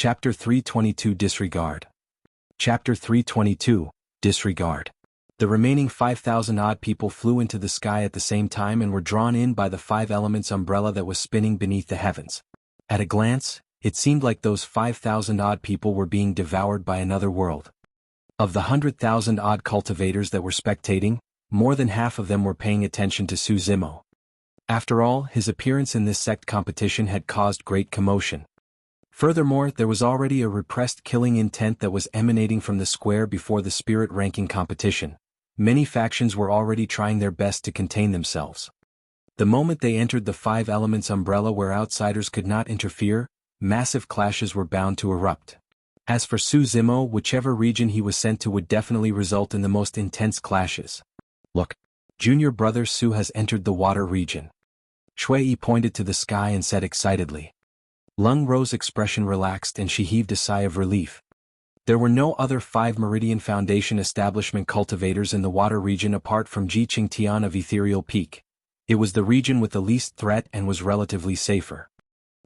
Chapter 322 Disregard. Chapter 322 Disregard. The remaining 5,000-odd people flew into the sky at the same time and were drawn in by the five elements umbrella that was spinning beneath the heavens. At a glance, it seemed like those 5,000-odd people were being devoured by another world. Of the 100,000-odd cultivators that were spectating, more than half of them were paying attention to Su Zimo. After all, his appearance in this sect competition had caused great commotion. Furthermore, there was already a repressed killing intent that was emanating from the square before the spirit ranking competition. Many factions were already trying their best to contain themselves. The moment they entered the five elements umbrella where outsiders could not interfere, massive clashes were bound to erupt. As for Su Zimo, whichever region he was sent to would definitely result in the most intense clashes. Look, junior brother Su has entered the water region. Shui pointed to the sky and said excitedly. Lung Ro's expression relaxed and she heaved a sigh of relief. There were no other 5 Meridian Foundation establishment cultivators in the water region apart from Jianghu of Ethereal Peak. It was the region with the least threat and was relatively safer.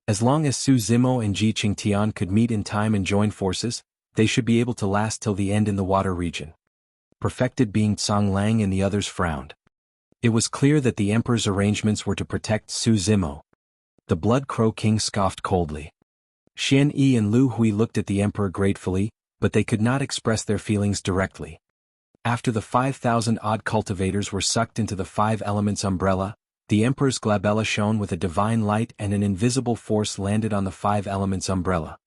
As long as Su Zimo and Jianghu could meet in time and join forces, they should be able to last till the end in the water region. Perfected being Tsang Lang and the others frowned. It was clear that the Emperor's arrangements were to protect Su Zimo. The Blood Crow King scoffed coldly. Xian Yi and Lu Hui looked at the Emperor gratefully, but they could not express their feelings directly. After the 5,000-odd cultivators were sucked into the five elements umbrella, the Emperor's glabella shone with a divine light and an invisible force landed on the five elements umbrella.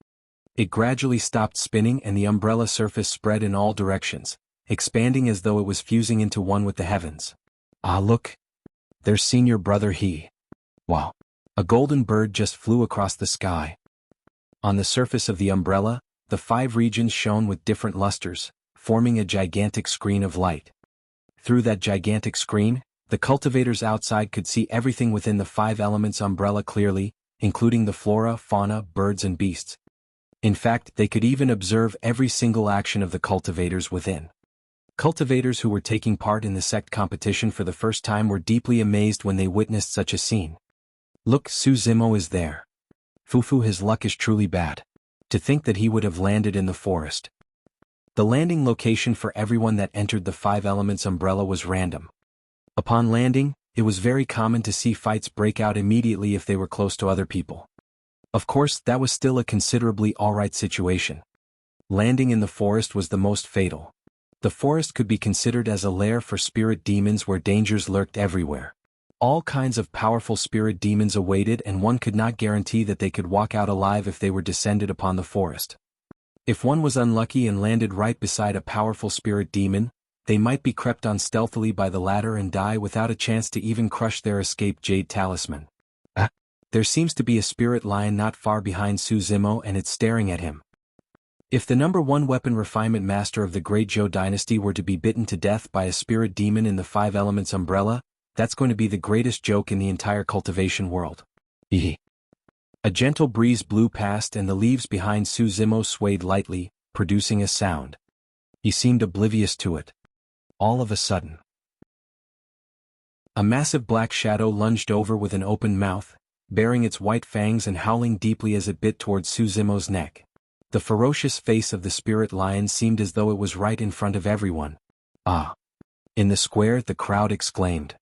It gradually stopped spinning and the umbrella surface spread in all directions, expanding as though it was fusing into one with the heavens. Ah, look! There's senior brother He. Wow! A golden bird just flew across the sky. On the surface of the umbrella, the 5 regions shone with different lusters, forming a gigantic screen of light. Through that gigantic screen, the cultivators outside could see everything within the 5 elements umbrella clearly, including the flora, fauna, birds and beasts. In fact, they could even observe every single action of the cultivators within. Cultivators who were taking part in the sect competition for the first time were deeply amazed when they witnessed such a scene. Look, Su Zimo is there. Fufu, his luck is truly bad. To think that he would have landed in the forest. The landing location for everyone that entered the 5 elements umbrella was random. Upon landing, it was very common to see fights break out immediately if they were close to other people. Of course, that was still a considerably alright situation. Landing in the forest was the most fatal. The forest could be considered as a lair for spirit demons where dangers lurked everywhere. All kinds of powerful spirit demons awaited and one could not guarantee that they could walk out alive if they were descended upon the forest. If one was unlucky and landed right beside a powerful spirit demon, they might be crept on stealthily by the ladder and die without a chance to even crush their escaped jade talisman. There seems to be a spirit lion not far behind Su Zimo and it's staring at him. If the number 1 weapon refinement master of the Great Zhou dynasty were to be bitten to death by a spirit demon in the 5 elements umbrella, that's going to be the greatest joke in the entire cultivation world. A gentle breeze blew past and the leaves behind Su Zimo swayed lightly, producing a sound. He seemed oblivious to it. All of a sudden, a massive black shadow lunged over with an open mouth, baring its white fangs and howling deeply as it bit towards Su Zimo's neck. The ferocious face of the spirit lion seemed as though it was right in front of everyone. Ah! In the square, the crowd exclaimed.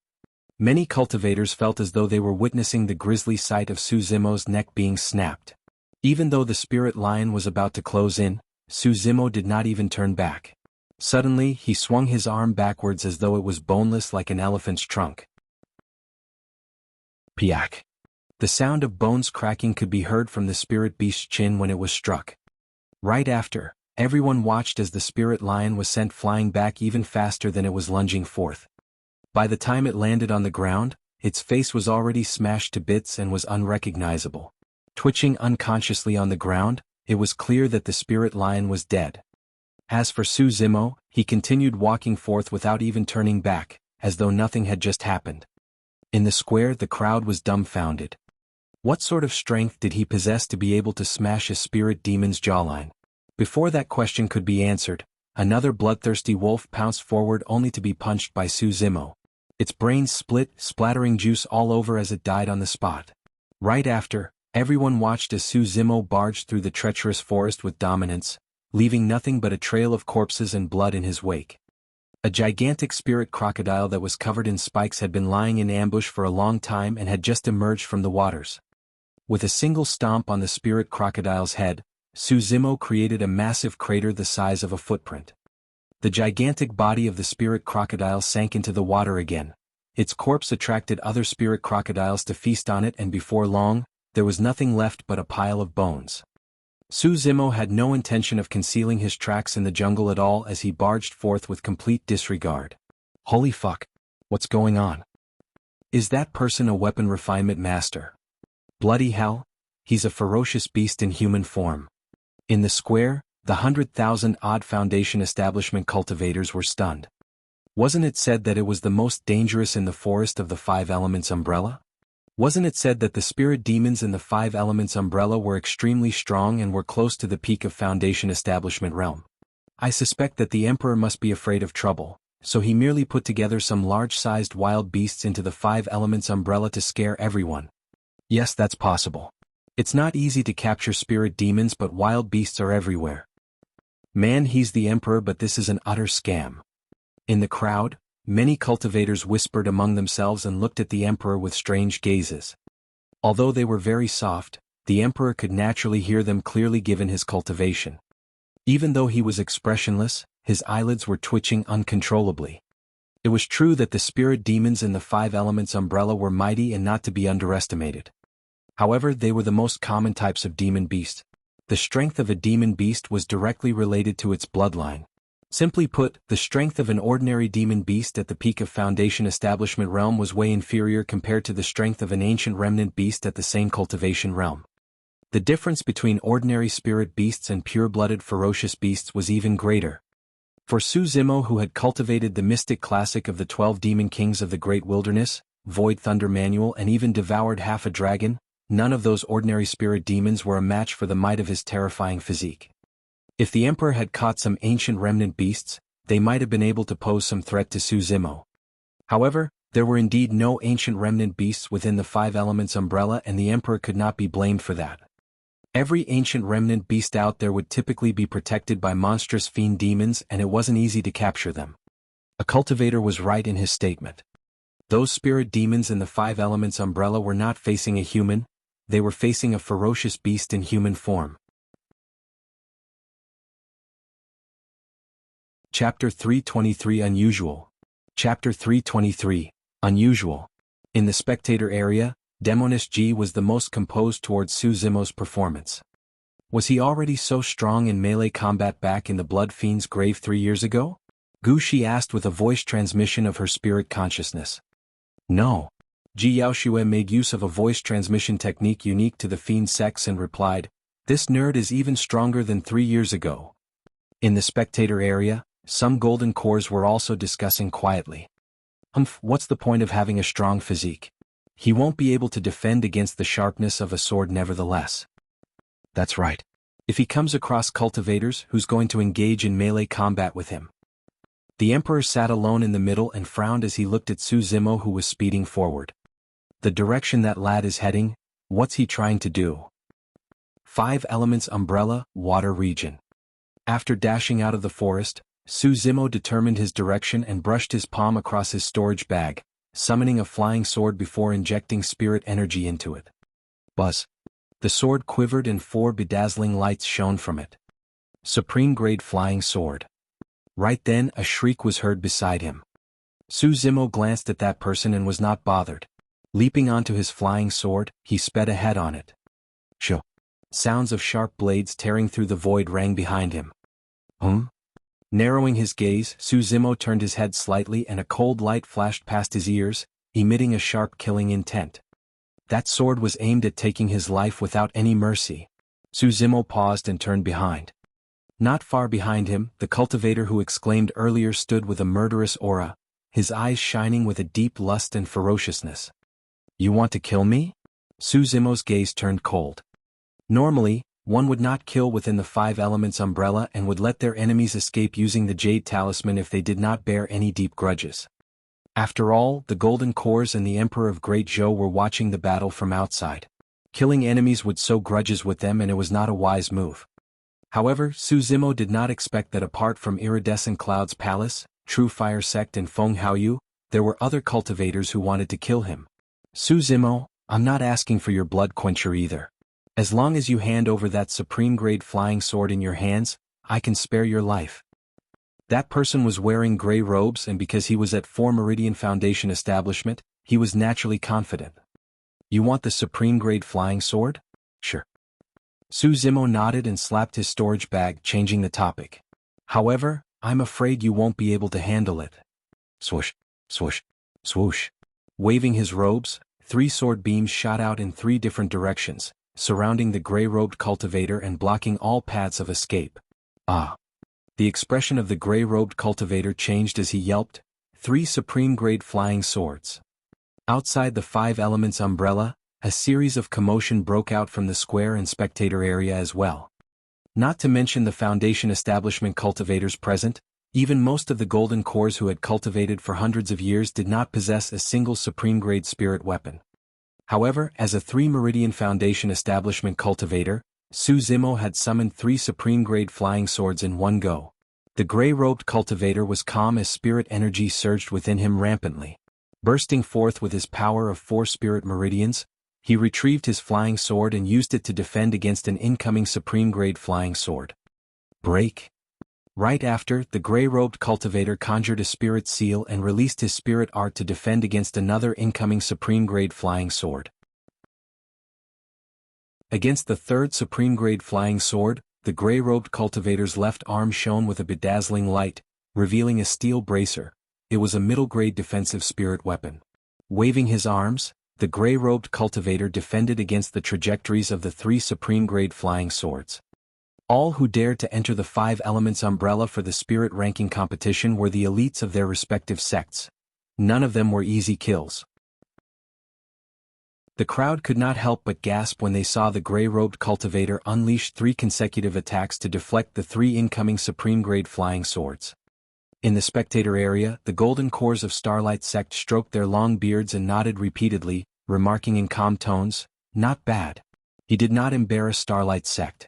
Many cultivators felt as though they were witnessing the grisly sight of Su Zimo's neck being snapped. Even though the spirit lion was about to close in, Su Zimo did not even turn back. Suddenly, he swung his arm backwards as though it was boneless like an elephant's trunk. Piak! The sound of bones cracking could be heard from the spirit beast's chin when it was struck. Right after, everyone watched as the spirit lion was sent flying back even faster than it was lunging forth. By the time it landed on the ground, its face was already smashed to bits and was unrecognizable. Twitching unconsciously on the ground, it was clear that the spirit lion was dead. As for Su Zimo, he continued walking forth without even turning back, as though nothing had just happened. In the square, the crowd was dumbfounded. What sort of strength did he possess to be able to smash a spirit demon's jawline? Before that question could be answered, another bloodthirsty wolf pounced forward only to be punched by Su Zimo. Its brains split, splattering juice all over as it died on the spot. Right after, Everyone watched as Su Zimo barged through the treacherous forest with dominance, leaving nothing but a trail of corpses and blood in his wake. A gigantic spirit crocodile that was covered in spikes had been lying in ambush for a long time and had just emerged from the waters. With a single stomp on the spirit crocodile's head, Su Zimo created a massive crater the size of a footprint. The gigantic body of the spirit crocodile sank into the water again. Its corpse attracted other spirit crocodiles to feast on it, and before long, there was nothing left but a pile of bones. Su Zimo had no intention of concealing his tracks in the jungle at all as he barged forth with complete disregard. Holy fuck. What's going on? Is that person a weapon refinement master? Bloody hell, he's a ferocious beast in human form. In the square, the 100,000-odd Foundation establishment cultivators were stunned. Wasn't it said that it was the most dangerous in the forest of the Five Elements umbrella? Wasn't it said that the spirit demons in the Five Elements umbrella were extremely strong and were close to the peak of Foundation establishment realm? I suspect that the Emperor must be afraid of trouble, so he merely put together some large-sized wild beasts into the Five Elements umbrella to scare everyone. Yes, that's possible. It's not easy to capture spirit demons, but wild beasts are everywhere. Man, he's the Emperor, but this is an utter scam. In the crowd, many cultivators whispered among themselves and looked at the Emperor with strange gazes. Although they were very soft, the Emperor could naturally hear them clearly given his cultivation. Even though he was expressionless, his eyelids were twitching uncontrollably. It was true that the spirit demons in the Five Elements umbrella were mighty and not to be underestimated. However, they were the most common types of demon beast. The strength of a demon beast was directly related to its bloodline. Simply put, the strength of an ordinary demon beast at the peak of Foundation establishment realm was way inferior compared to the strength of an ancient remnant beast at the same cultivation realm. The difference between ordinary spirit beasts and pure-blooded ferocious beasts was even greater. For Su Zimo, who had cultivated the mystic classic of the 12 demon kings of the Great Wilderness, Void Thunder Manual, and even devoured half a dragon, none of those ordinary spirit demons were a match for the might of his terrifying physique. If the Emperor had caught some ancient remnant beasts, they might have been able to pose some threat to Su Zimo. However, there were indeed no ancient remnant beasts within the Five Elements umbrella, and the Emperor could not be blamed for that. Every ancient remnant beast out there would typically be protected by monstrous fiend demons, and it wasn't easy to capture them. A cultivator was right in his statement. Those spirit demons in the Five Elements umbrella were not facing a human, they were facing a ferocious beast in human form. Chapter 323 Unusual. Chapter 323, Unusual. In the spectator area, Demoness G was the most composed towards Su Zimo's performance. Was he already so strong in melee combat back in the Blood Fiend's grave 3 years ago? Gu Shi asked with a voice transmission of her spirit consciousness. No. Ji Yaoshue made use of a voice transmission technique unique to the Fiend sex and replied, "This nerd is even stronger than 3 years ago." In the spectator area, some golden cores were also discussing quietly. What's the point of having a strong physique? He won't be able to defend against the sharpness of a sword nevertheless. That's right. If he comes across cultivators, who's going to engage in melee combat with him? The Emperor sat alone in the middle and frowned as he looked at Su Zimo, who was speeding forward. The direction that lad is heading, what's he trying to do? Five Elements umbrella, water region. After dashing out of the forest, Su Zimo determined his direction and brushed his palm across his storage bag, summoning a flying sword before injecting spirit energy into it. Buzz. The sword quivered and 4 bedazzling lights shone from it. Supreme-grade flying sword. Right then, a shriek was heard beside him. Su Zimo glanced at that person and was not bothered. Leaping onto his flying sword, he sped ahead on it. Shoo. Sounds of sharp blades tearing through the void rang behind him. Narrowing his gaze, Su Zimo turned his head slightly and a cold light flashed past his ears, emitting a sharp killing intent. That sword was aimed at taking his life without any mercy. Su Zimo paused and turned behind. Not far behind him, the cultivator who exclaimed earlier stood with a murderous aura, his eyes shining with a deep lust and ferociousness. You want to kill me? Su Zimo's gaze turned cold. Normally, one would not kill within the Five Elements umbrella and would let their enemies escape using the Jade Talisman if they did not bear any deep grudges. After all, the Golden Cores and the Emperor of Great Zhou were watching the battle from outside. Killing enemies would sow grudges with them, and it was not a wise move. However, Su Zimo did not expect that apart from Iridescent Cloud's palace, True Fire Sect and Feng Haoyu, there were other cultivators who wanted to kill him. Su Zimo, I'm not asking for your blood quencher either. As long as you hand over that supreme-grade flying sword in your hands, I can spare your life. That person was wearing gray robes, and because he was at 4 Meridian Foundation establishment, he was naturally confident. You want the supreme-grade flying sword? Sure. Su Zimo nodded and slapped his storage bag, changing the topic. However, I'm afraid you won't be able to handle it. Swoosh, swoosh, swoosh. Waving his robes, 3 sword beams shot out in 3 different directions, surrounding the gray-robed cultivator and blocking all paths of escape. Ah! The expression of the gray-robed cultivator changed as he yelped, 3 supreme-grade flying swords. Outside the 5 Elements umbrella, a series of commotion broke out from the square and spectator area as well. Not to mention the Foundation establishment cultivators present, even most of the golden cores who had cultivated for hundreds of years did not possess a single supreme-grade spirit weapon. However, as a 3 Meridian Foundation establishment cultivator, Su Zimo had summoned 3 supreme-grade flying swords in one go. The gray-robed cultivator was calm as spirit energy surged within him rampantly. Bursting forth with his power of 4 spirit meridians, he retrieved his flying sword and used it to defend against an incoming supreme-grade flying sword. Break. Right after, the gray-robed cultivator conjured a spirit seal and released his spirit art to defend against another incoming supreme-grade flying sword. Against the 3rd supreme-grade flying sword, the gray-robed cultivator's left arm shone with a bedazzling light, revealing a steel bracer. It was a middle-grade defensive spirit weapon. Waving his arms, the gray-robed cultivator defended against the trajectories of the 3 supreme-grade flying swords. All who dared to enter the 5 Elements umbrella for the spirit ranking competition were the elites of their respective sects. None of them were easy kills. The crowd could not help but gasp when they saw the gray-robed cultivator unleash 3 consecutive attacks to deflect the 3 incoming supreme-grade flying swords. In the spectator area, the golden cores of Starlight Sect stroked their long beards and nodded repeatedly, remarking in calm tones, "Not bad." He did not embarrass Starlight Sect.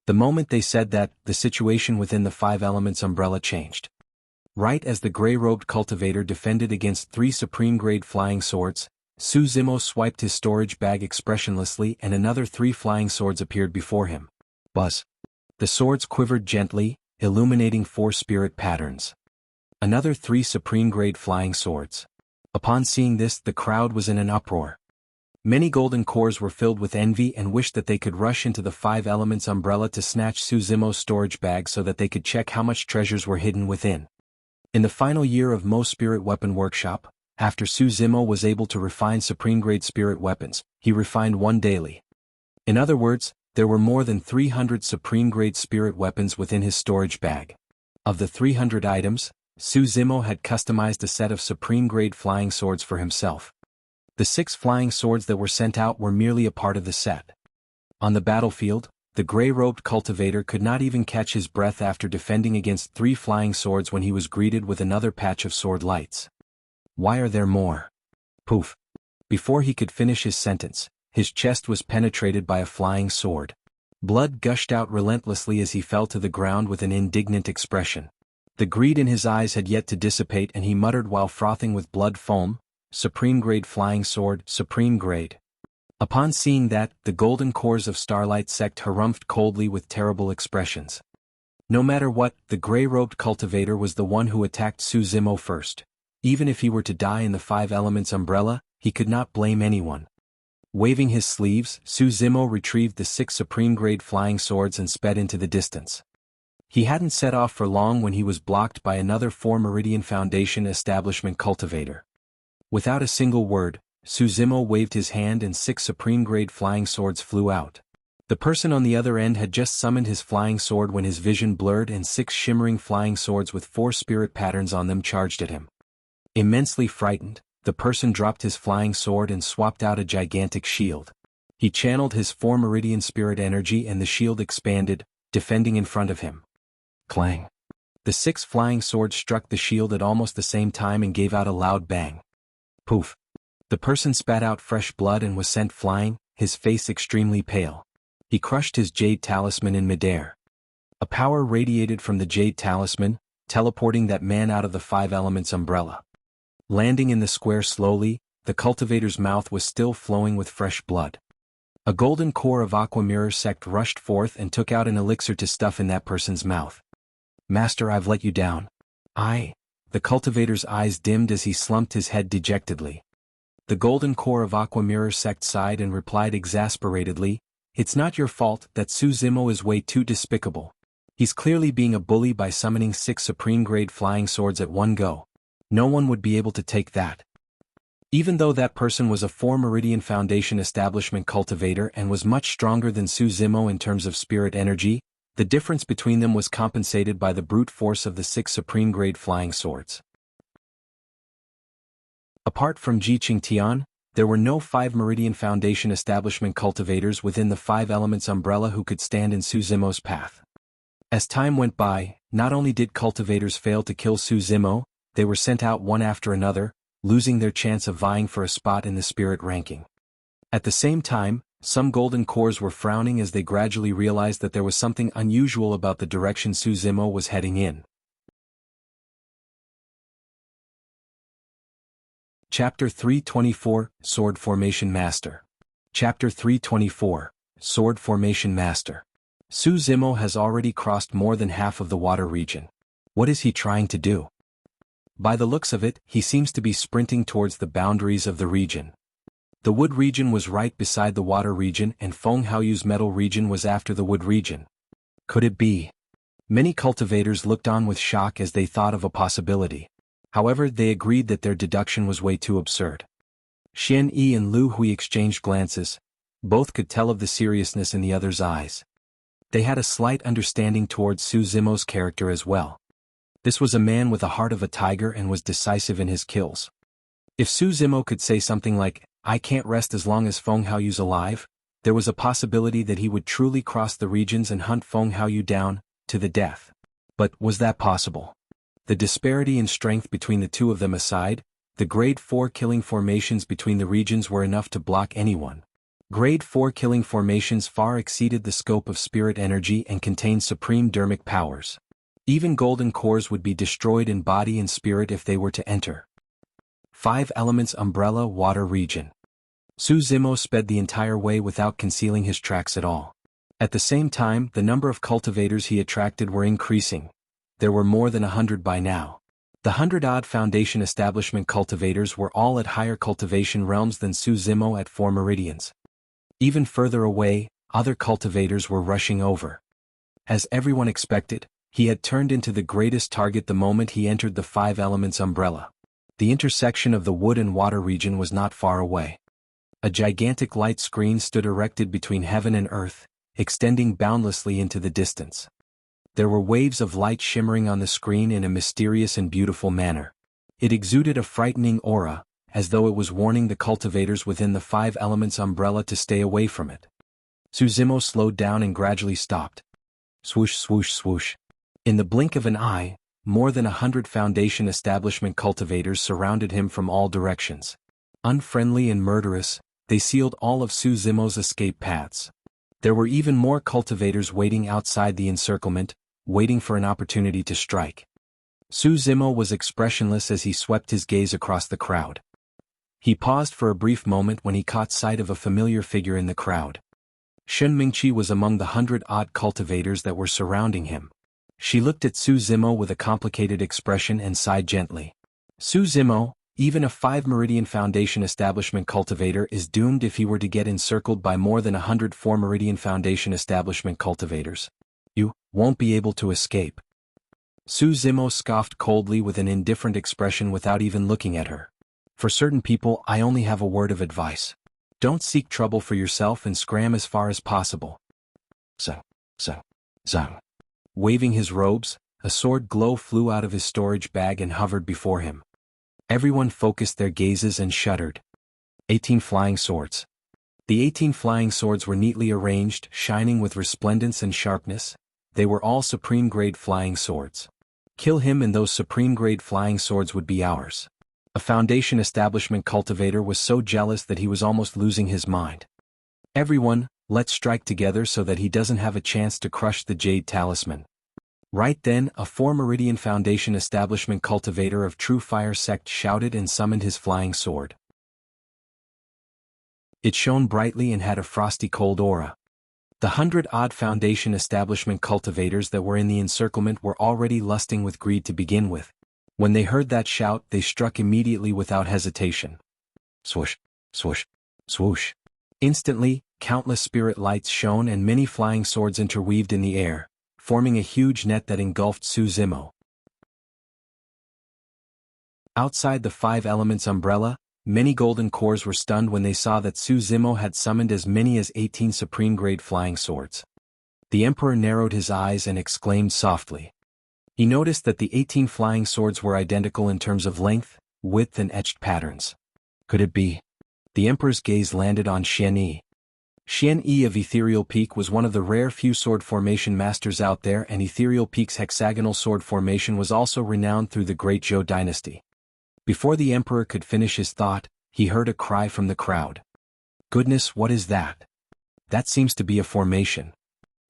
The moment they said that, the situation within the 5 Elements umbrella changed. Right as the gray-robed cultivator defended against 3 supreme-grade flying swords, Su Zimo swiped his storage bag expressionlessly and another 3 flying swords appeared before him. Buzz. The swords quivered gently, illuminating 4 spirit patterns. Another 3 supreme-grade flying swords. Upon seeing this, the crowd was in an uproar. Many golden cores were filled with envy and wished that they could rush into the 5 Elements umbrella to snatch Su Zimo's storage bag so that they could check how much treasures were hidden within. In the final year of Mo's Spirit Weapon Workshop, after Su Zimo was able to refine supreme-grade spirit weapons, he refined one daily. In other words, there were more than 300 supreme-grade spirit weapons within his storage bag. Of the 300 items, Su Zimo had customized a set of supreme-grade flying swords for himself. The 6 flying swords that were sent out were merely a part of the set. On the battlefield, the gray-robed cultivator could not even catch his breath after defending against 3 flying swords when he was greeted with another patch of sword lights. Why are there more? Poof. Before he could finish his sentence, his chest was penetrated by a flying sword. Blood gushed out relentlessly as he fell to the ground with an indignant expression. The greed in his eyes had yet to dissipate and he muttered while frothing with blood foam, "Supreme-grade flying sword, supreme-grade." Upon seeing that, the golden cores of Starlight Sect harumphed coldly with terrible expressions. No matter what, the gray-robed cultivator was the one who attacked Su Zimo first. Even if he were to die in the 5 Elements umbrella, he could not blame anyone. Waving his sleeves, Su Zimo retrieved the 6 supreme-grade flying swords and sped into the distance. He hadn't set off for long when he was blocked by another 4 Meridian Foundation establishment cultivator. Without a single word, Su Zimo waved his hand and 6 supreme-grade flying swords flew out. The person on the other end had just summoned his flying sword when his vision blurred and 6 shimmering flying swords with 4 spirit patterns on them charged at him. Immensely frightened, the person dropped his flying sword and swapped out a gigantic shield. He channeled his 4 Meridian spirit energy and the shield expanded, defending in front of him. Clang. The 6 flying swords struck the shield at almost the same time and gave out a loud bang. Poof. The person spat out fresh blood and was sent flying, his face extremely pale. He crushed his jade talisman in midair. A power radiated from the jade talisman, teleporting that man out of the five elements umbrella. Landing in the square slowly, the cultivator's mouth was still flowing with fresh blood. A golden core of Aqua Mirror sect rushed forth and took out an elixir to stuff in that person's mouth. Master, I've let you down. The cultivator's eyes dimmed as he slumped his head dejectedly. The golden core of Aqua Mirror sect sighed and replied exasperatedly, "It's not your fault that Su Zimo is way too despicable. He's clearly being a bully by summoning 6 supreme-grade flying swords at one go. No one would be able to take that." Even though that person was a 4 Meridian Foundation establishment cultivator and was much stronger than Su Zimo in terms of spirit energy, the difference between them was compensated by the brute force of the 6 supreme-grade flying swords. Apart from Ji Qingtian, there were no 5 Meridian Foundation establishment cultivators within the 5 elements umbrella who could stand in Su Zimo's path. As time went by, not only did cultivators fail to kill Su Zimo, they were sent out one after another, losing their chance of vying for a spot in the spirit ranking. At the same time, some golden cores were frowning as they gradually realized that there was something unusual about the direction Su Zimo was heading in. Chapter 324, Sword Formation Master. Chapter 324, Sword Formation Master. Su Zimo has already crossed more than half of the water region. What is he trying to do? By the looks of it, he seems to be sprinting towards the boundaries of the region. The wood region was right beside the water region and Feng Haoyu's metal region was after the wood region. Could it be? Many cultivators looked on with shock as they thought of a possibility. However, they agreed that their deduction was way too absurd. Xian Yi and Lu Hui exchanged glances. Both could tell of the seriousness in the other's eyes. They had a slight understanding towards Su Zimo's character as well. This was a man with a heart of a tiger and was decisive in his kills. If Su Zimo could say something like, "I can't rest as long as Feng Haoyu's alive," there was a possibility that he would truly cross the regions and hunt Feng Haoyu down, to the death. But was that possible? The disparity in strength between the two of them aside, the grade 4 killing formations between the regions were enough to block anyone. Grade 4 killing formations far exceeded the scope of spirit energy and contained supreme dermic powers. Even golden cores would be destroyed in body and spirit if they were to enter. 5 Elements Umbrella Water Region. Su Zimo sped the entire way without concealing his tracks at all. At the same time, the number of cultivators he attracted were increasing. There were more than 100 by now. The 100-odd Foundation establishment cultivators were all at higher cultivation realms than Su Zimo at 4 meridians. Even further away, other cultivators were rushing over. As everyone expected, he had turned into the greatest target the moment he entered the 5 elements umbrella. The intersection of the wood and water region was not far away. A gigantic light screen stood erected between heaven and earth, extending boundlessly into the distance. There were waves of light shimmering on the screen in a mysterious and beautiful manner. It exuded a frightening aura, as though it was warning the cultivators within the 5 elements umbrella to stay away from it. Su Zimo slowed down and gradually stopped. Swoosh, swoosh, swoosh. In the blink of an eye, more than 100 Foundation establishment cultivators surrounded him from all directions. Unfriendly and murderous, they sealed all of Su Zimo's escape paths. There were even more cultivators waiting outside the encirclement, waiting for an opportunity to strike. Su Zimo was expressionless as he swept his gaze across the crowd. He paused for a brief moment when he caught sight of a familiar figure in the crowd. Shen Mingqi was among the 100-odd cultivators that were surrounding him. She looked at Su Zimo with a complicated expression and sighed gently. Su Zimo, even a 5 Meridian Foundation establishment cultivator, is doomed if he were to get encircled by more than 100 4 Meridian Foundation establishment cultivators. You won't be able to escape. Su Zimo scoffed coldly with an indifferent expression without even looking at her. For certain people, I only have a word of advice. Don't seek trouble for yourself and scram as far as possible. Zang. Waving his robes, a sword glow flew out of his storage bag and hovered before him. Everyone focused their gazes and shuddered. 18 flying swords. The 18 flying swords were neatly arranged, shining with resplendence and sharpness. They were all supreme-grade flying swords. Kill him and those supreme-grade flying swords would be ours. A Foundation establishment cultivator was so jealous that he was almost losing his mind. Everyone, let's strike together so that he doesn't have a chance to crush the Jade Talisman. Right then, a 4 Meridian Foundation establishment cultivator of True Fire sect shouted and summoned his flying sword. It shone brightly and had a frosty cold aura. The 100-odd Foundation establishment cultivators that were in the encirclement were already lusting with greed to begin with. When they heard that shout, they struck immediately without hesitation. Swoosh, swoosh, swoosh. Instantly, countless spirit lights shone and many flying swords interweaved in the air, forming a huge net that engulfed Su Zimo. Outside the 5 Elements umbrella, many golden cores were stunned when they saw that Su Zimo had summoned as many as 18 supreme-grade flying swords. The Emperor narrowed his eyes and exclaimed softly. He noticed that the 18 flying swords were identical in terms of length, width and etched patterns. Could it be? The Emperor's gaze landed on Xian Yi. Xian Yi of Ethereal Peak was one of the rare few sword formation masters out there, and Ethereal Peak's hexagonal sword formation was also renowned through the Great Zhou dynasty. Before the Emperor could finish his thought, he heard a cry from the crowd. Goodness, what is that? That seems to be a formation.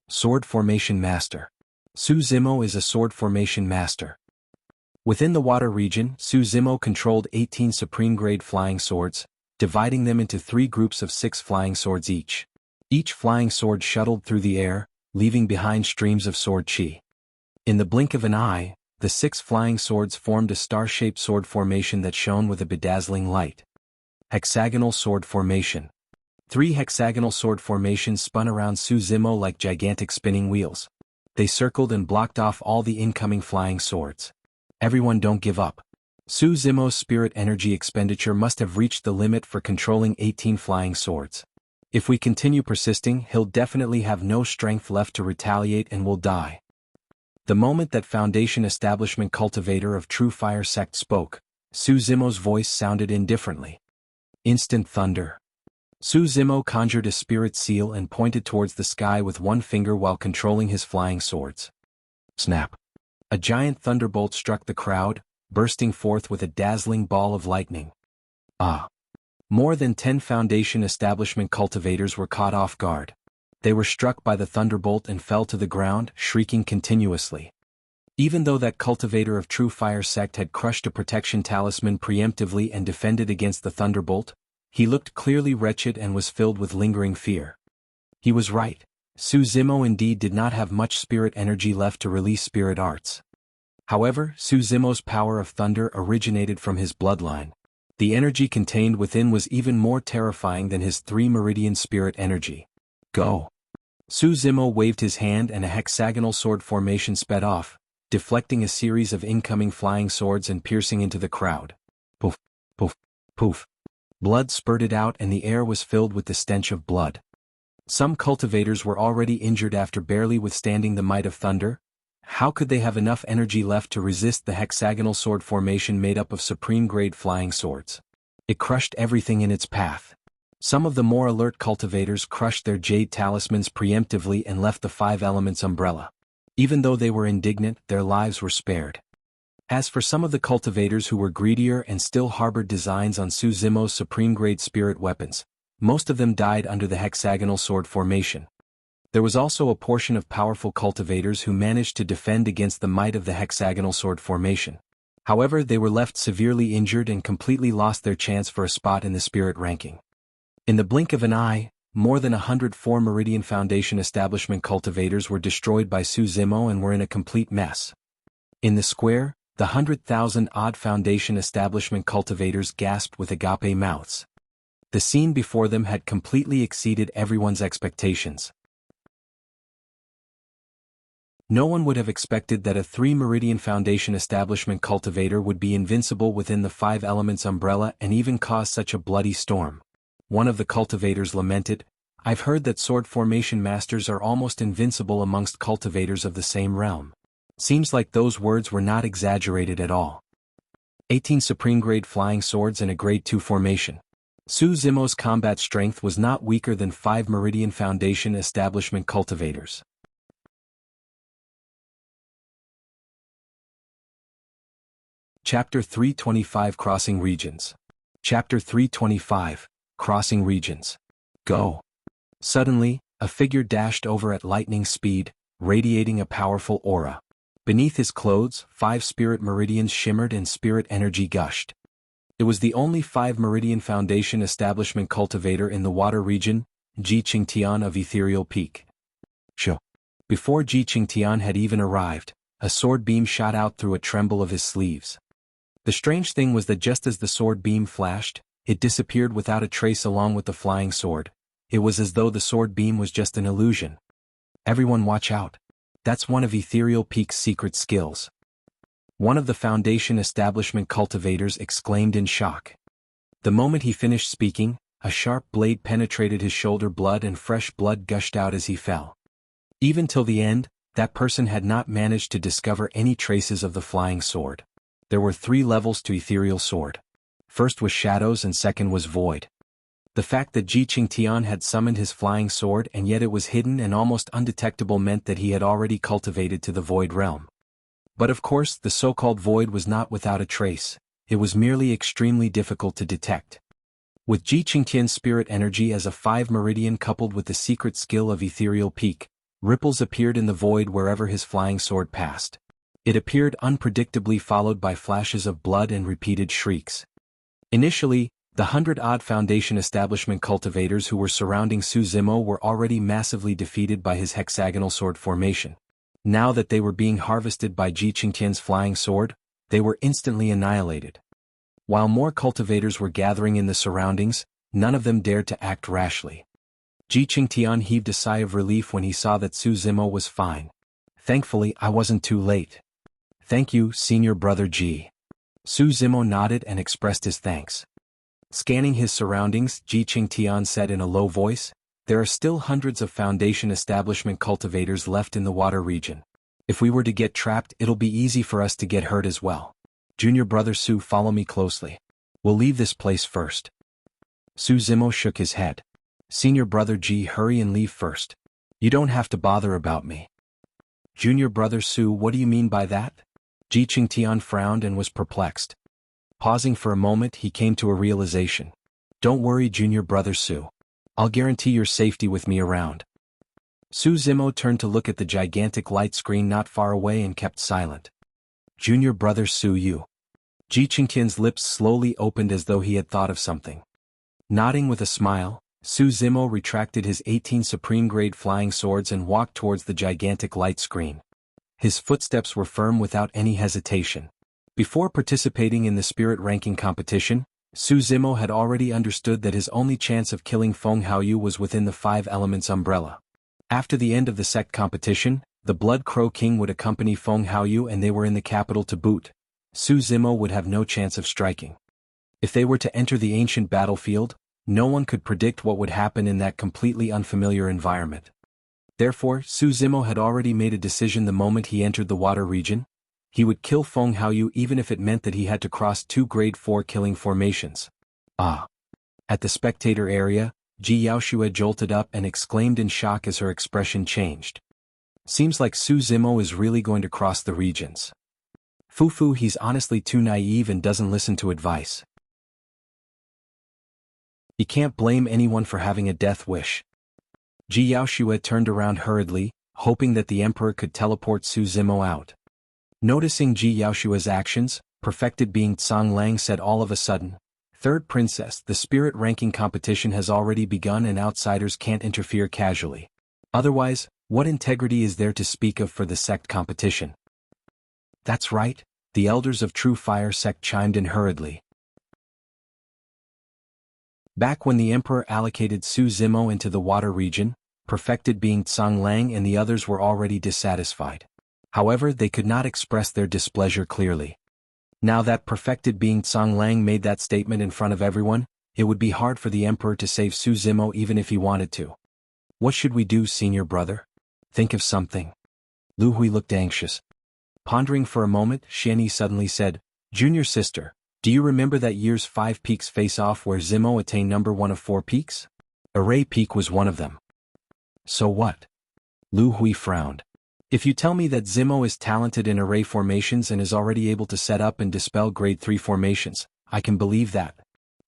Sword formation master. Su Zimo is a sword formation master. Within the water region, Su Zimo controlled 18 supreme-grade flying swords, dividing them into 3 groups of 6 flying swords each. Each flying sword shuttled through the air, leaving behind streams of sword chi. In the blink of an eye, the 6 flying swords formed a star-shaped sword formation that shone with a bedazzling light. Hexagonal sword formation. 3 hexagonal sword formations spun around Su Zimo like gigantic spinning wheels. They circled and blocked off all the incoming flying swords. Everyone, don't give up. Su Zimo's spirit energy expenditure must have reached the limit for controlling 18 flying swords. If we continue persisting, he'll definitely have no strength left to retaliate and will die. The moment that Foundation establishment cultivator of True Fire sect spoke, Su Zimo's voice sounded indifferently. Instant thunder. Su Zimo conjured a spirit seal and pointed towards the sky with one finger while controlling his flying swords. Snap. A giant thunderbolt struck the crowd, bursting forth with a dazzling ball of lightning. Ah! More than 10 Foundation establishment cultivators were caught off guard. They were struck by the thunderbolt and fell to the ground, shrieking continuously. Even though that cultivator of True Fire sect had crushed a protection talisman preemptively and defended against the thunderbolt, he looked clearly wretched and was filled with lingering fear. He was right. Su Zimo indeed did not have much spirit energy left to release spirit arts. However, Su Zimo's power of thunder originated from his bloodline. The energy contained within was even more terrifying than his 3 Meridian spirit energy. Go! Su Zimo waved his hand and a hexagonal sword formation sped off, deflecting a series of incoming flying swords and piercing into the crowd. Poof, poof, poof. Blood spurted out and the air was filled with the stench of blood. Some cultivators were already injured after barely withstanding the might of thunder. How could they have enough energy left to resist the hexagonal sword formation made up of supreme-grade flying swords? It crushed everything in its path. Some of the more alert cultivators crushed their jade talismans preemptively and left the 5 Elements umbrella. Even though they were indignant, their lives were spared. As for some of the cultivators who were greedier and still harbored designs on Su Zimo's supreme-grade spirit weapons, most of them died under the hexagonal sword formation. There was also a portion of powerful cultivators who managed to defend against the might of the hexagonal sword formation. However, they were left severely injured and completely lost their chance for a spot in the spirit ranking. In the blink of an eye, more than 104 Meridian Foundation establishment cultivators were destroyed by Su Zimo and were in a complete mess. In the square, the 100,000-odd Foundation establishment cultivators gasped with agape mouths. The scene before them had completely exceeded everyone's expectations. No one would have expected that a 3 Meridian Foundation establishment cultivator would be invincible within the 5 Elements umbrella and even cause such a bloody storm. One of the cultivators lamented, "I've heard that sword formation masters are almost invincible amongst cultivators of the same realm. Seems like those words were not exaggerated at all." 18 supreme-grade flying swords and a grade 2 formation. Su Zimo's combat strength was not weaker than 5 Meridian Foundation establishment cultivators. Chapter 325 Crossing Regions. Chapter 325, Crossing Regions. Go! Suddenly, a figure dashed over at lightning speed, radiating a powerful aura. Beneath his clothes, 5 spirit meridians shimmered and spirit energy gushed. It was the only 5-meridian foundation establishment cultivator in the water region, Ji Qingtian of Ethereal Peak. Before Ji Qingtian had even arrived, a sword beam shot out through a tremble of his sleeves. The strange thing was that just as the sword beam flashed, it disappeared without a trace along with the flying sword. It was as though the sword beam was just an illusion. Everyone watch out. That's one of Ethereal Peak's secret skills. One of the Foundation establishment cultivators exclaimed in shock. The moment he finished speaking, a sharp blade penetrated his shoulder, blood and fresh blood gushed out as he fell. Even till the end, that person had not managed to discover any traces of the flying sword. There were 3 levels to Ethereal Sword. First was Shadows and second was Void. The fact that Ji Qingtian had summoned his flying sword and yet it was hidden and almost undetectable meant that he had already cultivated to the Void realm. But of course, the so-called Void was not without a trace, it was merely extremely difficult to detect. With Ji Qingtian's spirit energy as a 5-meridian coupled with the secret skill of Ethereal Peak, ripples appeared in the void wherever his flying sword passed. It appeared unpredictably, followed by flashes of blood and repeated shrieks. Initially, the 100-odd Foundation establishment cultivators who were surrounding Su Zimo were already massively defeated by his hexagonal sword formation. Now that they were being harvested by Ji Qingtian's flying sword, they were instantly annihilated. While more cultivators were gathering in the surroundings, none of them dared to act rashly. Ji Qingtian heaved a sigh of relief when he saw that Su Zimo was fine. Thankfully, I wasn't too late. Thank you, senior brother Ji. Su Zimo nodded and expressed his thanks. Scanning his surroundings, Ji Qingtian said in a low voice, "There are still hundreds of Foundation establishment cultivators left in the water region. If we were to get trapped, it'll be easy for us to get hurt as well. Junior brother Su, follow me closely. We'll leave this place first." Su Zimo shook his head. "Senior brother Ji, hurry and leave first. You don't have to bother about me." "Junior brother Su, what do you mean by that?" Ji Qingtian frowned and was perplexed. Pausing for a moment, he came to a realization. "Don't worry, junior brother Su. I'll guarantee your safety with me around." Su Zimo turned to look at the gigantic light screen not far away and kept silent. "Junior brother Su, you." Ji Qingtian's lips slowly opened as though he had thought of something. Nodding with a smile, Su Zimo retracted his 18 supreme-grade flying swords and walked towards the gigantic light screen. His footsteps were firm without any hesitation. Before participating in the spirit ranking competition, Su Zimo had already understood that his only chance of killing Feng Haoyu was within the 5 elements umbrella. After the end of the sect competition, the Blood Crow King would accompany Feng Haoyu and they were in the capital to boot. Su Zimo would have no chance of striking. If they were to enter the ancient battlefield, no one could predict what would happen in that completely unfamiliar environment. Therefore, Su Zimo had already made a decision the moment he entered the water region. He would kill Feng Haoyu even if it meant that he had to cross 2 grade 4 killing formations. Ah! At the spectator area, Ji Yaoshua jolted up and exclaimed in shock as her expression changed. "Seems like Su Zimo is really going to cross the regions. Fufu, he's honestly too naive and doesn't listen to advice. You can't blame anyone for having a death wish." Ji Yaoshua turned around hurriedly, hoping that the emperor could teleport Su Zimo out. Noticing Ji Yaoshua's actions, perfected being Tsang Lang said all of a sudden, "Third princess, the spirit ranking competition has already begun and outsiders can't interfere casually. Otherwise, what integrity is there to speak of for the sect competition?" "That's right," the elders of True Fire sect chimed in hurriedly. Back when the emperor allocated Su Zimo into the water region, perfected being Tsang Lang and the others were already dissatisfied. However, they could not express their displeasure clearly. Now that perfected being Tsang Lang made that statement in front of everyone, it would be hard for the emperor to save Su Zimo even if he wanted to. "What should we do, senior brother? Think of something." Lu Hui looked anxious. Pondering for a moment, Xianyi suddenly said, "Junior sister, do you remember that year's 5 peaks face-off where Zimo attained number 1 of 4 peaks? Array Peak was one of them." "So what?" Lu Hui frowned. "If you tell me that Zimo is talented in array formations and is already able to set up and dispel grade 3 formations, I can believe that.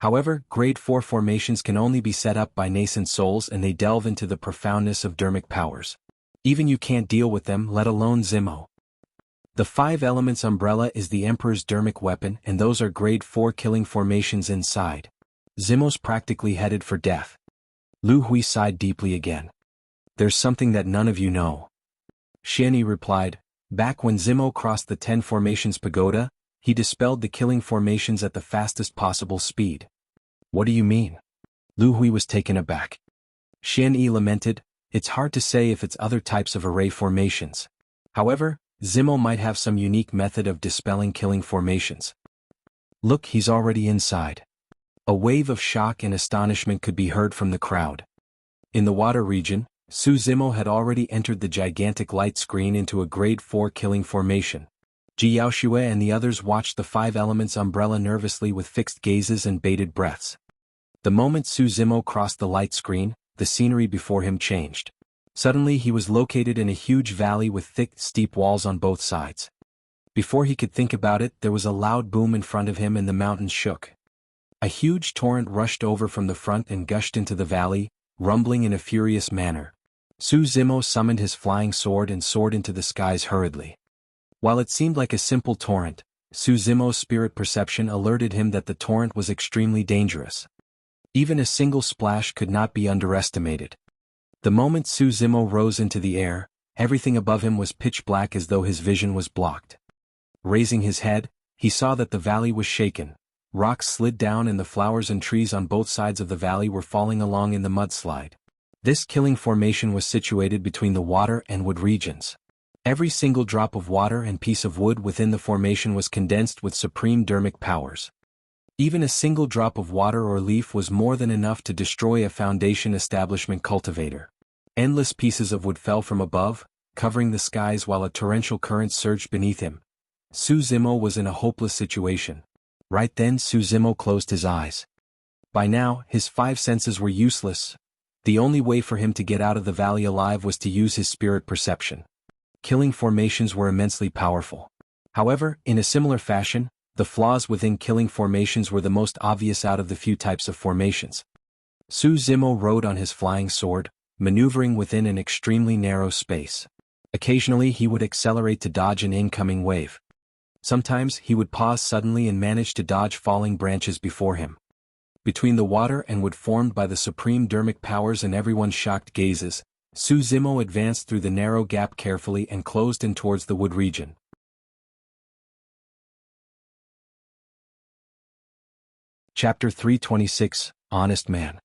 However, grade 4 formations can only be set up by nascent souls and they delve into the profoundness of dermic powers. Even you can't deal with them, let alone Zimo. The 5 elements umbrella is the Emperor's dermic weapon and those are grade 4 killing formations inside. Zimo's practically headed for death. Lu Hui sighed deeply again. There's something that none of you know. Xianyi replied, back when Zimo crossed the 10 formations pagoda, he dispelled the killing formations at the fastest possible speed. What do you mean? Lu Hui was taken aback. Xianyi lamented, it's hard to say if it's other types of array formations. However, Zimo might have some unique method of dispelling killing formations. Look, he's already inside. A wave of shock and astonishment could be heard from the crowd. In the water region, Su Zimo had already entered the gigantic light screen into a grade 4 killing formation. Ji Yaoxue and the others watched the 5 elements umbrella nervously with fixed gazes and bated breaths. The moment Su Zimo crossed the light screen, the scenery before him changed. Suddenly he was located in a huge valley with thick, steep walls on both sides. Before he could think about it, there was a loud boom in front of him and the mountains shook. A huge torrent rushed over from the front and gushed into the valley, rumbling in a furious manner. Su Zimo summoned his flying sword and soared into the skies hurriedly. While it seemed like a simple torrent, Su Zimo's spirit perception alerted him that the torrent was extremely dangerous. Even a single splash could not be underestimated. The moment Su Zimo rose into the air, everything above him was pitch black as though his vision was blocked. Raising his head, he saw that the valley was shaken. Rocks slid down and the flowers and trees on both sides of the valley were falling along in the mudslide. This killing formation was situated between the water and wood regions. Every single drop of water and piece of wood within the formation was condensed with supreme dermic powers. Even a single drop of water or leaf was more than enough to destroy a foundation establishment cultivator. Endless pieces of wood fell from above, covering the skies while a torrential current surged beneath him. Su Zimo was in a hopeless situation. Right then Su Zimo closed his eyes. By now, his 5 senses were useless. The only way for him to get out of the valley alive was to use his spirit perception. Killing formations were immensely powerful. However, in a similar fashion, the flaws within killing formations were the most obvious out of the few types of formations. Su Zimo rode on his flying sword, maneuvering within an extremely narrow space. Occasionally he would accelerate to dodge an incoming wave. Sometimes he would pause suddenly and manage to dodge falling branches before him. Between the water and wood formed by the supreme dermic powers and everyone's shocked gazes, Su Zimo advanced through the narrow gap carefully and closed in towards the wood region. Chapter 326, Honest Man.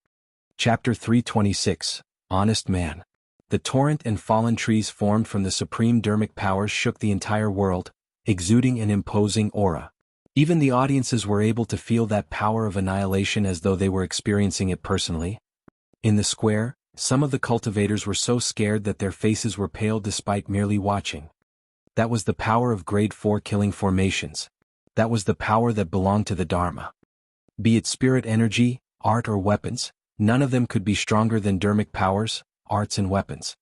Chapter 326, Honest Man. The torrent and fallen trees formed from the supreme dermic powers shook the entire world, exuding an imposing aura. Even the audiences were able to feel that power of annihilation as though they were experiencing it personally. In the square, some of the cultivators were so scared that their faces were pale despite merely watching. That was the power of grade 4 killing formations. That was the power that belonged to the Dharma. Be it spirit energy, art or weapons, none of them could be stronger than dermic powers, arts and weapons.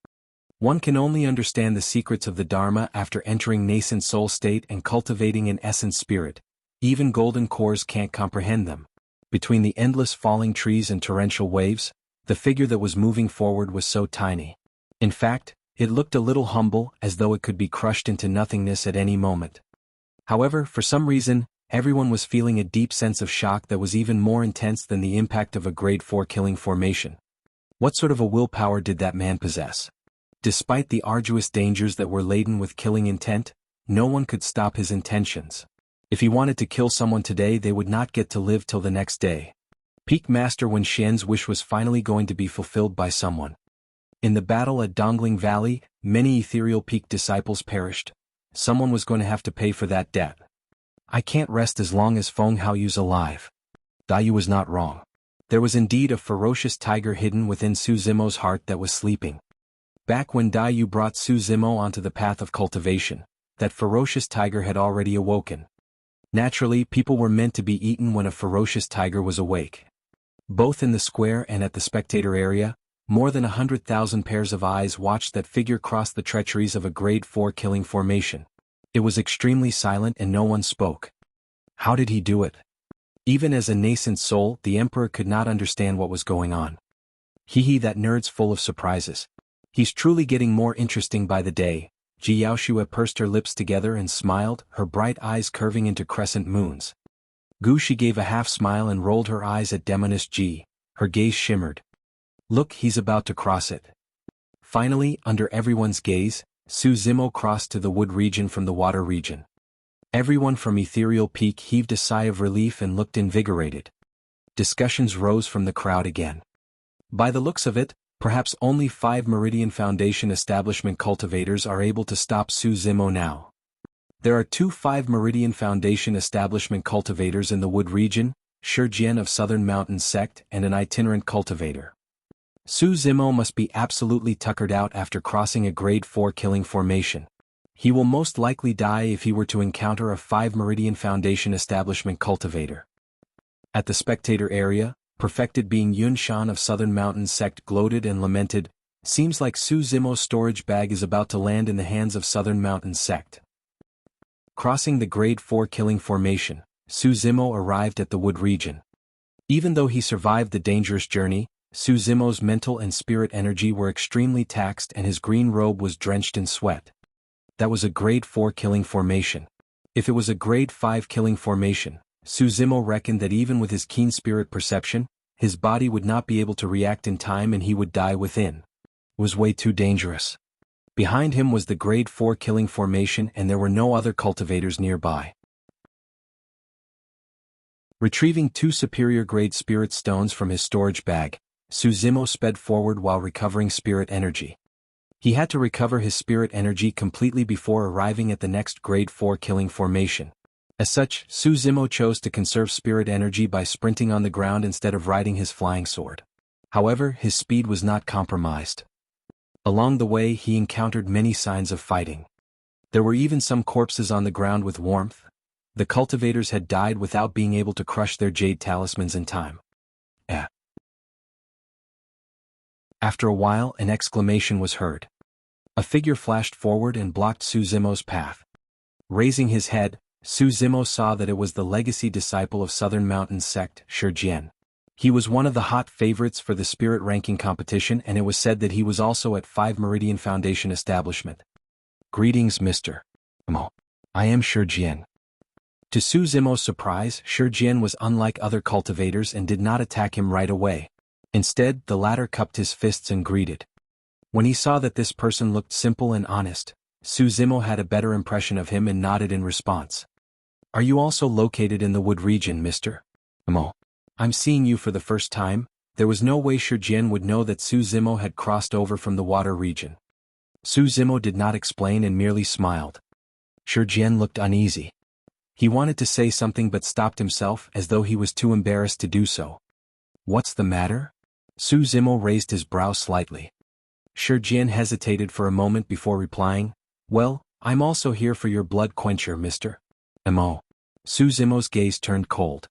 One can only understand the secrets of the Dharma after entering nascent soul state and cultivating an essence spirit. Even golden cores can't comprehend them. Between the endless falling trees and torrential waves, the figure that was moving forward was so tiny. In fact, it looked a little humble, as though it could be crushed into nothingness at any moment. However, for some reason, everyone was feeling a deep sense of shock that was even more intense than the impact of a grade 4 killing formation. What sort of a willpower did that man possess? Despite the arduous dangers that were laden with killing intent, no one could stop his intentions. If he wanted to kill someone today, they would not get to live till the next day. Peak Master Wen Xian's wish was finally going to be fulfilled by someone. In the battle at Dongling Valley, many ethereal peak disciples perished. Someone was going to have to pay for that debt. I can't rest as long as Feng Haoyu's alive. Dayu was not wrong. There was indeed a ferocious tiger hidden within Su Zimo's heart that was sleeping. Back when Dayu brought Su Zimo onto the path of cultivation, that ferocious tiger had already awoken. Naturally, people were meant to be eaten when a ferocious tiger was awake. Both in the square and at the spectator area, more than 100,000 pairs of eyes watched that figure cross the treacheries of a grade 4 killing formation. It was extremely silent and no one spoke. How did he do it? Even as a nascent soul, the Emperor could not understand what was going on. That nerd's full of surprises. He's truly getting more interesting by the day. Ji Yaoshua pursed her lips together and smiled, her bright eyes curving into crescent moons. She gave a half smile and rolled her eyes at Demoness Ji. Her gaze shimmered. Look, he's about to cross it. Finally, under everyone's gaze, Su Zimo crossed to the wood region from the water region. Everyone from Ethereal Peak heaved a sigh of relief and looked invigorated. Discussions rose from the crowd again. By the looks of it, perhaps only 5 Meridian Foundation establishment cultivators are able to stop Su Zimo now. There are 2 5 Meridian Foundation establishment cultivators in the wood region, Shijian of Southern Mountain Sect and an itinerant cultivator. Su Zimo must be absolutely tuckered out after crossing a grade 4 killing formation. He will most likely die if he were to encounter a 5 Meridian Foundation establishment cultivator. At the spectator area, perfected being Yunshan of Southern Mountain Sect gloated and lamented, seems like Su Zimo's storage bag is about to land in the hands of Southern Mountain Sect. Crossing the grade 4 killing formation, Su Zimo arrived at the wood region. Even though he survived the dangerous journey, Su Zimo's mental and spirit energy were extremely taxed and his green robe was drenched in sweat. That was a grade 4 killing formation. If it was a grade 5 killing formation, Su Zimo reckoned that even with his keen spirit perception, his body would not be able to react in time and he would die within. It was way too dangerous. Behind him was the grade 4 killing formation and there were no other cultivators nearby. Retrieving 2 superior grade spirit stones from his storage bag, Su Zimo sped forward while recovering spirit energy. He had to recover his spirit energy completely before arriving at the next grade 4 killing formation. As such, Su Zimo chose to conserve spirit energy by sprinting on the ground instead of riding his flying sword. However, his speed was not compromised. Along the way he encountered many signs of fighting. There were even some corpses on the ground with warmth. The cultivators had died without being able to crush their jade talismans in time. After a while an exclamation was heard. A figure flashed forward and blocked Su Zimo's path. Raising his head, Su Zimo saw that it was the legacy disciple of Southern Mountain Sect, Shijian. He was one of the hot favorites for the spirit ranking competition and it was said that he was also at 5 Meridian Foundation establishment. Greetings, Mr. Mo. I am Shijian. To Su Zimo's surprise, Shijian was unlike other cultivators and did not attack him right away. Instead, the latter cupped his fists and greeted. When he saw that this person looked simple and honest, Su Zimo had a better impression of him and nodded in response. Are you also located in the wood region, Mr. Mo? I'm seeing you for the first time. There was no way Shijian would know that Su Zimo had crossed over from the water region. Su Zimo did not explain and merely smiled. Shijian looked uneasy. He wanted to say something but stopped himself as though he was too embarrassed to do so. What's the matter? Su Zimo raised his brow slightly. Shijian hesitated for a moment before replying, Well, I'm also here for your blood quencher, Mr. Mo. Su Zimo's gaze turned cold.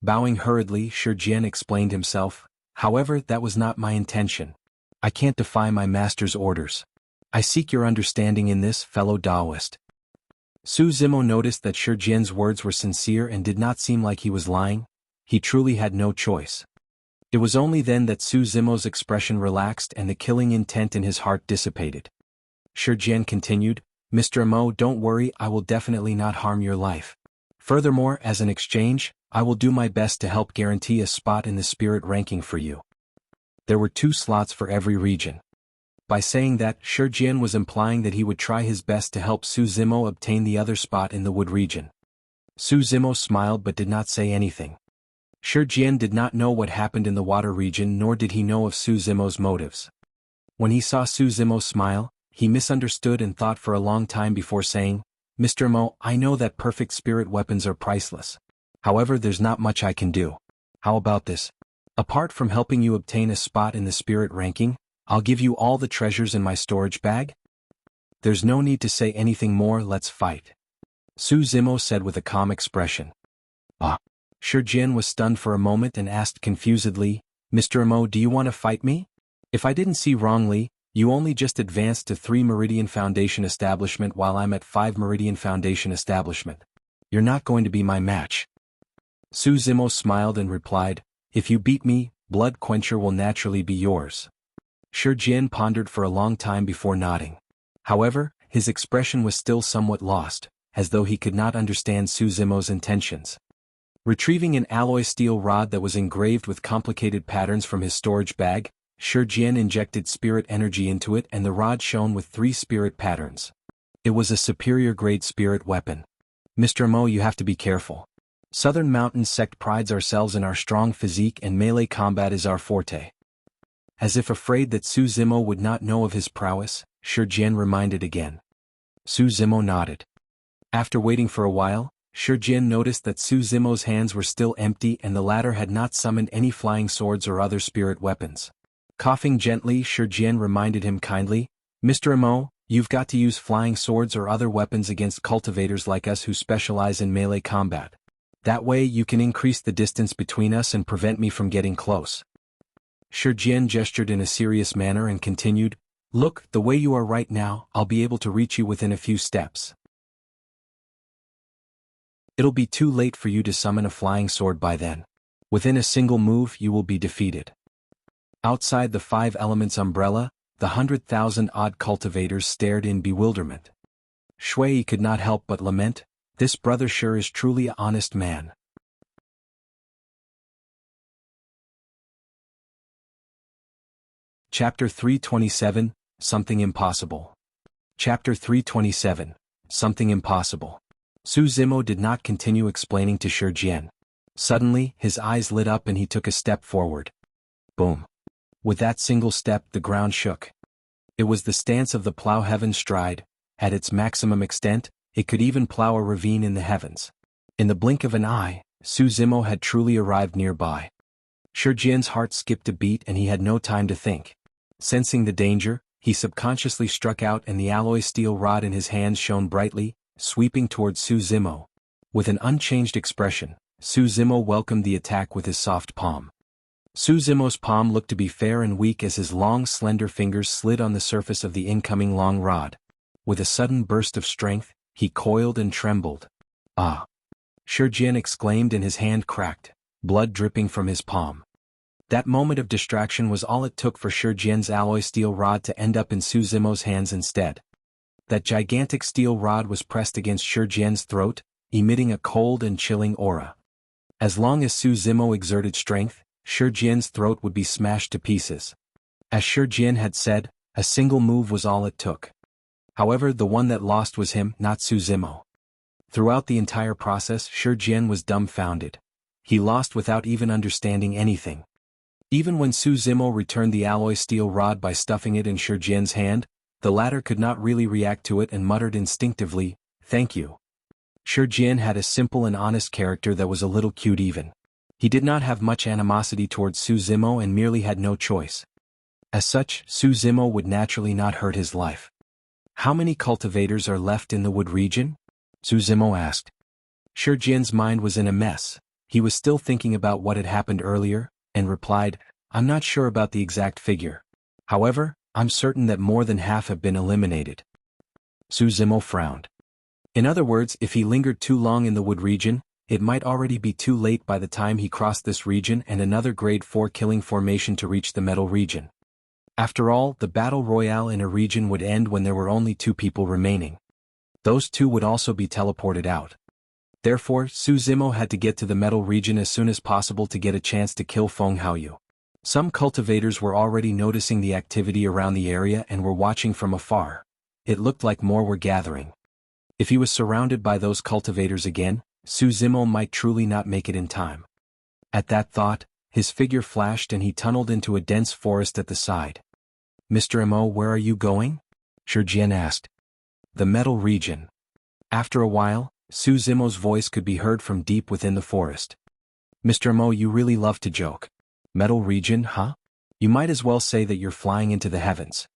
Bowing hurriedly, Shijian explained himself, However, that was not my intention. I can't defy my master's orders. I seek your understanding in this, fellow Taoist. Su Zimo noticed that Shijian's words were sincere and did not seem like he was lying. He truly had no choice. It was only then that Su Zimo's expression relaxed and the killing intent in his heart dissipated. Shijian continued, Mr. Mo, don't worry, I will definitely not harm your life. Furthermore, as an exchange, I will do my best to help guarantee a spot in the spirit ranking for you. There were 2 slots for every region. By saying that, Shijian was implying that he would try his best to help Su Zimo obtain the other spot in the wood region. Su Zimo smiled but did not say anything. Shijian did not know what happened in the water region nor did he know of Su Zimo's motives. When he saw Su Zimo smile, he misunderstood and thought for a long time before saying, Mr. Mo, I know that perfect spirit weapons are priceless. However, there's not much I can do. How about this? Apart from helping you obtain a spot in the spirit ranking, I'll give you all the treasures in my storage bag? There's no need to say anything more, let's fight. Su Zimo said with a calm expression. Shijian was stunned for a moment and asked confusedly, Mr. Mo, do you want to fight me? If I didn't see wrongly, you only just advanced to 3 Meridian Foundation establishment while I'm at 5 Meridian Foundation establishment. You're not going to be my match. Su Zimo smiled and replied, "If you beat me, Blood Quencher will naturally be yours." Shi Jian pondered for a long time before nodding. However, his expression was still somewhat lost, as though he could not understand Su Zimo's intentions. Retrieving an alloy steel rod that was engraved with complicated patterns from his storage bag, Shi Jian injected spirit energy into it and the rod shone with 3 spirit patterns. It was a superior-grade spirit weapon. "Mr. Mo, you have to be careful. Southern Mountain Sect prides ourselves in our strong physique and melee combat is our forte." As if afraid that Su Zimo would not know of his prowess, Shi Jian reminded again. Su Zimo nodded. After waiting for a while, Shi Jian noticed that Su Zimo's hands were still empty and the latter had not summoned any flying swords or other spirit weapons. Coughing gently, Shi Jian reminded him kindly, "Mr. Mo, you've got to use flying swords or other weapons against cultivators like us who specialize in melee combat. That way you can increase the distance between us and prevent me from getting close." Shi Jian gestured in a serious manner and continued, "Look, the way you are right now, I'll be able to reach you within a few steps. It'll be too late for you to summon a flying sword by then. Within a single move you will be defeated." Outside the 5 elements umbrella, the 100,000-odd cultivators stared in bewilderment. Shui could not help but lament, "This brother sure is truly an honest man." Chapter 327, Something Impossible. Chapter 327, Something Impossible. Su Zimo did not continue explaining to Shi Jian. Suddenly, his eyes lit up and he took a step forward. Boom. With that single step, the ground shook. It was the stance of the plow heaven stride. At its maximum extent, it could even plow a ravine in the heavens. In the blink of an eye, Su Zimo had truly arrived nearby. Shi Jian's heart skipped a beat and he had no time to think. Sensing the danger, he subconsciously struck out and the alloy steel rod in his hands shone brightly, sweeping towards Su Zimo. With an unchanged expression, Su Zimo welcomed the attack with his soft palm. Su Zimo's palm looked to be fair and weak as his long slender fingers slid on the surface of the incoming long rod. With a sudden burst of strength, he coiled and trembled. "Ah!" Shi Jian exclaimed and his hand cracked, blood dripping from his palm. That moment of distraction was all it took for Shi Jian's alloy steel rod to end up in Su Zimo's hands instead. That gigantic steel rod was pressed against Shi Jian's throat, emitting a cold and chilling aura. As long as Su Zimo exerted strength, Shi Jian's throat would be smashed to pieces. As Shi Jian had said, a single move was all it took. However, the one that lost was him, not Su Zimo. Throughout the entire process, Shi Jian was dumbfounded. He lost without even understanding anything. Even when Su Zimo returned the alloy steel rod by stuffing it in Shi Jian's hand, the latter could not really react to it and muttered instinctively, "Thank you." Shi Jian had a simple and honest character that was a little cute even. He did not have much animosity towards Su Zimo and merely had no choice. As such, Su Zimo would naturally not hurt his life. "How many cultivators are left in the wood region?" Su Zimo asked. Shi Jian's mind was in a mess. He was still thinking about what had happened earlier, and replied, "I'm not sure about the exact figure. However, I'm certain that more than half have been eliminated." Su Zimo frowned. In other words, if he lingered too long in the wood region, it might already be too late by the time he crossed this region and another grade 4 killing formation to reach the metal region. After all, the battle royale in a region would end when there were only 2 people remaining. Those 2 would also be teleported out. Therefore, Su Zimo had to get to the metal region as soon as possible to get a chance to kill Feng Haoyu. Some cultivators were already noticing the activity around the area and were watching from afar. It looked like more were gathering. If he was surrounded by those cultivators again, Su Zimo might truly not make it in time. At that thought, his figure flashed and he tunneled into a dense forest at the side. "Mr. Mo, where are you going?" Shi Jian asked. "The metal region." After a while, Su Zimo's voice could be heard from deep within the forest. "Mr. Mo, you really love to joke. Metal region, huh? You might as well say that you're flying into the heavens."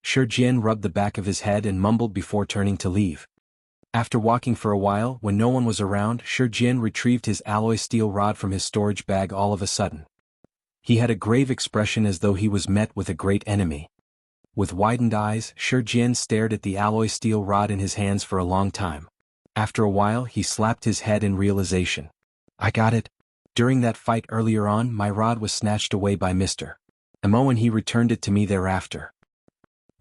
Shi Jian rubbed the back of his head and mumbled before turning to leave. After walking for a while, when no one was around, Shi Jian retrieved his alloy steel rod from his storage bag all of a sudden. He had a grave expression as though he was met with a great enemy. With widened eyes, Shi Jian stared at the alloy steel rod in his hands for a long time. After a while, he slapped his head in realization. I got it. During that fight earlier on, my rod was snatched away by Mr. Mo and he returned it to me thereafter.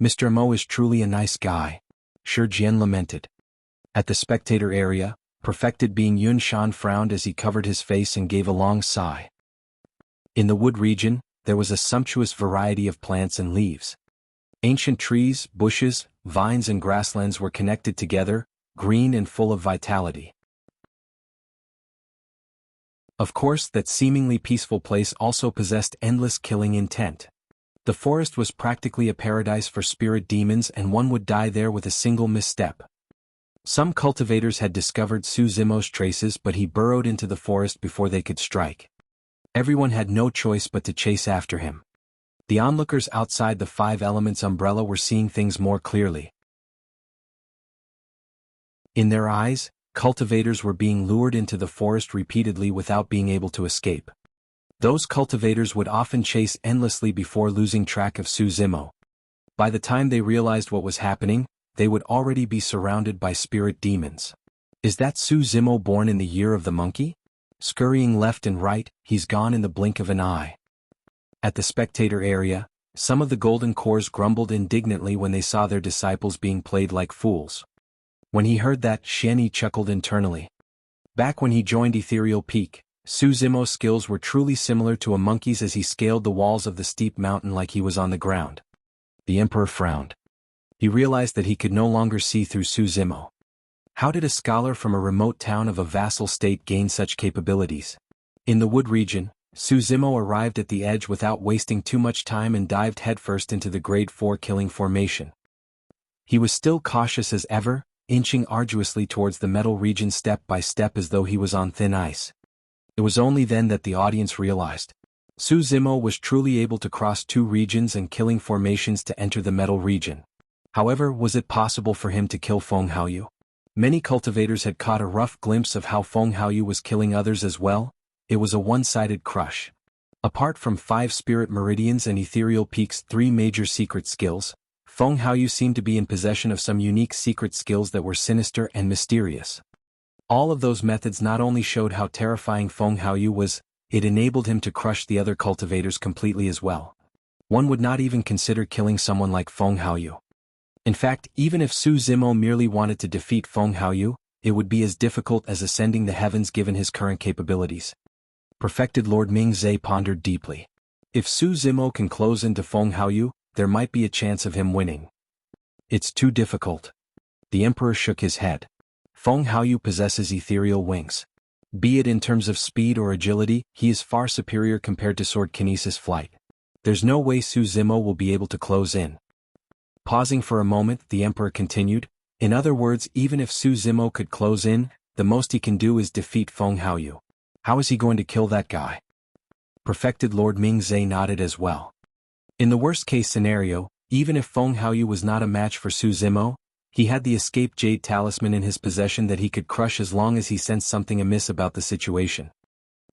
Mr. Mo is truly a nice guy. Shi Jian lamented. At the spectator area, Perfected Being Yun Shan frowned as he covered his face and gave a long sigh. In the wood region, there was a sumptuous variety of plants and leaves. Ancient trees, bushes, vines and grasslands were connected together, green and full of vitality. Of course, that seemingly peaceful place also possessed endless killing intent. The forest was practically a paradise for spirit demons and one would die there with a single misstep. Some cultivators had discovered Su Zimo's traces but he burrowed into the forest before they could strike. Everyone had no choice but to chase after him. The onlookers outside the Five Elements umbrella were seeing things more clearly. In their eyes, cultivators were being lured into the forest repeatedly without being able to escape. Those cultivators would often chase endlessly before losing track of Su Zimo. By the time they realized what was happening, they would already be surrounded by spirit demons. Is that Su Zimo born in the year of the monkey? Scurrying left and right, he's gone in the blink of an eye. At the spectator area, some of the golden cores grumbled indignantly when they saw their disciples being played like fools. When he heard that, Xianyi chuckled internally. Back when he joined Ethereal Peak, Su Zimo's skills were truly similar to a monkey's as he scaled the walls of the steep mountain like he was on the ground. The Emperor frowned. He realized that he could no longer see through Su Zimo. How did a scholar from a remote town of a vassal state gain such capabilities? In the wood region, Su Zimo arrived at the edge without wasting too much time and dived headfirst into the Grade 4 killing formation. He was still cautious as ever, inching arduously towards the metal region step by step as though he was on thin ice. It was only then that the audience realized. Su Zimo was truly able to cross two regions and killing formations to enter the metal region. However, was it possible for him to kill Feng Haoyu? Many cultivators had caught a rough glimpse of how Feng Haoyu was killing others as well. It was a one-sided crush. Apart from 5 spirit meridians and Ethereal Peak's 3 major secret skills, Feng Haoyu seemed to be in possession of some unique secret skills that were sinister and mysterious. All of those methods not only showed how terrifying Feng Haoyu was, it enabled him to crush the other cultivators completely as well. One would not even consider killing someone like Feng Haoyu. In fact, even if Su Zimo merely wanted to defeat Feng Haoyu, it would be as difficult as ascending the heavens given his current capabilities. Perfected Lord Mingzhe pondered deeply. If Su Zimo can close into Feng Haoyu, there might be a chance of him winning. It's too difficult. The Emperor shook his head. Feng Haoyu possesses ethereal wings. Be it in terms of speed or agility, he is far superior compared to sword kinesis flight. There's no way Su Zimo will be able to close in. Pausing for a moment, the Emperor continued, in other words, even if Su Zimo could close in, the most he can do is defeat Feng Haoyu. How is he going to kill that guy? Perfected Lord Mingzhe nodded as well. In the worst-case scenario, even if Feng Haoyu was not a match for Su Zimo, he had the escape jade talisman in his possession that he could crush as long as he sensed something amiss about the situation.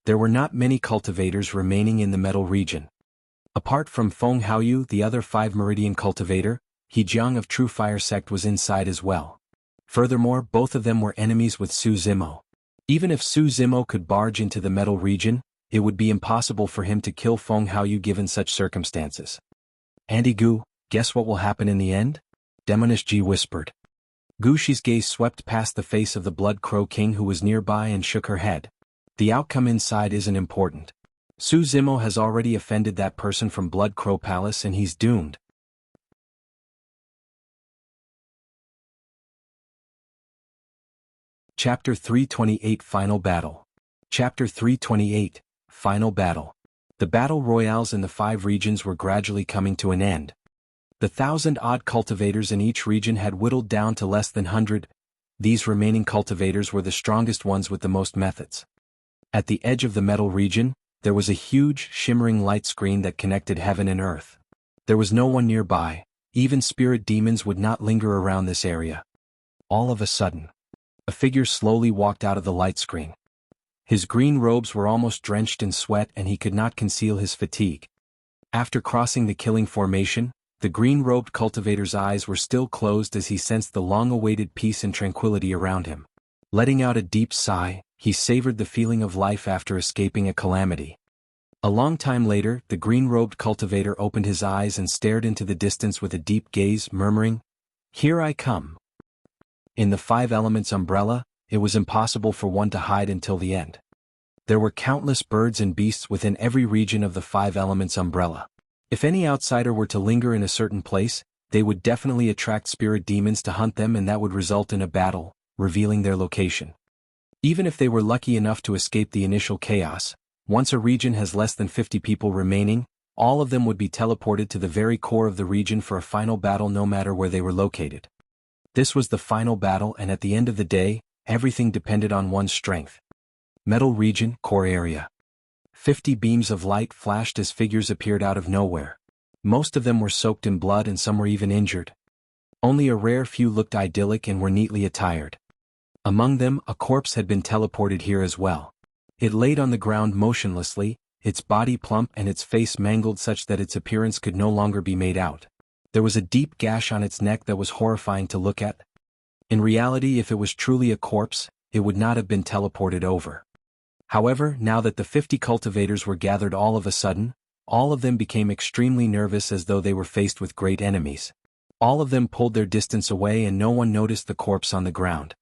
There were not many cultivators remaining in the metal region. Apart from Feng Haoyu, the other 5 meridian cultivator, Jianghu of True Fire sect was inside as well. Furthermore, both of them were enemies with Su Zimo. Even if Su Zimo could barge into the metal region, it would be impossible for him to kill Feng Haoyu given such circumstances. Andy Gu, guess what will happen in the end? Demonish Ji whispered. Gu Shi's gaze swept past the face of the Blood Crow King who was nearby and shook her head. The outcome inside isn't important. Su Zimo has already offended that person from Blood Crow Palace and he's doomed. Chapter 328 Final Battle. Chapter 328 Final Battle. The battle royales in the 5 regions were gradually coming to an end. The 1,000-odd cultivators in each region had whittled down to less than 100. These remaining cultivators were the strongest ones with the most methods. At the edge of the metal region, there was a huge, shimmering light screen that connected heaven and earth. There was no one nearby. Even spirit demons would not linger around this area. All of a sudden, a figure slowly walked out of the light screen. His green robes were almost drenched in sweat and he could not conceal his fatigue. After crossing the killing formation, the green-robed cultivator's eyes were still closed as he sensed the long-awaited peace and tranquility around him. Letting out a deep sigh, he savored the feeling of life after escaping a calamity. A long time later, the green-robed cultivator opened his eyes and stared into the distance with a deep gaze, murmuring, "Here I come." In the Five Elements umbrella, it was impossible for one to hide until the end. There were countless birds and beasts within every region of the Five Elements umbrella. If any outsider were to linger in a certain place, they would definitely attract spirit demons to hunt them, and that would result in a battle, revealing their location. Even if they were lucky enough to escape the initial chaos, once a region has less than 50 people remaining, all of them would be teleported to the very core of the region for a final battle, no matter where they were located. This was the final battle, and at the end of the day, everything depended on one's strength. Metal region, core area. 50 beams of light flashed as figures appeared out of nowhere. Most of them were soaked in blood and some were even injured. Only a rare few looked idyllic and were neatly attired. Among them, a corpse had been teleported here as well. It laid on the ground motionlessly, its body plump and its face mangled such that its appearance could no longer be made out. There was a deep gash on its neck that was horrifying to look at. In reality, if it was truly a corpse, it would not have been teleported over. However, now that the 50 cultivators were gathered all of a sudden, all of them became extremely nervous, as though they were faced with great enemies. All of them pulled their distance away and no one noticed the corpse on the ground.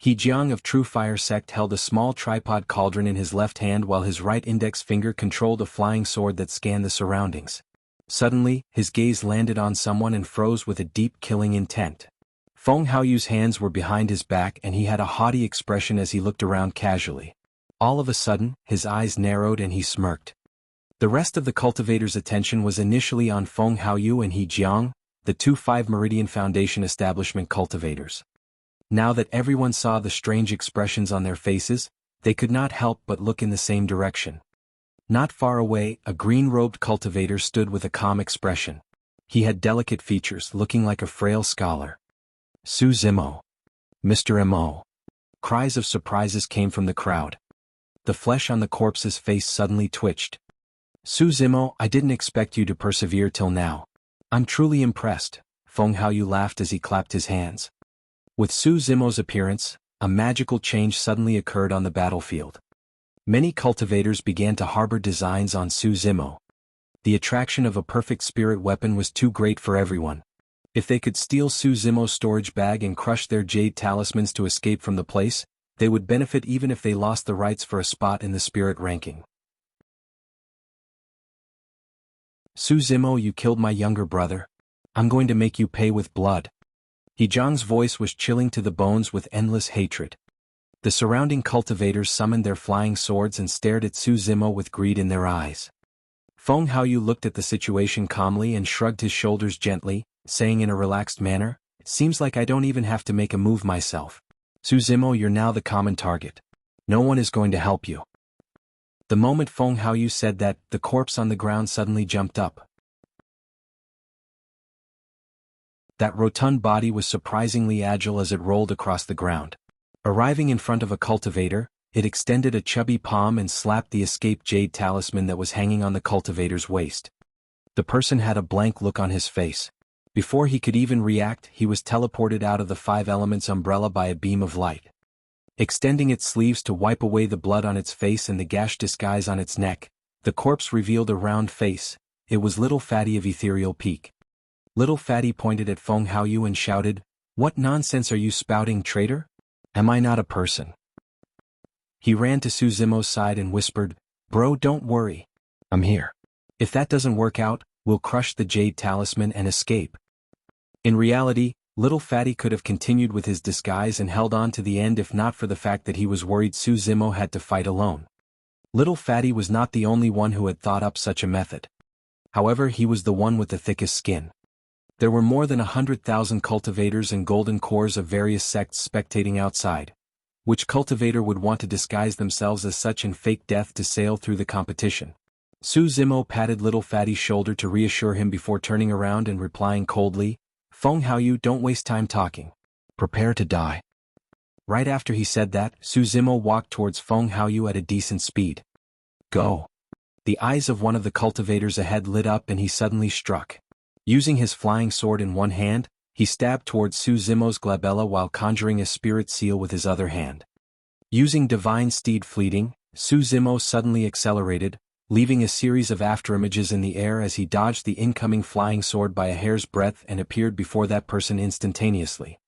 Jianghu of True Fire Sect held a small tripod cauldron in his left hand while his right index finger controlled a flying sword that scanned the surroundings. Suddenly, his gaze landed on someone and froze with a deep killing intent. Feng Haoyu's hands were behind his back and he had a haughty expression as he looked around casually. All of a sudden, his eyes narrowed and he smirked. The rest of the cultivators' attention was initially on Feng Haoyu and Jianghu, the two 5 Meridian Foundation establishment cultivators. Now that everyone saw the strange expressions on their faces, they could not help but look in the same direction. Not far away, a green-robed cultivator stood with a calm expression. He had delicate features, looking like a frail scholar. "Su Zimo. Mr. Mo." Cries of surprises came from the crowd. The flesh on the corpse's face suddenly twitched. "Su Zimo, I didn't expect you to persevere till now. I'm truly impressed," Feng Haoyu laughed as he clapped his hands. With Su Zimo's appearance, a magical change suddenly occurred on the battlefield. Many cultivators began to harbor designs on Su Zimo. The attraction of a perfect spirit weapon was too great for everyone. If they could steal Su Zimo's storage bag and crush their jade talismans to escape from the place, they would benefit even if they lost the rights for a spot in the spirit ranking. "Su Zimo, you killed my younger brother. I'm going to make you pay with blood." Jianghu's voice was chilling to the bones with endless hatred. The surrounding cultivators summoned their flying swords and stared at Su Zimo with greed in their eyes. Feng Haoyu looked at the situation calmly and shrugged his shoulders gently, saying in a relaxed manner, "It seems like I don't even have to make a move myself. Su Zimo, you're now the common target. No one is going to help you." The moment Feng Haoyu said that, the corpse on the ground suddenly jumped up. That rotund body was surprisingly agile as it rolled across the ground. Arriving in front of a cultivator, it extended a chubby palm and slapped the escaped jade talisman that was hanging on the cultivator's waist. The person had a blank look on his face. Before he could even react, he was teleported out of the 5 Elements umbrella by a beam of light. Extending its sleeves to wipe away the blood on its face and the gash disguise on its neck, the corpse revealed a round face. It was Little Fatty of Ethereal Peak. Little Fatty pointed at Feng Haoyu and shouted, "What nonsense are you spouting, traitor? Am I not a person?" He ran to Su Zimo's side and whispered, "Bro, don't worry. I'm here. If that doesn't work out, we'll crush the jade talisman and escape." In reality, Little Fatty could have continued with his disguise and held on to the end if not for the fact that he was worried Su Zimo had to fight alone. Little Fatty was not the only one who had thought up such a method. However, he was the one with the thickest skin. There were more than 100,000 cultivators and golden cores of various sects spectating outside. Which cultivator would want to disguise themselves as such and fake death to sail through the competition? Su Zimo patted Little Fatty's shoulder to reassure him before turning around and replying coldly, "Feng Haoyu, don't waste time talking. Prepare to die." Right after he said that, Su Zimo walked towards Feng Haoyu at a decent speed. "Go." The eyes of one of the cultivators ahead lit up and he suddenly struck. Using his flying sword in one hand, he stabbed towards Su Zimo's glabella while conjuring a spirit seal with his other hand. Using Divine Steed Fleeting, Su Zimo suddenly accelerated, leaving a series of afterimages in the air as he dodged the incoming flying sword by a hair's breadth and appeared before that person instantaneously.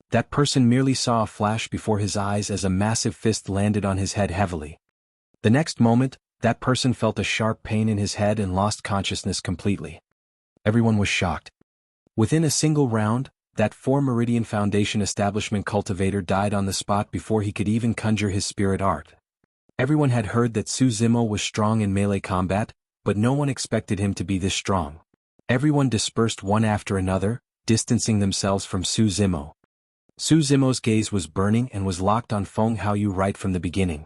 That person merely saw a flash before his eyes as a massive fist landed on his head heavily. The next moment, that person felt a sharp pain in his head and lost consciousness completely. Everyone was shocked. Within a single round, that 4 Meridian Foundation establishment cultivator died on the spot before he could even conjure his spirit art. Everyone had heard that Su Zimo was strong in melee combat, but no one expected him to be this strong. Everyone dispersed one after another, distancing themselves from Su Zimo. Su Zimo's gaze was burning and was locked on Feng Haoyu right from the beginning.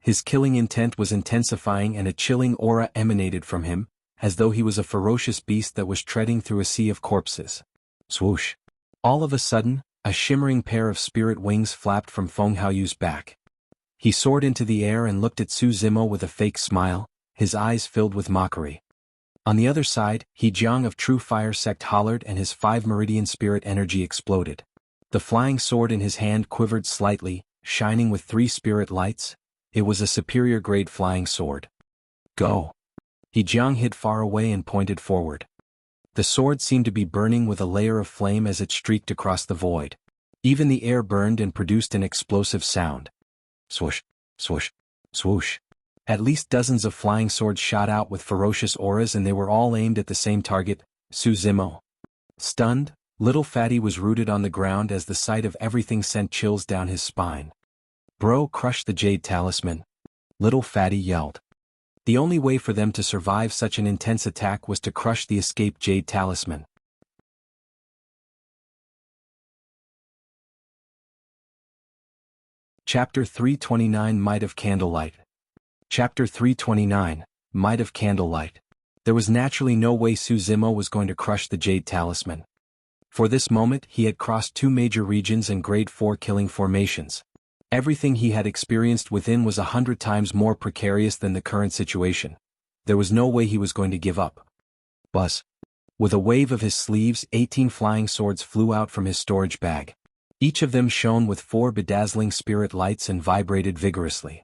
His killing intent was intensifying and a chilling aura emanated from him, as though he was a ferocious beast that was treading through a sea of corpses. Swoosh! All of a sudden, a shimmering pair of spirit wings flapped from Feng Haoyu's back. He soared into the air and looked at Su Zimo with a fake smile, his eyes filled with mockery. On the other side, Jianghu of True Fire Sect hollered and his 5 Meridian spirit energy exploded. The flying sword in his hand quivered slightly, shining with 3 spirit lights. It was a superior grade flying sword. Go! Jianghu hid far away and pointed forward. The sword seemed to be burning with a layer of flame as it streaked across the void. Even the air burned and produced an explosive sound. Swoosh, swoosh, swoosh. At least dozens of flying swords shot out with ferocious auras and they were all aimed at the same target, Su Zimo. Stunned, little Fatty was rooted on the ground as the sight of everything sent chills down his spine. Bro, crush the Jade Talisman. Little Fatty yelled. The only way for them to survive such an intense attack was to crush the escaped Jade Talisman. Chapter 329 Might of Candlelight. Chapter 329, Might of Candlelight. There was naturally no way Su Zimo was going to crush the Jade Talisman. For this moment he had crossed 2 major regions and grade 4 killing formations. Everything he had experienced within was 100 times more precarious than the current situation. There was no way he was going to give up. Buzz. With a wave of his sleeves, 18 flying swords flew out from his storage bag. Each of them shone with 4 bedazzling spirit lights and vibrated vigorously.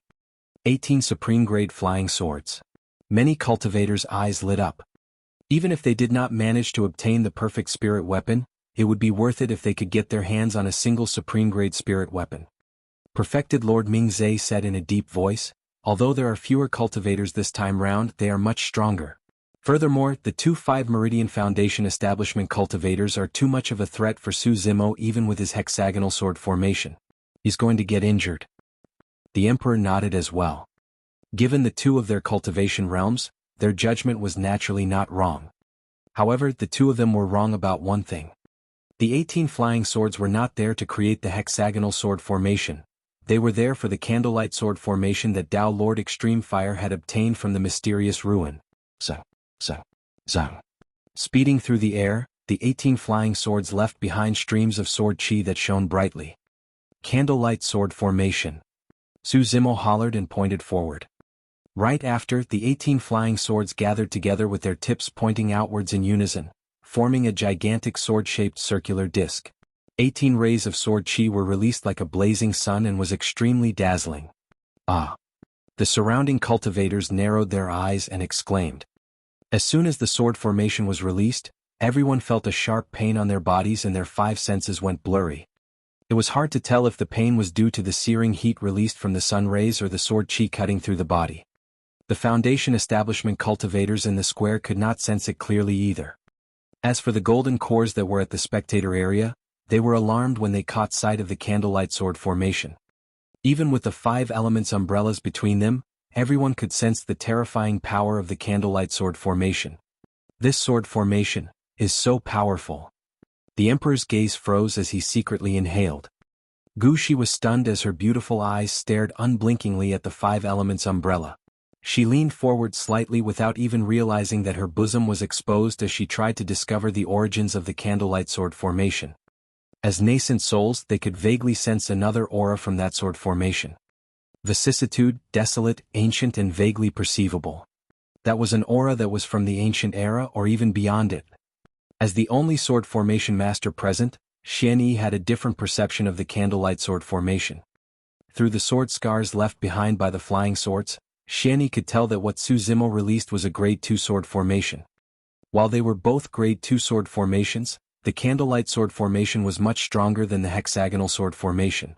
18 supreme-grade flying swords. Many cultivators' eyes lit up. Even if they did not manage to obtain the perfect spirit weapon, it would be worth it if they could get their hands on a single supreme-grade spirit weapon. Perfected Lord Mingzhe said in a deep voice, although there are fewer cultivators this time round, they are much stronger. Furthermore, the 2 5 Meridian Foundation establishment cultivators are too much of a threat for Su Zimo even with his hexagonal sword formation. He's going to get injured. The Emperor nodded as well. Given the 2 of their cultivation realms, their judgment was naturally not wrong. However, the 2 of them were wrong about one thing. The 18 flying swords were not there to create the hexagonal sword formation. They were there for the candlelight sword formation that Dao Lord Extreme Fire had obtained from the mysterious ruin. Zang. Speeding through the air, the 18 flying swords left behind streams of sword chi that shone brightly. Candlelight sword formation. Su Zimo hollered and pointed forward. Right after, the 18 flying swords gathered together with their tips pointing outwards in unison, forming a gigantic sword-shaped circular disc. 18 rays of sword chi were released like a blazing sun and was extremely dazzling. Ah! The surrounding cultivators narrowed their eyes and exclaimed. As soon as the sword formation was released, everyone felt a sharp pain on their bodies and their 5 senses went blurry. It was hard to tell if the pain was due to the searing heat released from the sun rays or the sword chi cutting through the body. The Foundation establishment cultivators in the square could not sense it clearly either. As for the golden cores that were at the spectator area, they were alarmed when they caught sight of the candlelight sword formation. Even with the 5 elements umbrellas between them, everyone could sense the terrifying power of the candlelight sword formation. This sword formation is so powerful. The Emperor's gaze froze as he secretly inhaled. Gu Shi was stunned as her beautiful eyes stared unblinkingly at the 5 elements umbrella. She leaned forward slightly without even realizing that her bosom was exposed as she tried to discover the origins of the candlelight sword formation. As nascent souls, they could vaguely sense another aura from that sword formation. Vicissitude, desolate, ancient and vaguely perceivable. That was an aura that was from the ancient era or even beyond it. As the only sword formation master present, Xian Yi had a different perception of the candlelight sword formation. Through the sword scars left behind by the flying swords, Xianyi could tell that what Su Zimo released was a grade 2 sword formation. While they were both grade 2 sword formations, the candlelight sword formation was much stronger than the hexagonal sword formation.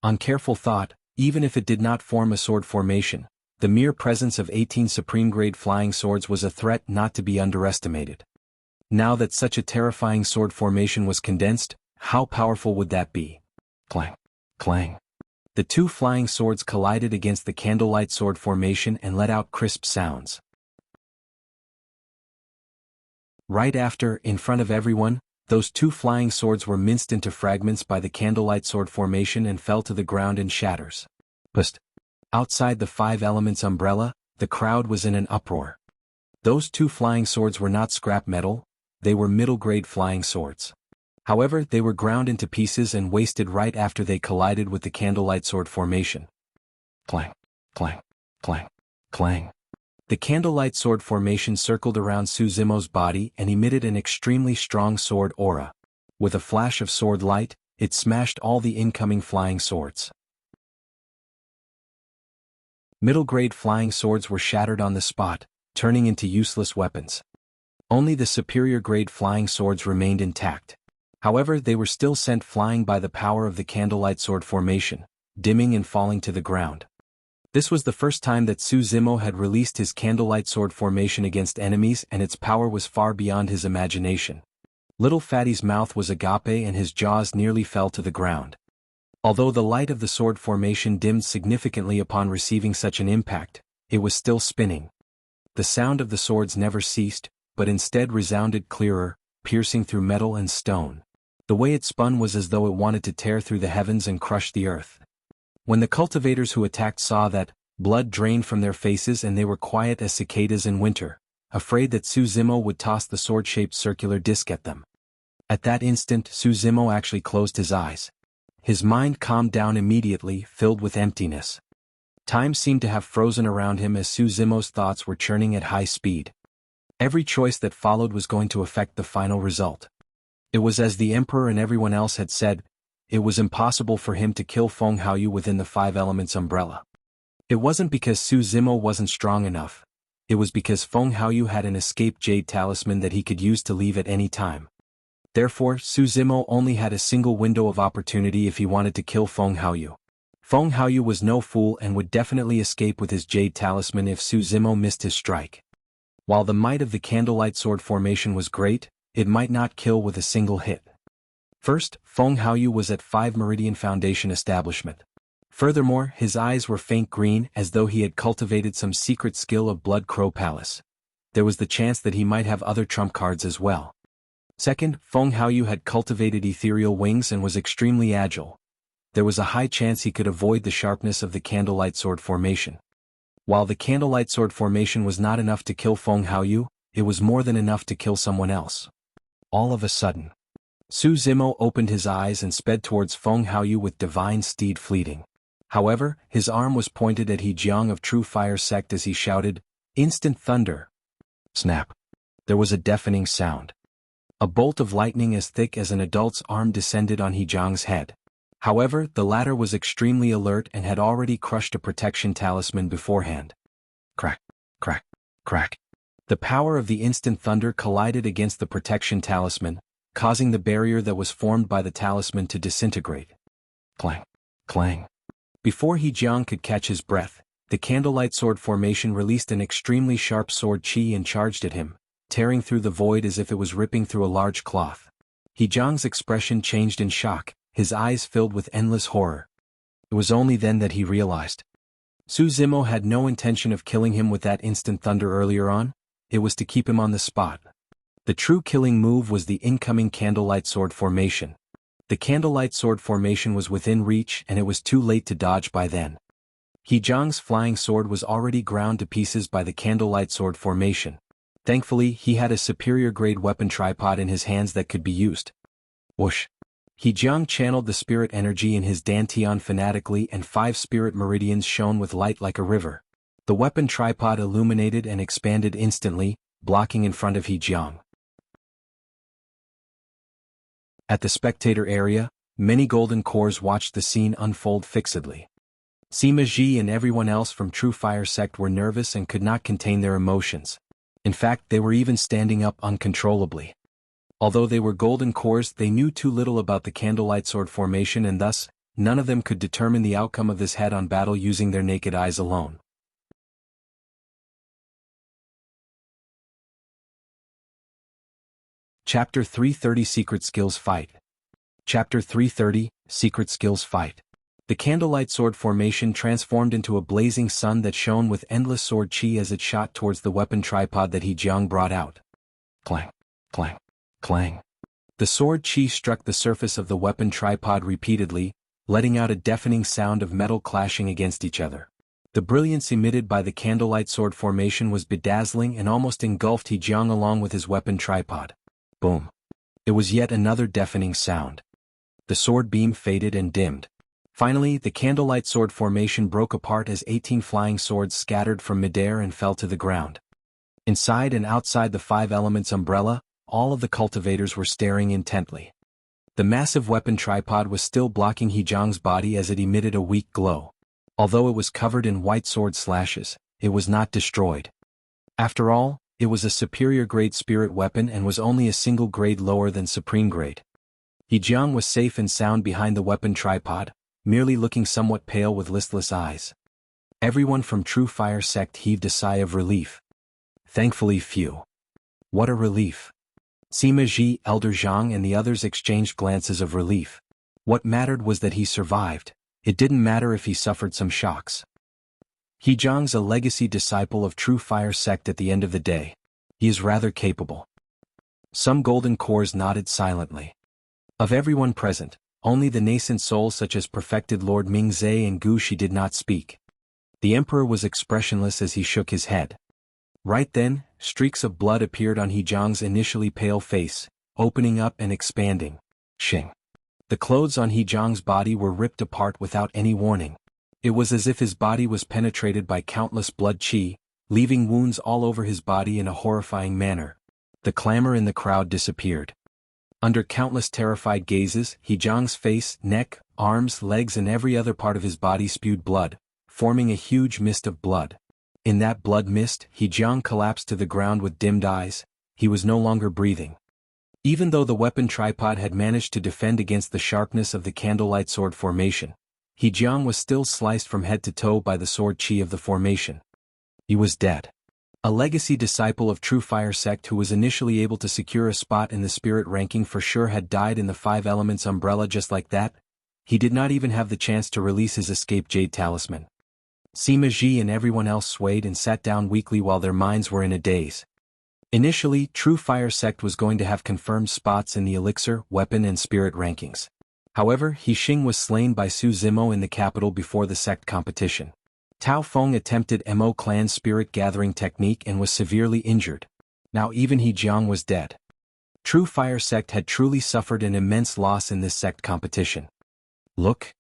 On careful thought, even if it did not form a sword formation, the mere presence of 18 supreme-grade flying swords was a threat not to be underestimated. Now that such a terrifying sword formation was condensed, how powerful would that be? Clang! Clang! The two flying swords collided against the candlelight sword formation and let out crisp sounds. Right after, in front of everyone, those two flying swords were minced into fragments by the candlelight sword formation and fell to the ground in shatters. But outside the five elements umbrella, the crowd was in an uproar. Those two flying swords were not scrap metal, they were middle-grade flying swords. However, they were ground into pieces and wasted right after they collided with the candlelight sword formation. Clang, clang, clang, clang. The candlelight sword formation circled around Su Zimo's body and emitted an extremely strong sword aura. With a flash of sword light, it smashed all the incoming flying swords. Middle-grade flying swords were shattered on the spot, turning into useless weapons. Only the superior-grade flying swords remained intact. However, they were still sent flying by the power of the candlelight sword formation, dimming and falling to the ground. This was the first time that Su Zimo had released his candlelight sword formation against enemies, and its power was far beyond his imagination. Little Fatty's mouth was agape and his jaws nearly fell to the ground. Although the light of the sword formation dimmed significantly upon receiving such an impact, it was still spinning. The sound of the swords never ceased, but instead resounded clearer, piercing through metal and stone. The way it spun was as though it wanted to tear through the heavens and crush the earth. When the cultivators who attacked saw that, blood drained from their faces and they were quiet as cicadas in winter, afraid that Su Zimo would toss the sword-shaped circular disc at them. At that instant, Su Zimo actually closed his eyes. His mind calmed down immediately, filled with emptiness. Time seemed to have frozen around him as Su Zimo's thoughts were churning at high speed. Every choice that followed was going to affect the final result. It was as the Emperor and everyone else had said, it was impossible for him to kill Feng Haoyu within the five elements umbrella. It wasn't because Su Zimo wasn't strong enough. It was because Feng Haoyu had an escape jade talisman that he could use to leave at any time. Therefore, Su Zimo only had a single window of opportunity if he wanted to kill Feng Haoyu. Feng Haoyu was no fool and would definitely escape with his jade talisman if Su Zimo missed his strike. While the might of the candlelight sword formation was great, it might not kill with a single hit. First, Feng Haoyu was at 5 Meridian Foundation establishment. Furthermore, his eyes were faint green as though he had cultivated some secret skill of Blood Crow Palace. There was the chance that he might have other trump cards as well. Second, Feng Haoyu had cultivated ethereal wings and was extremely agile. There was a high chance he could avoid the sharpness of the candlelight sword formation. While the candlelight sword formation was not enough to kill Feng Haoyu, it was more than enough to kill someone else. All of a sudden, Su Zimo opened his eyes and sped towards Feng Haoyu with divine steed fleeting. However, his arm was pointed at Jianghu of True Fire Sect as he shouted, "Instant thunder!" Snap! There was a deafening sound. A bolt of lightning as thick as an adult's arm descended on Jianghu's head. However, the latter was extremely alert and had already crushed a protection talisman beforehand. Crack! Crack! Crack! The power of the instant thunder collided against the protection talisman, causing the barrier that was formed by the talisman to disintegrate. Clang! Clang! Before Jianghu could catch his breath, the candlelight sword formation released an extremely sharp sword chi and charged at him, tearing through the void as if it was ripping through a large cloth. Jianghu's expression changed in shock, his eyes filled with endless horror. It was only then that he realized. Su Zimo had no intention of killing him with that instant thunder earlier on, it was to keep him on the spot. The true killing move was the incoming candlelight sword formation. The candlelight sword formation was within reach and it was too late to dodge by then. Jianghu's flying sword was already ground to pieces by the candlelight sword formation. Thankfully, he had a superior-grade weapon tripod in his hands that could be used. Whoosh! Jianghu channeled the spirit energy in his dantian fanatically and 5 spirit meridians shone with light like a river. The weapon tripod illuminated and expanded instantly, blocking in front of Jianghu. At the spectator area, many golden cores watched the scene unfold fixedly. Sima Ji and everyone else from True Fire sect were nervous and could not contain their emotions. In fact, they were even standing up uncontrollably. Although they were golden cores, they knew too little about the candlelight sword formation, and thus, none of them could determine the outcome of this head-on battle using their naked eyes alone. Chapter 330 Secret Skills Fight. Chapter 330 Secret Skills Fight. The candlelight sword formation transformed into a blazing sun that shone with endless sword chi as it shot towards the weapon tripod that Jianghu brought out. Clang, clang, clang. The sword chi struck the surface of the weapon tripod repeatedly, letting out a deafening sound of metal clashing against each other. The brilliance emitted by the candlelight sword formation was bedazzling and almost engulfed Jianghu along with his weapon tripod. Boom. It was yet another deafening sound. The sword beam faded and dimmed. Finally, the candlelight sword formation broke apart as 18 flying swords scattered from midair and fell to the ground. Inside and outside the five elements umbrella, all of the cultivators were staring intently. The massive weapon tripod was still blocking Jianghu's body as it emitted a weak glow. Although it was covered in white sword slashes, it was not destroyed. After all, it was a superior grade spirit weapon and was only a single grade lower than supreme grade. Jianghu was safe and sound behind the weapon tripod, merely looking somewhat pale with listless eyes. Everyone from True Fire sect heaved a sigh of relief. Thankfully few. What a relief. Sima Ji, Elder Zhang and the others exchanged glances of relief. What mattered was that he survived. It didn't matter if he suffered some shocks. Jianghu's a legacy disciple of True Fire sect at the end of the day. He is rather capable. Some golden cores nodded silently. Of everyone present, only the nascent souls such as perfected Lord Mingzhe and Gu Shi did not speak. The emperor was expressionless as he shook his head. Right then, streaks of blood appeared on Jianghu's initially pale face, opening up and expanding. Shing. The clothes on Jianghu's body were ripped apart without any warning. It was as if his body was penetrated by countless blood chi, leaving wounds all over his body in a horrifying manner. The clamor in the crowd disappeared. Under countless terrified gazes, Jianghu's face, neck, arms, legs and every other part of his body spewed blood, forming a huge mist of blood. In that blood mist, Jianghu collapsed to the ground with dimmed eyes. He was no longer breathing. Even though the weapon tripod had managed to defend against the sharpness of the candlelight sword formation, Jianghu was still sliced from head to toe by the sword chi of the formation. He was dead. A legacy disciple of True Fire sect who was initially able to secure a spot in the spirit ranking for sure had died in the five elements umbrella just like that. He did not even have the chance to release his escape jade talisman. Sima Ji and everyone else swayed and sat down weakly while their minds were in a daze. Initially, True Fire sect was going to have confirmed spots in the elixir, weapon and spirit rankings. However, Xing was slain by Su Zimo in the capital before the sect competition. Tao Feng attempted Mo clan's spirit gathering technique and was severely injured. Now even Jianghu was dead. True Fire sect had truly suffered an immense loss in this sect competition. Look!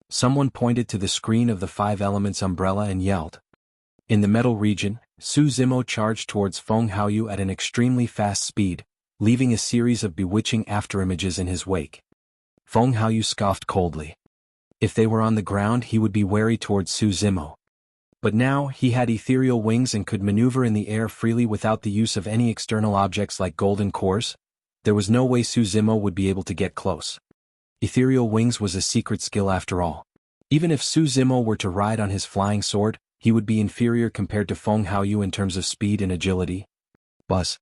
Someone pointed to the screen of the five elements umbrella and yelled. In the metal region, Su Zimo charged towards Feng Haoyu at an extremely fast speed, leaving a series of bewitching afterimages in his wake. Feng Haoyu scoffed coldly. If they were on the ground he would be wary towards Su Zimo. But now, he had ethereal wings and could maneuver in the air freely without the use of any external objects like golden cores. There was no way Su Zimo would be able to get close. Ethereal wings was a secret skill after all. Even if Su Zimo were to ride on his flying sword, he would be inferior compared to Feng Haoyu in terms of speed and agility. Buzz.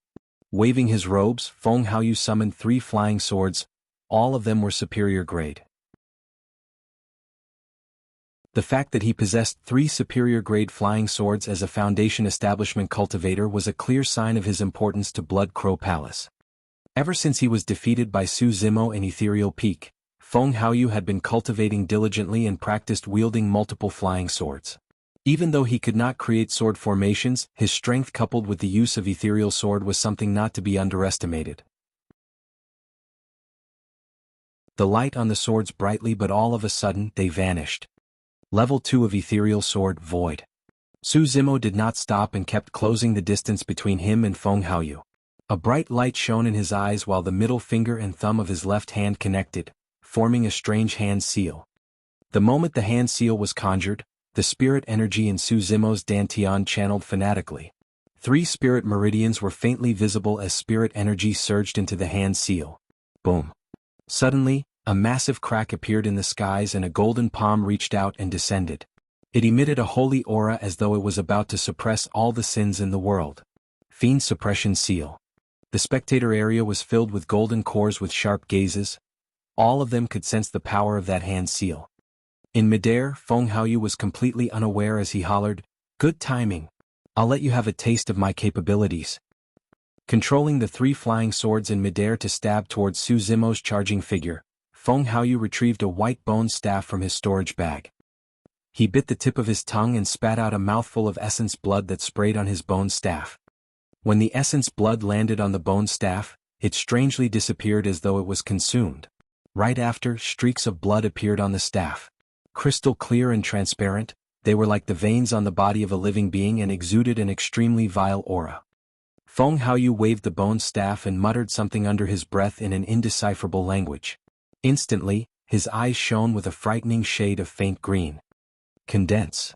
Waving his robes, Feng Haoyu summoned 3 flying swords. All of them were superior grade. The fact that he possessed 3 superior-grade flying swords as a Foundation establishment cultivator was a clear sign of his importance to Blood Crow Palace. Ever since he was defeated by Su Zimo in Ethereal Peak, Feng Haoyu had been cultivating diligently and practiced wielding multiple flying swords. Even though he could not create sword formations, his strength coupled with the use of Ethereal Sword was something not to be underestimated. The light on the swords brightly, but all of a sudden, they vanished. Level 2 of Ethereal Sword, Void. Su Zimo did not stop and kept closing the distance between him and Feng Haoyu. A bright light shone in his eyes while the middle finger and thumb of his left hand connected, forming a strange hand seal. The moment the hand seal was conjured, the spirit energy in Su Zimo's dantian channeled fanatically. 3 spirit meridians were faintly visible as spirit energy surged into the hand seal. Boom. Suddenly, a massive crack appeared in the skies and a golden palm reached out and descended. It emitted a holy aura as though it was about to suppress all the sins in the world. Fiend Suppression Seal. The spectator area was filled with golden cores with sharp gazes. All of them could sense the power of that hand seal. In midair, Feng Haoyu was completely unaware as he hollered, "Good timing. I'll let you have a taste of my capabilities." Controlling the 3 flying swords in midair to stab towards Su Zimo's charging figure, Feng Haoyu retrieved a white bone staff from his storage bag. He bit the tip of his tongue and spat out a mouthful of essence blood that sprayed on his bone staff. When the essence blood landed on the bone staff, it strangely disappeared as though it was consumed. Right after, streaks of blood appeared on the staff. Crystal clear and transparent, they were like the veins on the body of a living being and exuded an extremely vile aura. Feng Haoyu waved the bone staff and muttered something under his breath in an indecipherable language. Instantly, his eyes shone with a frightening shade of faint green. Condense.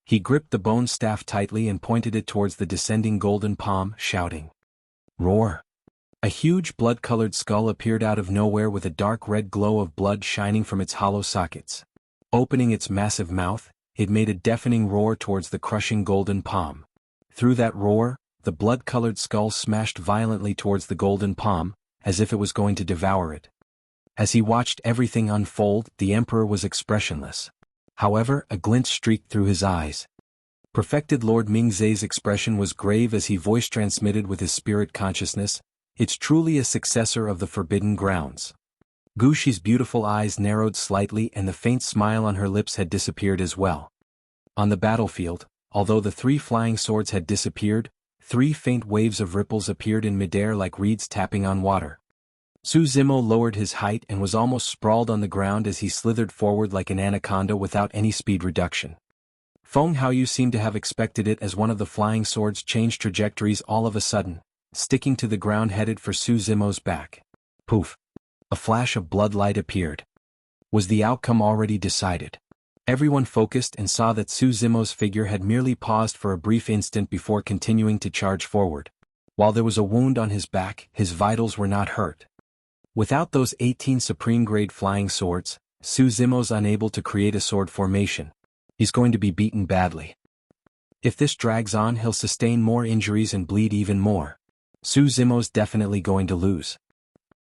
He gripped the bone staff tightly and pointed it towards the descending golden palm, shouting, "Roar!" A huge blood-colored skull appeared out of nowhere with a dark red glow of blood shining from its hollow sockets. Opening its massive mouth, it made a deafening roar towards the crushing golden palm. Through that roar, the blood-colored skull smashed violently towards the golden palm, as if it was going to devour it. As he watched everything unfold, the emperor was expressionless. However, a glint streaked through his eyes. Perfected Lord Mingzai's expression was grave as he voice-transmitted with his spirit consciousness, "It's truly a successor of the Forbidden Grounds." Guxi's beautiful eyes narrowed slightly and the faint smile on her lips had disappeared as well. On the battlefield, although the 3 flying swords had disappeared, 3 faint waves of ripples appeared in midair like reeds tapping on water. Su Zimo lowered his height and was almost sprawled on the ground as he slithered forward like an anaconda without any speed reduction. Feng Haoyu seemed to have expected it as one of the flying swords changed trajectories all of a sudden, sticking to the ground headed for Su Zimo's back. Poof! A flash of bloodlight appeared. Was the outcome already decided? Everyone focused and saw that Su Zimo's figure had merely paused for a brief instant before continuing to charge forward. While there was a wound on his back, his vitals were not hurt. Without those 18 supreme-grade flying swords, Su Zimo's unable to create a sword formation. He's going to be beaten badly. If this drags on, he'll sustain more injuries and bleed even more. Su Zimo's definitely going to lose.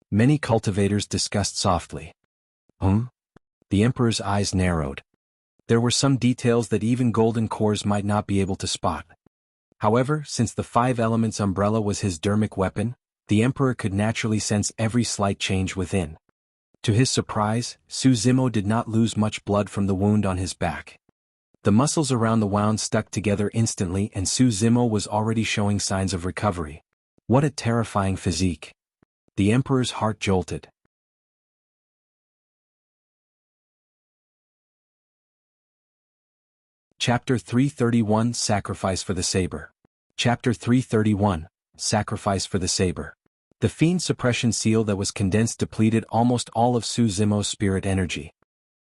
Many cultivators discussed softly. The emperor's eyes narrowed. There were some details that even golden cores might not be able to spot. However, since the 5 elements umbrella was his dermic weapon, the emperor could naturally sense every slight change within. To his surprise, Su Zimo did not lose much blood from the wound on his back. The muscles around the wound stuck together instantly and Su Zimo was already showing signs of recovery. What a terrifying physique. The emperor's heart jolted. Chapter 331 Sacrifice for the Saber. Chapter 331 Sacrifice for the Saber. The Fiend Suppression Seal that was condensed depleted almost all of Su Zimo's spirit energy.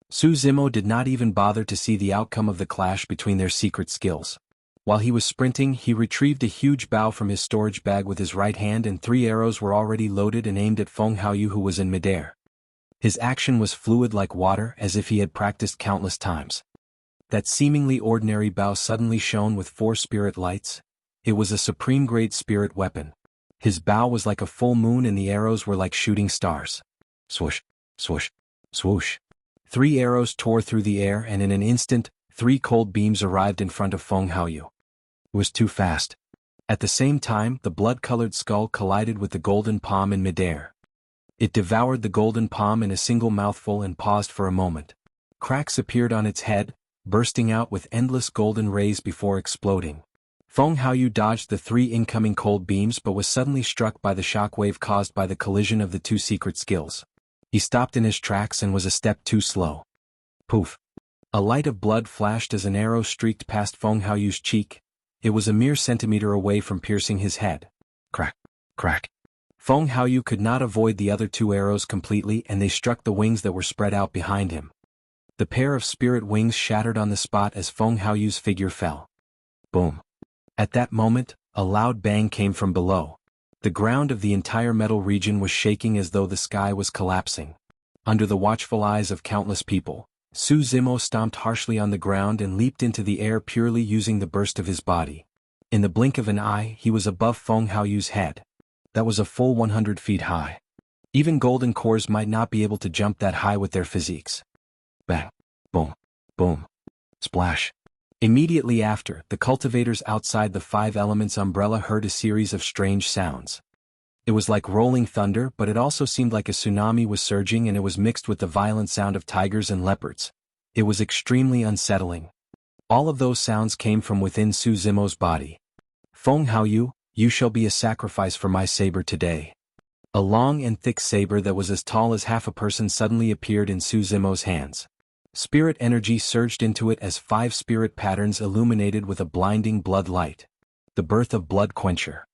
Su Zimo did not even bother to see the outcome of the clash between their secret skills. While he was sprinting, he retrieved a huge bow from his storage bag with his right hand and 3 arrows were already loaded and aimed at Feng Haoyu who was in midair. His action was fluid like water as if he had practiced countless times. That seemingly ordinary bow suddenly shone with 4 spirit lights. It was a supreme-grade spirit weapon. His bow was like a full moon and the arrows were like shooting stars. Swoosh, swoosh, swoosh. 3 arrows tore through the air and in an instant, 3 cold beams arrived in front of Feng Haoyu. It was too fast. At the same time, the blood-colored skull collided with the golden palm in midair. It devoured the golden palm in a single mouthful and paused for a moment. Cracks appeared on its head, bursting out with endless golden rays before exploding. Feng Haoyu dodged the 3 incoming cold beams but was suddenly struck by the shockwave caused by the collision of the 2 secret skills. He stopped in his tracks and was a step too slow. Poof! A light of blood flashed as an arrow streaked past Feng Haoyu's cheek. It was a mere centimeter away from piercing his head. Crack! Crack! Feng Haoyu could not avoid the other 2 arrows completely and they struck the wings that were spread out behind him. The pair of spirit wings shattered on the spot as Feng Haoyu's figure fell. Boom. At that moment, a loud bang came from below. The ground of the entire metal region was shaking as though the sky was collapsing. Under the watchful eyes of countless people, Su Zimo stomped harshly on the ground and leaped into the air purely using the burst of his body. In the blink of an eye, he was above Feng Haoyu's head. That was a full 100 feet high. Even golden cores might not be able to jump that high with their physiques. Bang. Boom. Boom. Splash. Immediately after, the cultivators outside the Five Elements umbrella heard a series of strange sounds. It was like rolling thunder, but it also seemed like a tsunami was surging, and it was mixed with the violent sound of tigers and leopards. It was extremely unsettling. All of those sounds came from within Su Zimo's body. Feng Haoyu, you shall be a sacrifice for my saber today. A long and thick saber that was as tall as half a person suddenly appeared in Su Zimo's hands. Spirit energy surged into it as 5 spirit patterns illuminated with a blinding blood light. The birth of Blood Quencher.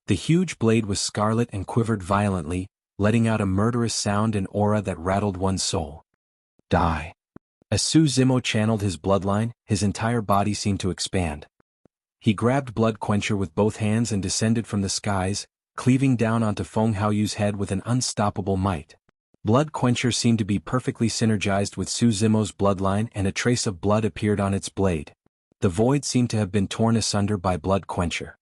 The huge blade was scarlet and quivered violently, letting out a murderous sound and aura that rattled one's soul. Die. As Su Zimo channeled his bloodline, his entire body seemed to expand. He grabbed Blood Quencher with both hands and descended from the skies, cleaving down onto Feng Haoyu's head with an unstoppable might. Blood Quencher seemed to be perfectly synergized with Su Zimo's bloodline, and a trace of blood appeared on its blade. The void seemed to have been torn asunder by Blood Quencher.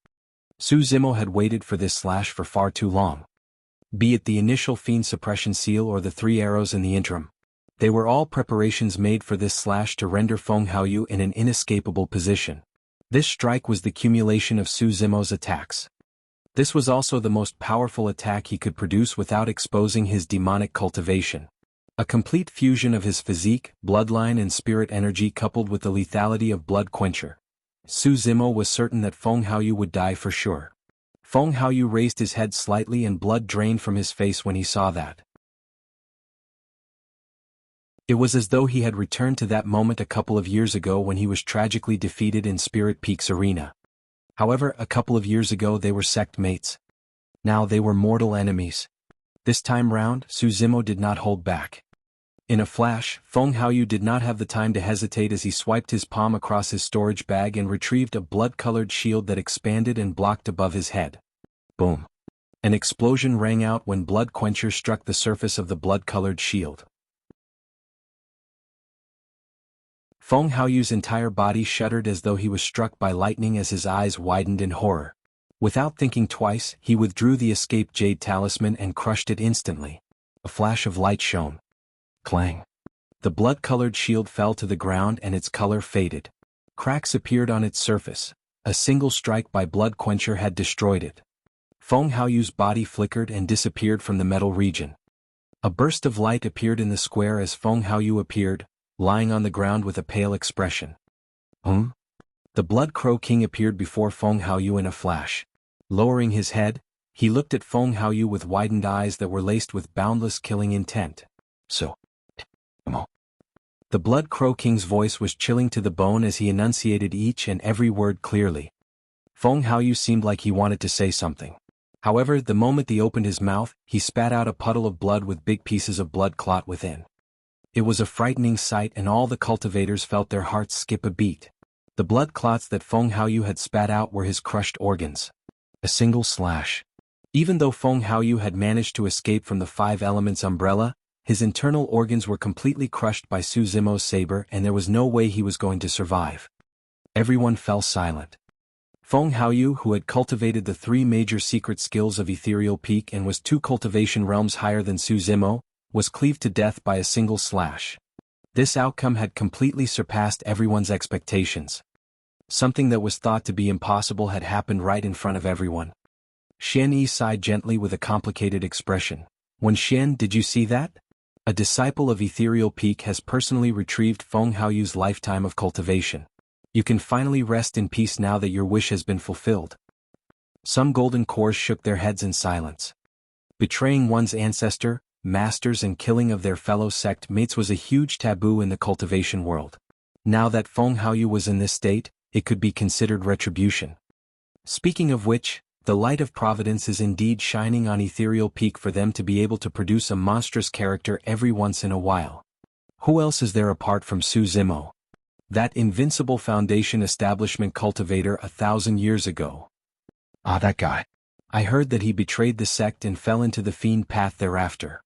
Su Zimo had waited for this slash for far too long. Be it the initial fiend suppression seal or the 3 arrows in the interim, they were all preparations made for this slash to render Feng Haoyu in an inescapable position. This strike was the cumulation of Su Zimo's attacks. This was also the most powerful attack he could produce without exposing his demonic cultivation. A complete fusion of his physique, bloodline and spirit energy coupled with the lethality of Blood Quencher. Su Zimo was certain that Feng Haoyu would die for sure. Feng Haoyu raised his head slightly and blood drained from his face when he saw that. It was as though he had returned to that moment a couple of years ago when he was tragically defeated in Spirit Peak's arena. However, a couple of years ago they were sect mates. Now they were mortal enemies. This time round, Su Zimo did not hold back. In a flash, Feng Haoyu did not have the time to hesitate as he swiped his palm across his storage bag and retrieved a blood-colored shield that expanded and blocked above his head. Boom. An explosion rang out when Blood Quencher struck the surface of the blood-colored shield. Feng Haoyu's entire body shuddered as though he was struck by lightning as his eyes widened in horror. Without thinking twice, he withdrew the escaped jade talisman and crushed it instantly. A flash of light shone. Clang. The blood-colored shield fell to the ground and its color faded. Cracks appeared on its surface. A single strike by Blood Quencher had destroyed it. Feng Haoyu's body flickered and disappeared from the metal region. A burst of light appeared in the square as Feng Haoyu appeared, lying on the ground with a pale expression. The Blood Crow King appeared before Feng Haoyu in a flash. Lowering his head, he looked at Feng Haoyu with widened eyes that were laced with boundless killing intent. The Blood Crow King's voice was chilling to the bone as he enunciated each and every word clearly. Feng Haoyu seemed like he wanted to say something. However, the moment he opened his mouth, he spat out a puddle of blood with big pieces of blood clot within. It was a frightening sight, and all the cultivators felt their hearts skip a beat. The blood clots that Feng Haoyu had spat out were his crushed organs. A single slash. Even though Feng Haoyu had managed to escape from the Five Elements umbrella, his internal organs were completely crushed by Su Zimo's saber, and there was no way he was going to survive. Everyone fell silent. Feng Haoyu, who had cultivated the 3 major secret skills of Ethereal Peak and was 2 cultivation realms higher than Su Zimo, was cleaved to death by a single slash. This outcome had completely surpassed everyone's expectations. Something that was thought to be impossible had happened right in front of everyone. Xian Yi sighed gently with a complicated expression. Wen Xian, did you see that? A disciple of Ethereal Peak has personally retrieved Feng Haoyu's lifetime of cultivation. You can finally rest in peace now that your wish has been fulfilled. Some golden cores shook their heads in silence. Betraying one's ancestor, masters and killing of their fellow sect mates was a huge taboo in the cultivation world. Now that Feng Haoyu was in this state, it could be considered retribution. Speaking of which, the light of providence is indeed shining on Ethereal Peak for them to be able to produce a monstrous character every once in a while. Who else is there apart from Su Zimo? That invincible foundation establishment cultivator 1,000 years ago. Ah, that guy. I heard that he betrayed the sect and fell into the fiend path thereafter.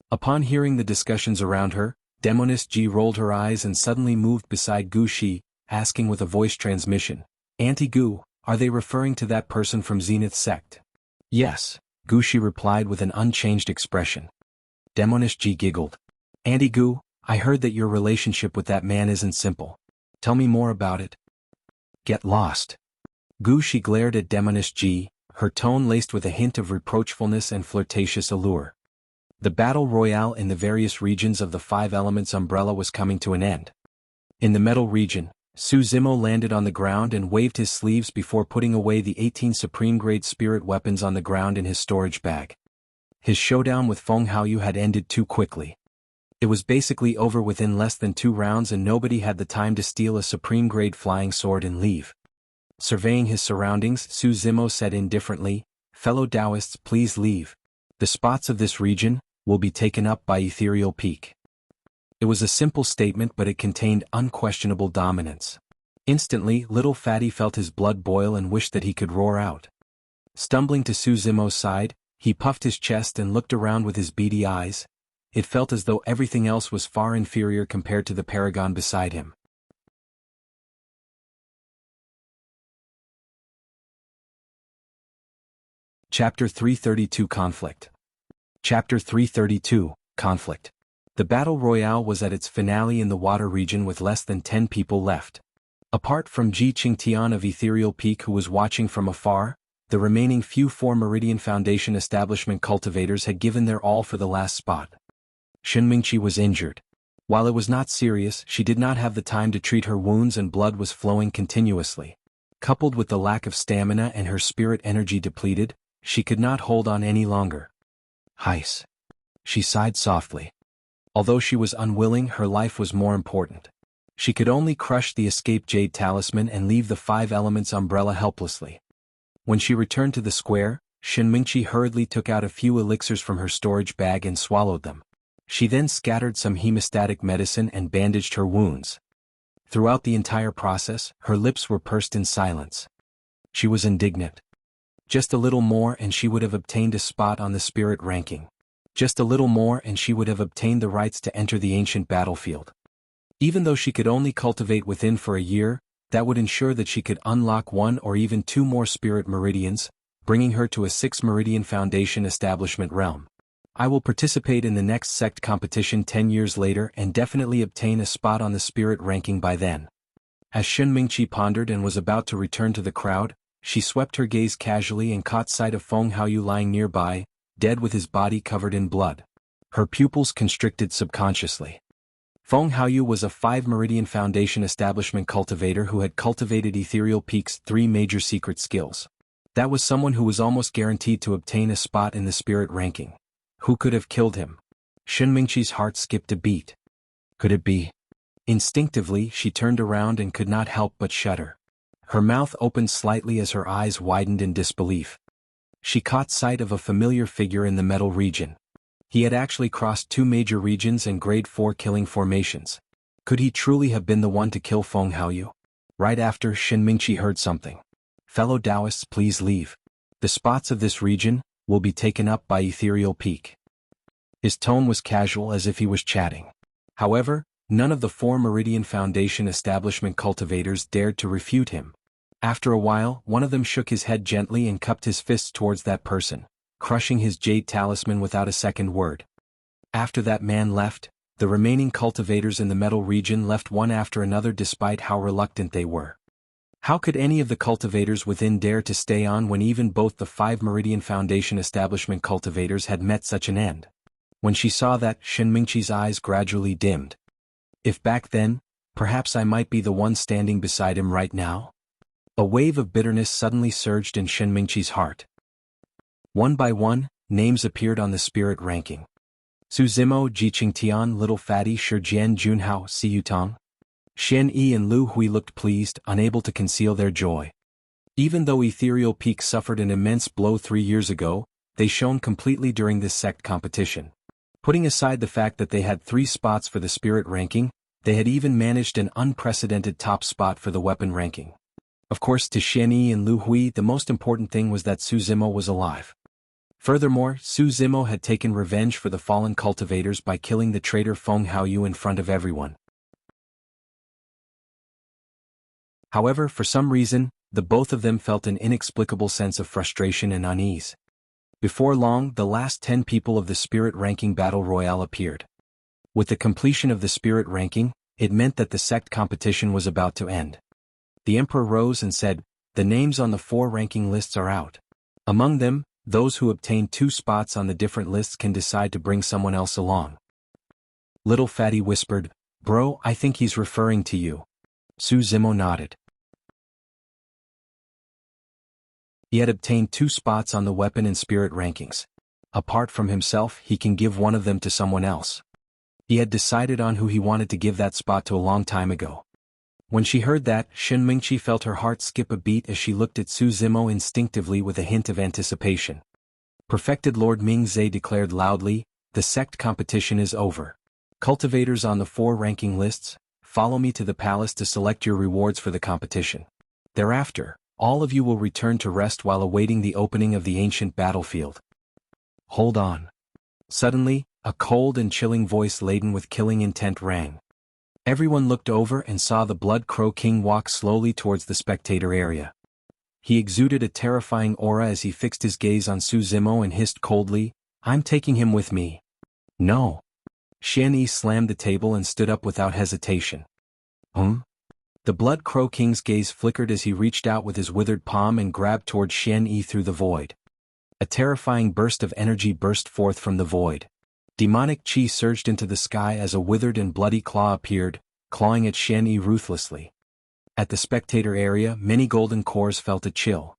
Upon hearing the discussions around her, Demoness Ji rolled her eyes and suddenly moved beside Gu Shi, asking with a voice transmission, Auntie Gu, are they referring to that person from Zenith sect? Yes, Gu Shi replied with an unchanged expression. Demoness Ji giggled. Auntie Gu, I heard that your relationship with that man isn't simple. Tell me more about it. Get lost. Gu Shi glared at Demoness Ji, her tone laced with a hint of reproachfulness and flirtatious allure. The battle royale in the various regions of the Five Elements umbrella was coming to an end. In the metal region, Su Zimo landed on the ground and waved his sleeves before putting away the 18 supreme-grade spirit weapons on the ground in his storage bag. His showdown with Feng Haoyu had ended too quickly. It was basically over within less than 2 rounds and nobody had the time to steal a supreme-grade flying sword and leave. Surveying his surroundings, Su Zimo said indifferently, Fellow Taoists, please leave. The spots of this region will be taken up by Ethereal Peak. It was a simple statement but it contained unquestionable dominance. Instantly, little Fatty felt his blood boil and wished that he could roar out. Stumbling to Su Zimo's side, he puffed his chest and looked around with his beady eyes. It felt as though everything else was far inferior compared to the paragon beside him. Chapter 332 Conflict. Chapter 332, Conflict. The battle royale was at its finale in the water region with less than 10 people left. Apart from Ji Qingtian of Ethereal Peak who was watching from afar, the remaining few 4 Meridian Foundation establishment cultivators had given their all for the last spot. Shenmingqi was injured. While it was not serious, she did not have the time to treat her wounds and blood was flowing continuously. Coupled with the lack of stamina and her spirit energy depleted, she could not hold on any longer. Heis. She sighed softly. Although she was unwilling, her life was more important. She could only crush the escaped Jade Talisman and leave the 5 Elements umbrella helplessly. When she returned to the square, Shenmingqi hurriedly took out a few elixirs from her storage bag and swallowed them. She then scattered some hemostatic medicine and bandaged her wounds. Throughout the entire process, her lips were pursed in silence. She was indignant. Just a little more and she would have obtained a spot on the spirit ranking. Just a little more and she would have obtained the rights to enter the ancient battlefield. Even though she could only cultivate within for a year, that would ensure that she could unlock 1 or even 2 more spirit meridians, bringing her to a 6 Meridian Foundation establishment realm. I will participate in the next sect competition 10 years later and definitely obtain a spot on the spirit ranking by then. As Shenmingqi pondered and was about to return to the crowd, she swept her gaze casually and caught sight of Feng Haoyu lying nearby, dead with his body covered in blood. Her pupils constricted subconsciously. Feng Haoyu was a 5 Meridian Foundation establishment cultivator who had cultivated Ethereal Peak's 3 major secret skills. That was someone who was almost guaranteed to obtain a spot in the spirit ranking. Who could have killed him? Shenmingqi's heart skipped a beat. Could it be? Instinctively, she turned around and could not help but shudder. Her mouth opened slightly as her eyes widened in disbelief. She caught sight of a familiar figure in the metal region. He had actually crossed 2 major regions and grade 4 killing formations. Could he truly have been the one to kill Feng Haoyu? Right after, Shenmingqi heard something. Fellow Taoists, please leave. The spots of this region will be taken up by Ethereal Peak. His tone was casual as if he was chatting. However, none of the 4 Meridian Foundation establishment cultivators dared to refute him. After a while, one of them shook his head gently and cupped his fists towards that person, crushing his Jade Talisman without a second word. After that man left, the remaining cultivators in the metal region left one after another despite how reluctant they were. How could any of the cultivators within dare to stay on when even both the 5 Meridian Foundation establishment cultivators had met such an end? When she saw that, Shenmingqi's eyes gradually dimmed. If back then, perhaps I might be the one standing beside him right now? A wave of bitterness suddenly surged in Shenmingqi's heart. One by one, names appeared on the spirit ranking. Su Zimo, Ji Qingtian, Little Fatty, Shijian, Junhao, Si Yutang. Xian Yi and Lu Hui looked pleased, unable to conceal their joy. Even though Ethereal Peak suffered an immense blow 3 years ago, they shone completely during this sect competition. Putting aside the fact that they had 3 spots for the spirit ranking, they had even managed an unprecedented top spot for the weapon ranking. Of course, to Xianyi and Lu Hui, the most important thing was that Su Zimo was alive. Furthermore, Su Zimo had taken revenge for the fallen cultivators by killing the traitor Feng Haoyu in front of everyone. However, for some reason, the both of them felt an inexplicable sense of frustration and unease. Before long, the last 10 people of the spirit ranking battle royale appeared. With the completion of the spirit ranking, it meant that the sect competition was about to end. The emperor rose and said, "The names on the 4 ranking lists are out. Among them, those who obtain 2 spots on the different lists can decide to bring someone else along." Little Fatty whispered, "Bro, I think he's referring to you." Su Zimo nodded. He had obtained 2 spots on the weapon and spirit rankings. Apart from himself, he can give one of them to someone else. He had decided on who he wanted to give that spot to a long time ago. When she heard that, Shen Mingqi felt her heart skip a beat as she looked at Su Zimo instinctively with a hint of anticipation. Perfected Lord Ming Zhe declared loudly, "The sect competition is over. Cultivators on the 4 ranking lists, follow me to the palace to select your rewards for the competition. Thereafter, all of you will return to rest while awaiting the opening of the ancient battlefield." Hold on. Suddenly, a cold and chilling voice laden with killing intent rang. Everyone looked over and saw the Blood Crow King walk slowly towards the spectator area. He exuded a terrifying aura as he fixed his gaze on Su Zimo and hissed coldly, "I'm taking him with me." "No." Xianyi slammed the table and stood up without hesitation. The Blood Crow King's gaze flickered as he reached out with his withered palm and grabbed toward Xianyi through the void. A terrifying burst of energy burst forth from the void. Demonic chi surged into the sky as a withered and bloody claw appeared, clawing at Xianyi ruthlessly. At the spectator area, many golden cores felt a chill.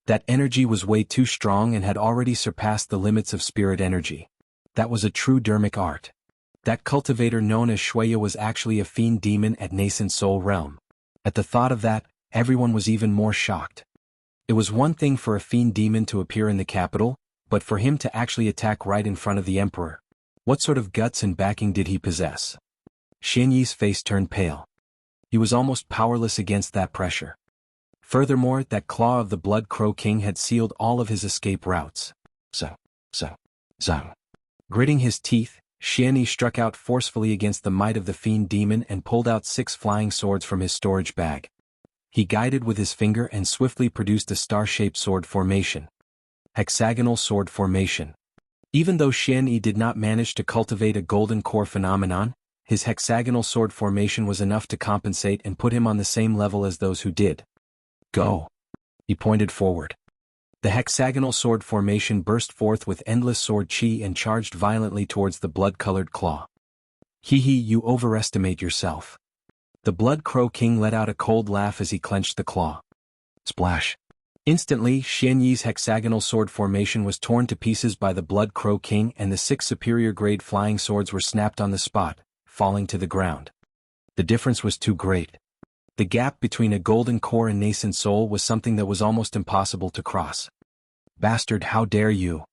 That energy was way too strong and had already surpassed the limits of spirit energy. That was a true dermic art. That cultivator known as Shuya was actually a fiend demon at nascent soul realm. At the thought of that, everyone was even more shocked. It was one thing for a fiend demon to appear in the capital, but for him to actually attack right in front of the emperor. What sort of guts and backing did he possess? Xianyi's face turned pale. He was almost powerless against that pressure. Furthermore, that claw of the Blood Crow King had sealed all of his escape routes. Zang. Gritting his teeth, Xianyi struck out forcefully against the might of the fiend demon and pulled out 6 flying swords from his storage bag. He guided with his finger and swiftly produced a star-shaped sword formation. Hexagonal sword formation. Even though Xianyi did not manage to cultivate a golden core phenomenon, his hexagonal sword formation was enough to compensate and put him on the same level as those who did. Go. He pointed forward. The hexagonal sword formation burst forth with endless sword chi and charged violently towards the blood-colored claw. Hee, you overestimate yourself. The Blood Crow King let out a cold laugh as he clenched the claw. Splash. Instantly, Xianyi's hexagonal sword formation was torn to pieces by the Blood Crow King and the 6 superior-grade flying swords were snapped on the spot, falling to the ground. The difference was too great. The gap between a golden core and nascent soul was something that was almost impossible to cross. Bastard, how dare you!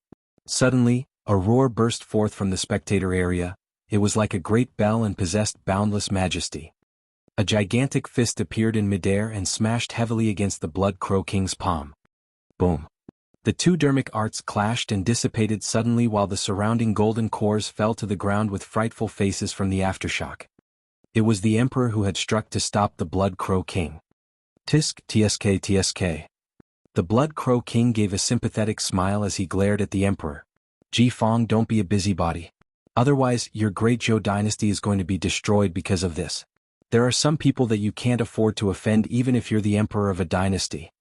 Suddenly, a roar burst forth from the spectator area. It was like a great bell and possessed boundless majesty. A gigantic fist appeared in midair and smashed heavily against the Blood Crow King's palm. Boom. The 2 dermic arts clashed and dissipated suddenly while the surrounding golden cores fell to the ground with frightful faces from the aftershock. It was the emperor who had struck to stop the Blood Crow King. Tsk. The Blood Crow King gave a sympathetic smile as he glared at the emperor. Ji Fong, don't be a busybody. Otherwise, your great Zhou dynasty is going to be destroyed because of this. There are some people that you can't afford to offend even if you're the emperor of a dynasty.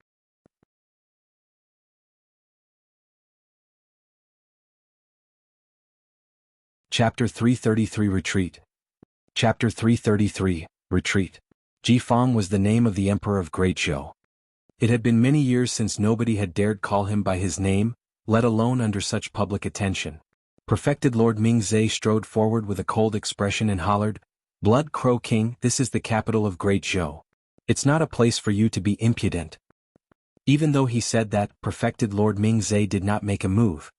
Chapter 333 Retreat. Chapter 333, Retreat. Ji Fong was the name of the emperor of Great Zhou. It had been many years since nobody had dared call him by his name, let alone under such public attention. Perfected Lord Ming Zhe strode forward with a cold expression and hollered, "Blood Crow King, this is the capital of Great Zhou. It's not a place for you to be impudent." Even though he said that, Perfected Lord Ming Zhe did not make a move.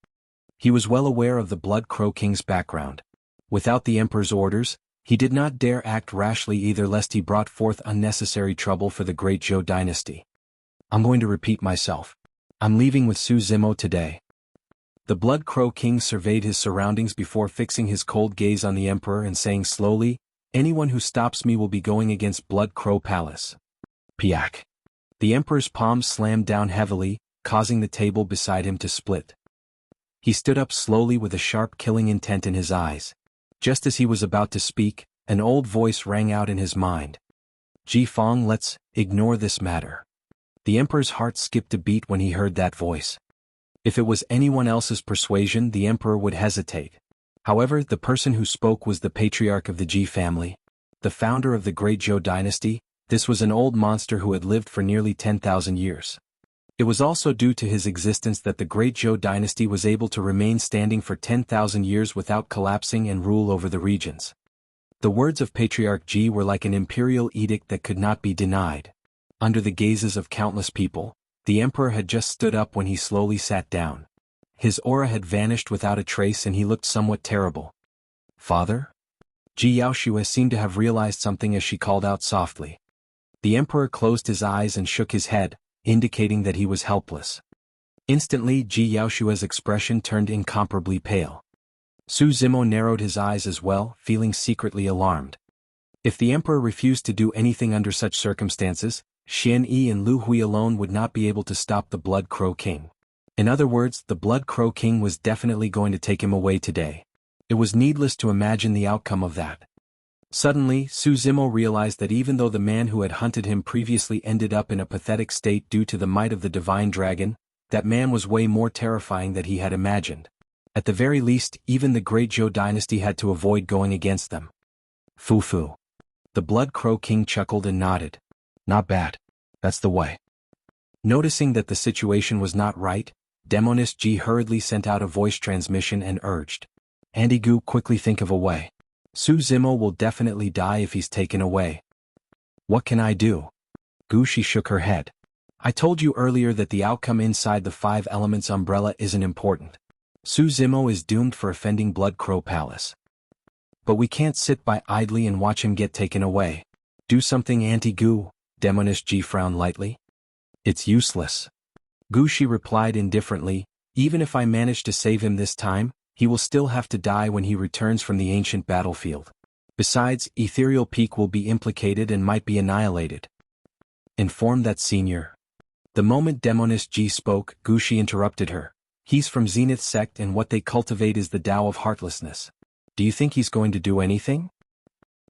He was well aware of the Blood Crow King's background. Without the Emperor's orders, he did not dare act rashly either lest he brought forth unnecessary trouble for the great Zhou dynasty. I'm going to repeat myself. I'm leaving with Su Zimo today. The Blood Crow King surveyed his surroundings before fixing his cold gaze on the Emperor and saying slowly, anyone who stops me will be going against Blood Crow Palace. Piak. The Emperor's palm slammed down heavily, causing the table beside him to split. He stood up slowly with a sharp killing intent in his eyes. Just as he was about to speak, an old voice rang out in his mind. Ji Fong, let's ignore this matter. The Emperor's heart skipped a beat when he heard that voice. If it was anyone else's persuasion, the Emperor would hesitate. However, the person who spoke was the patriarch of the Ji family, the founder of the great Zhou dynasty. This was an old monster who had lived for nearly 10,000 years. It was also due to his existence that the great Zhou dynasty was able to remain standing for 10,000 years without collapsing and rule over the regions. The words of Patriarch Ji were like an imperial edict that could not be denied. Under the gazes of countless people, the Emperor had just stood up when he slowly sat down. His aura had vanished without a trace and he looked somewhat terrible. Father? Ji Yaoshue seemed to have realized something as she called out softly. The Emperor closed his eyes and shook his head, indicating that he was helpless. Instantly, Ji Yaoshue's expression turned incomparably pale. Su Zimo narrowed his eyes as well, feeling secretly alarmed. If the Emperor refused to do anything under such circumstances, Xian Yi and Lu Hui alone would not be able to stop the Blood Crow King. In other words, the Blood Crow King was definitely going to take him away today. It was needless to imagine the outcome of that. Suddenly, Su Zimo realized that even though the man who had hunted him previously ended up in a pathetic state due to the might of the divine dragon, that man was way more terrifying than he had imagined. At the very least, even the great Zhou dynasty had to avoid going against them. Fu. The Blood Crow King chuckled and nodded. Not bad. That's the way. Noticing that the situation was not right, Demonist Ji hurriedly sent out a voice transmission and urged. Andy-gu, quickly think of a way. Su Zimo will definitely die if he's taken away. What can I do? Gushi shook her head. I told you earlier that the outcome inside the 5 elements umbrella isn't important. Su Zimo is doomed for offending Blood Crow Palace. But we can't sit by idly and watch him get taken away. Do something, Anti-gu, Demonist Ji frowned lightly. It's useless. Gushi replied indifferently, even if I manage to save him this time, he will still have to die when he returns from the ancient battlefield. Besides, Ethereal Peak will be implicated and might be annihilated. Inform that senior. The moment Demonist Ji spoke, Gushi interrupted her. He's from Zenith sect and what they cultivate is the Tao of Heartlessness. Do you think he's going to do anything?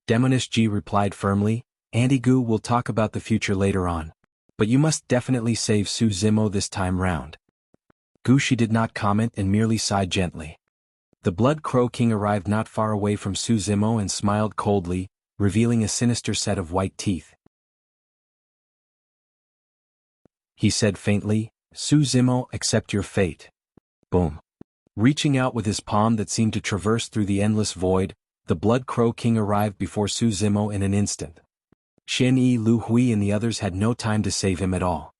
Demonist Ji replied firmly, Andy-gu, will talk about the future later on. But you must definitely save Su Zimo this time round. Gushi did not comment and merely sighed gently. The Blood Crow King arrived not far away from Su Zimo and smiled coldly, revealing a sinister set of white teeth. He said faintly, Su Zimo, accept your fate. Boom. Reaching out with his palm that seemed to traverse through the endless void, the Blood Crow King arrived before Su Zimo in an instant. Xian Yi, Lu Hui and the others had no time to save him at all.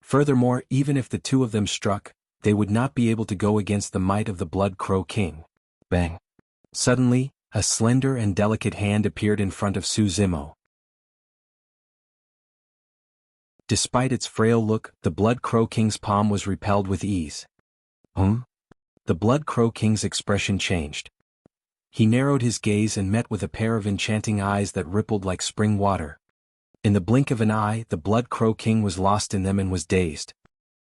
Furthermore, even if the two of them struck, they would not be able to go against the might of the Blood Crow King. Bang. Suddenly, a slender and delicate hand appeared in front of Su Zimo. Despite its frail look, the Blood Crow King's palm was repelled with ease. The Blood Crow King's expression changed. He narrowed his gaze and met with a pair of enchanting eyes that rippled like spring water. In the blink of an eye, the Blood Crow King was lost in them and was dazed.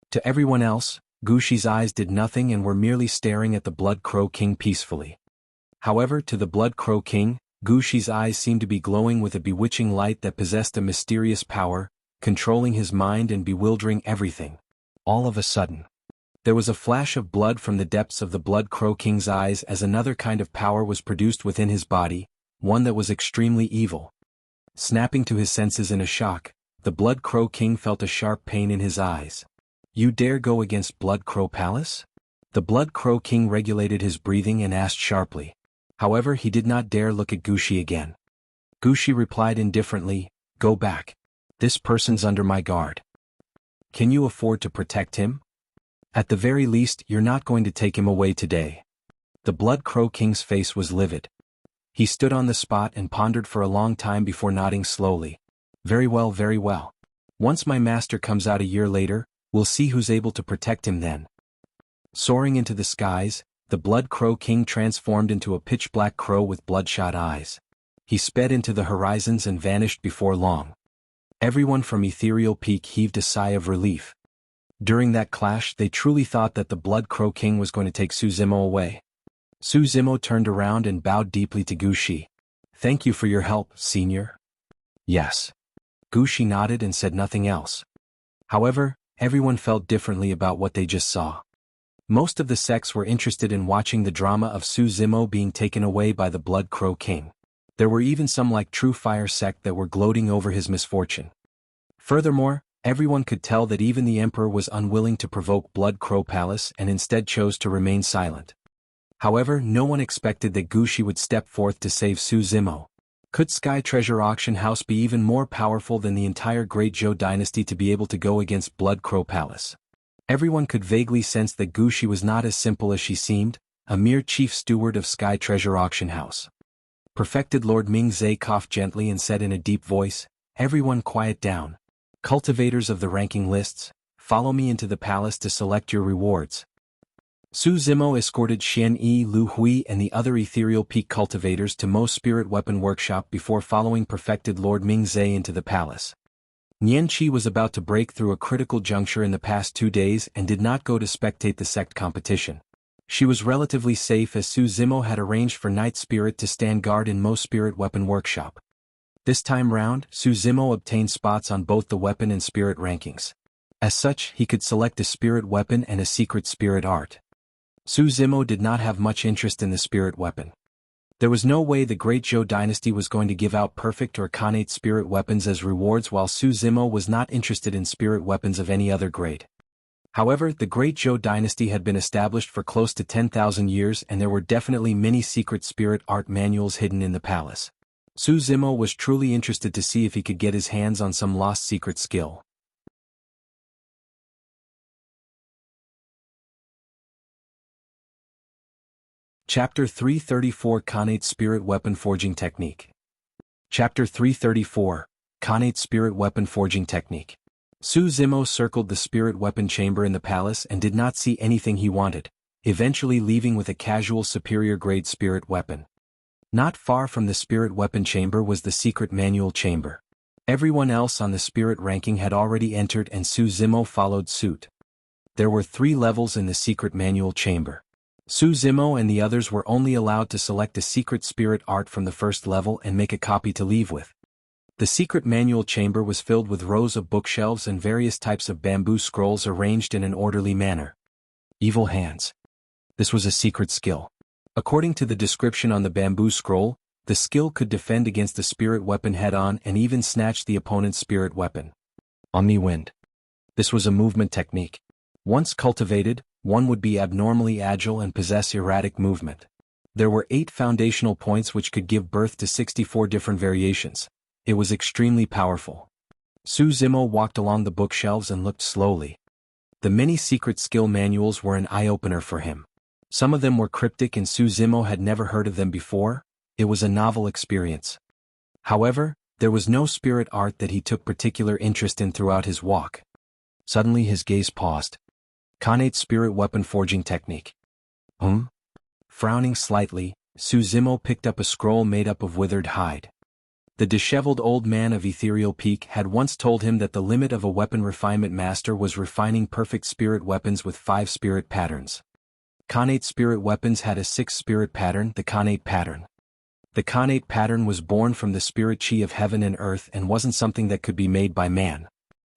To everyone else, Gushi's eyes did nothing and were merely staring at the Blood Crow King peacefully. However, to the Blood Crow King, Gushi's eyes seemed to be glowing with a bewitching light that possessed a mysterious power, controlling his mind and bewildering everything. All of a sudden, there was a flash of blood from the depths of the Blood Crow King's eyes as another kind of power was produced within his body, one that was extremely evil. Snapping to his senses in a shock, the Blood Crow King felt a sharp pain in his eyes. You dare go against Blood Crow Palace? The Blood Crow King regulated his breathing and asked sharply. However, he did not dare look at Gushi again. Gushi replied indifferently, Go back. This person's under my guard. Can you afford to protect him? At the very least, you're not going to take him away today. The Blood Crow King's face was livid. He stood on the spot and pondered for a long time before nodding slowly. Very well, very well. Once my master comes out a year later, we'll see who's able to protect him then. Soaring into the skies, the Blood Crow King transformed into a pitch-black crow with bloodshot eyes. He sped into the horizons and vanished before long. Everyone from Ethereal Peak heaved a sigh of relief. During that clash, they truly thought that the Blood Crow King was going to take Su Zimo away. Su Zimo turned around and bowed deeply to Gushi. Thank you for your help, senior. Yes. Gushi nodded and said nothing else. However, everyone felt differently about what they just saw. Most of the sects were interested in watching the drama of Su Zimo being taken away by the Blood Crow King. There were even some like True Fire sect that were gloating over his misfortune. Furthermore, everyone could tell that even the Emperor was unwilling to provoke Blood Crow Palace and instead chose to remain silent. However, no one expected that Gushi would step forth to save Su Zimo. Could Sky Treasure Auction House be even more powerful than the entire Great Zhou dynasty to be able to go against Blood Crow Palace? Everyone could vaguely sense that Gushi was not as simple as she seemed, a mere chief steward of Sky Treasure Auction House. Perfected Lord Ming-Zhe coughed gently and said in a deep voice, "Everyone quiet down. Cultivators of the ranking lists, follow me into the palace to select your rewards." Su Zimo escorted Xian Yi, Lu Hui and the other Ethereal Peak cultivators to Mo's Spirit Weapon Workshop before following Perfected Lord Ming-Zhe into the palace. Nian Qi was about to break through a critical juncture in the past 2 days and did not go to spectate the sect competition. She was relatively safe as Su Zimo had arranged for Night Spirit to stand guard in Mo's Spirit Weapon Workshop. This time round, Su Zimo obtained spots on both the weapon and spirit rankings. As such, he could select a spirit weapon and a secret spirit art. Su Zimo did not have much interest in the spirit weapon. There was no way the Great Zhou dynasty was going to give out perfect or connate spirit weapons as rewards, while Su Zimo was not interested in spirit weapons of any other grade. However, the Great Zhou dynasty had been established for close to 10,000 years and there were definitely many secret spirit art manuals hidden in the palace. Su Zimo was truly interested to see if he could get his hands on some lost secret skill. Chapter 334 Connate Spirit Weapon Forging Technique. Chapter 334 Connate Spirit Weapon Forging Technique. Su Zimo circled the spirit weapon chamber in the palace and did not see anything he wanted, eventually leaving with a casual superior grade spirit weapon. Not far from the spirit weapon chamber was the secret manual chamber. Everyone else on the spirit ranking had already entered and Su Zimo followed suit. There were 3 levels in the secret manual chamber. Su Zimo and the others were only allowed to select a secret spirit art from the first level and make a copy to leave with. The secret manual chamber was filled with rows of bookshelves and various types of bamboo scrolls arranged in an orderly manner. Evil hands. This was a secret skill. According to the description on the bamboo scroll, the skill could defend against the spirit weapon head-on and even snatch the opponent's spirit weapon. Omni Wind. This was a movement technique. Once cultivated, one would be abnormally agile and possess erratic movement. There were 8 foundational points which could give birth to 64 different variations. It was extremely powerful. Su Zimo walked along the bookshelves and looked slowly. The many secret skill manuals were an eye-opener for him. Some of them were cryptic and Su Zimo had never heard of them before. It was a novel experience. However, there was no spirit art that he took particular interest in throughout his walk. Suddenly his gaze paused. Connate Spirit Weapon Forging Technique. Frowning slightly, Su Zimo picked up a scroll made up of withered hide. The disheveled old man of Ethereal Peak had once told him that the limit of a weapon refinement master was refining perfect spirit weapons with 5 spirit patterns. Connate spirit weapons had a 6th spirit pattern, the Connate pattern. The Connate pattern was born from the spirit chi of heaven and earth and wasn't something that could be made by man.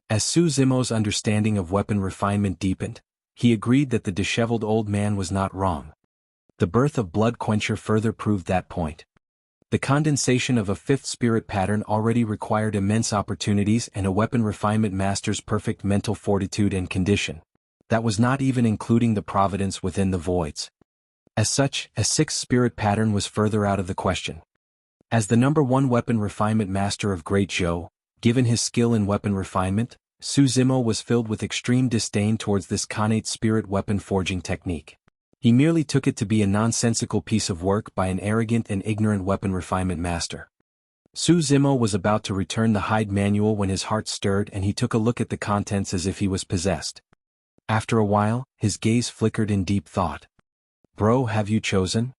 As Su Zimo's understanding of weapon refinement deepened, he agreed that the disheveled old man was not wrong. The birth of Blood Quencher further proved that point. The condensation of a 5th spirit pattern already required immense opportunities and a weapon refinement master's perfect mental fortitude and condition. That was not even including the providence within the voids. As such, a 6th spirit pattern was further out of the question. As the #1 weapon refinement master of Great Zhou, given his skill in weapon refinement, Su Zimo was filled with extreme disdain towards this Khanate spirit weapon forging technique. He merely took it to be a nonsensical piece of work by an arrogant and ignorant weapon refinement master. Su Zimo was about to return the hide manual when his heart stirred and he took a look at the contents as if he was possessed. After a while, his gaze flickered in deep thought. "Bro, have you chosen?"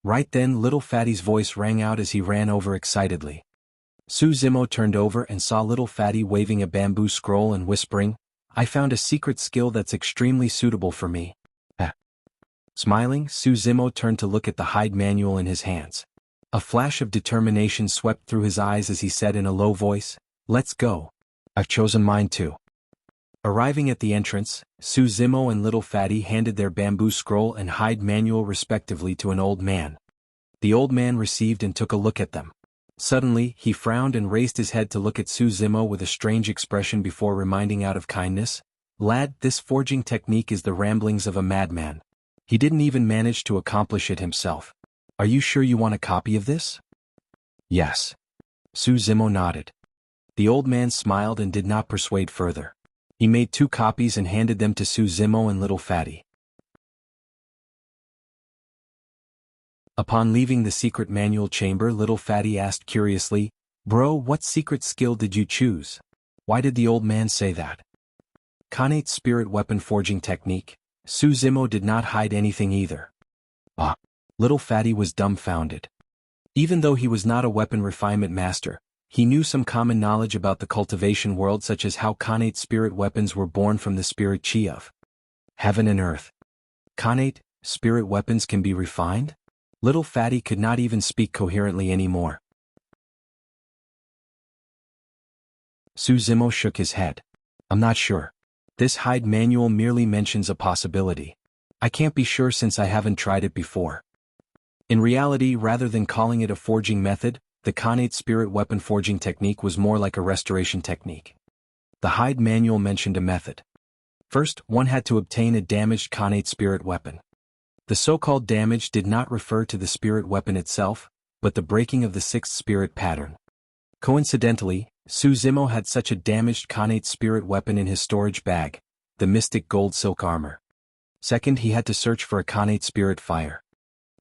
Right then Little Fatty's voice rang out as he ran over excitedly. Su Zimo turned over and saw Little Fatty waving a bamboo scroll and whispering, "I found a secret skill that's extremely suitable for me." Smiling, Su Zimo turned to look at the hide manual in his hands. A flash of determination swept through his eyes as he said in a low voice, "Let's go. I've chosen mine too." Arriving at the entrance, Su Zimo and Little Fatty handed their bamboo scroll and hide manual respectively to an old man. The old man received and took a look at them. Suddenly, he frowned and raised his head to look at Su Zimo with a strange expression before reminding out of kindness, "Lad, this forging technique is the ramblings of a madman. He didn't even manage to accomplish it himself. Are you sure you want a copy of this?" "Yes." Su Zimo nodded. The old man smiled and did not persuade further. He made 2 copies and handed them to Su Zimo and Little Fatty. Upon leaving the secret manual chamber, Little Fatty asked curiously, "Bro, what secret skill did you choose? Why did the old man say that?" "Khanate spirit weapon forging technique." Su Zimo did not hide anything either. "Ah." Little Fatty was dumbfounded. Even though he was not a weapon refinement master, he knew some common knowledge about the cultivation world, such as how Khanate spirit weapons were born from the spirit chi of heaven and earth. Khanate spirit weapons can be refined? Little Fatty could not even speak coherently anymore. Su Zimo shook his head. "I'm not sure. This hide manual merely mentions a possibility. I can't be sure since I haven't tried it before." In reality, rather than calling it a forging method, the Khanate spirit weapon forging technique was more like a restoration technique. The hide manual mentioned a method. First, one had to obtain a damaged Khanate spirit weapon. The so-called damage did not refer to the spirit weapon itself, but the breaking of the 6th spirit pattern. Coincidentally, Su Zimo had such a damaged Khanate spirit weapon in his storage bag, the mystic gold silk armor. Second, he had to search for a Khanate spirit fire.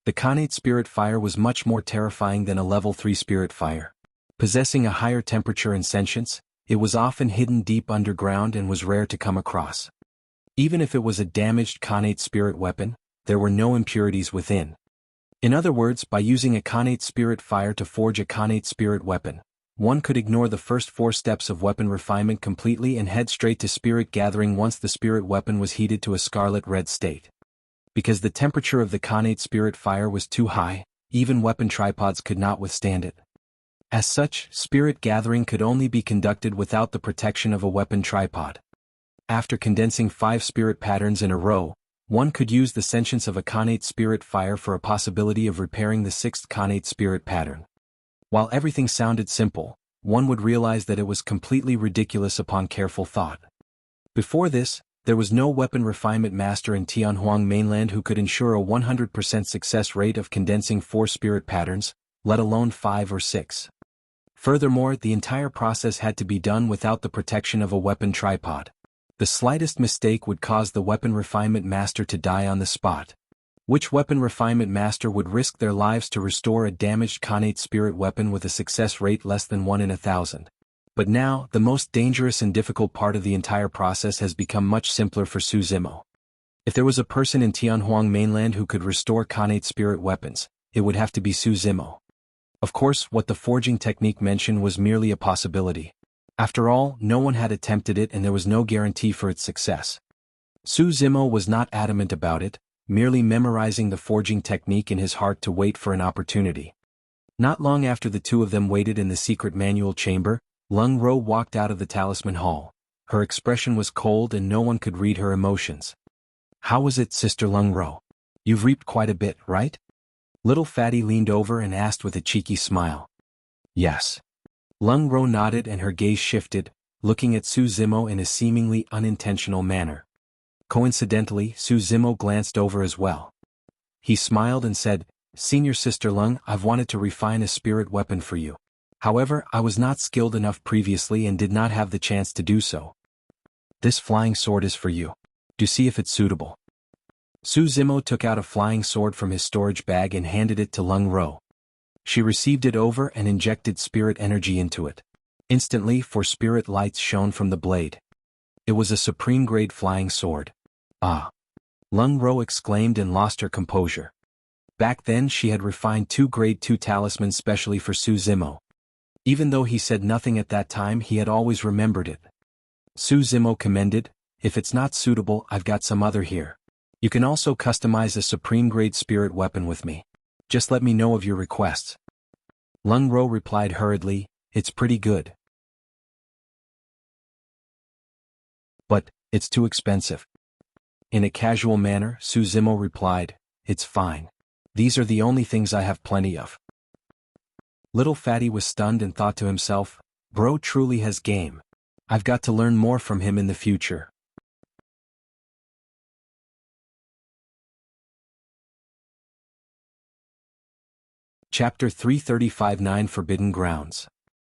The Khanate spirit fire was much more terrifying than a level 3 spirit fire. Possessing a higher temperature and sentience, it was often hidden deep underground and was rare to come across. Even if it was a damaged Khanate spirit weapon, there were no impurities within. In other words, by using a Khanate spirit fire to forge a Khanate spirit weapon, one could ignore the first 4 steps of weapon refinement completely and head straight to spirit gathering once the spirit weapon was heated to a scarlet red state. Because the temperature of the Khanate spirit fire was too high, even weapon tripods could not withstand it. As such, spirit gathering could only be conducted without the protection of a weapon tripod. After condensing 5 spirit patterns in a row, one could use the sentience of a Khanate spirit fire for a possibility of repairing the 6th Khanate spirit pattern. While everything sounded simple, one would realize that it was completely ridiculous upon careful thought. Before this, there was no weapon refinement master in Tianhuang mainland who could ensure a 100% success rate of condensing 4 spirit patterns, let alone 5 or 6. Furthermore, the entire process had to be done without the protection of a weapon tripod. The slightest mistake would cause the weapon refinement master to die on the spot. Which weapon refinement master would risk their lives to restore a damaged Khanate spirit weapon with a success rate less than 1 in 1,000? But now, the most dangerous and difficult part of the entire process has become much simpler for Su Zimo. If there was a person in Tianhuang mainland who could restore Khanate spirit weapons, it would have to be Su Zimo. Of course, what the forging technique mentioned was merely a possibility. After all, no one had attempted it and there was no guarantee for its success. Su Zimo was not adamant about it, merely memorizing the forging technique in his heart to wait for an opportunity. Not long after the two of them waited in the secret manual chamber, Lung Ro walked out of the talisman hall. Her expression was cold and no one could read her emotions. "How was it, Sister Lung Ro? You've reaped quite a bit, right?" Little Fatty leaned over and asked with a cheeky smile. "Yes." Lung Ro nodded and her gaze shifted, looking at Su Zimo in a seemingly unintentional manner. Coincidentally, Su Zimo glanced over as well. He smiled and said, "Senior Sister Lung, I've wanted to refine a spirit weapon for you. However, I was not skilled enough previously and did not have the chance to do so. This flying sword is for you. Do see if it's suitable. Su Zimo took out a flying sword from his storage bag and handed it to Lung Ro. She received it over and injected spirit energy into it. Instantly, 4 spirit lights shone from the blade. It was a supreme-grade flying sword. Ah! Lung Ro exclaimed and lost her composure. Back then she had refined 2 grade 2 talismans specially for Su Zimo. Even though he said nothing at that time, he had always remembered it. Su Zimo commended, "If it's not suitable, I've got some other here. You can also customize a supreme-grade spirit weapon with me. Just let me know of your requests." Lung Ro replied hurriedly, "It's pretty good. But it's too expensive." In a casual manner, Su Zimo replied, "It's fine. These are the only things I have plenty of." Little Fatty was stunned and thought to himself, "Bro truly has game. I've got to learn more from him in the future." Chapter 335 9 Forbidden Grounds.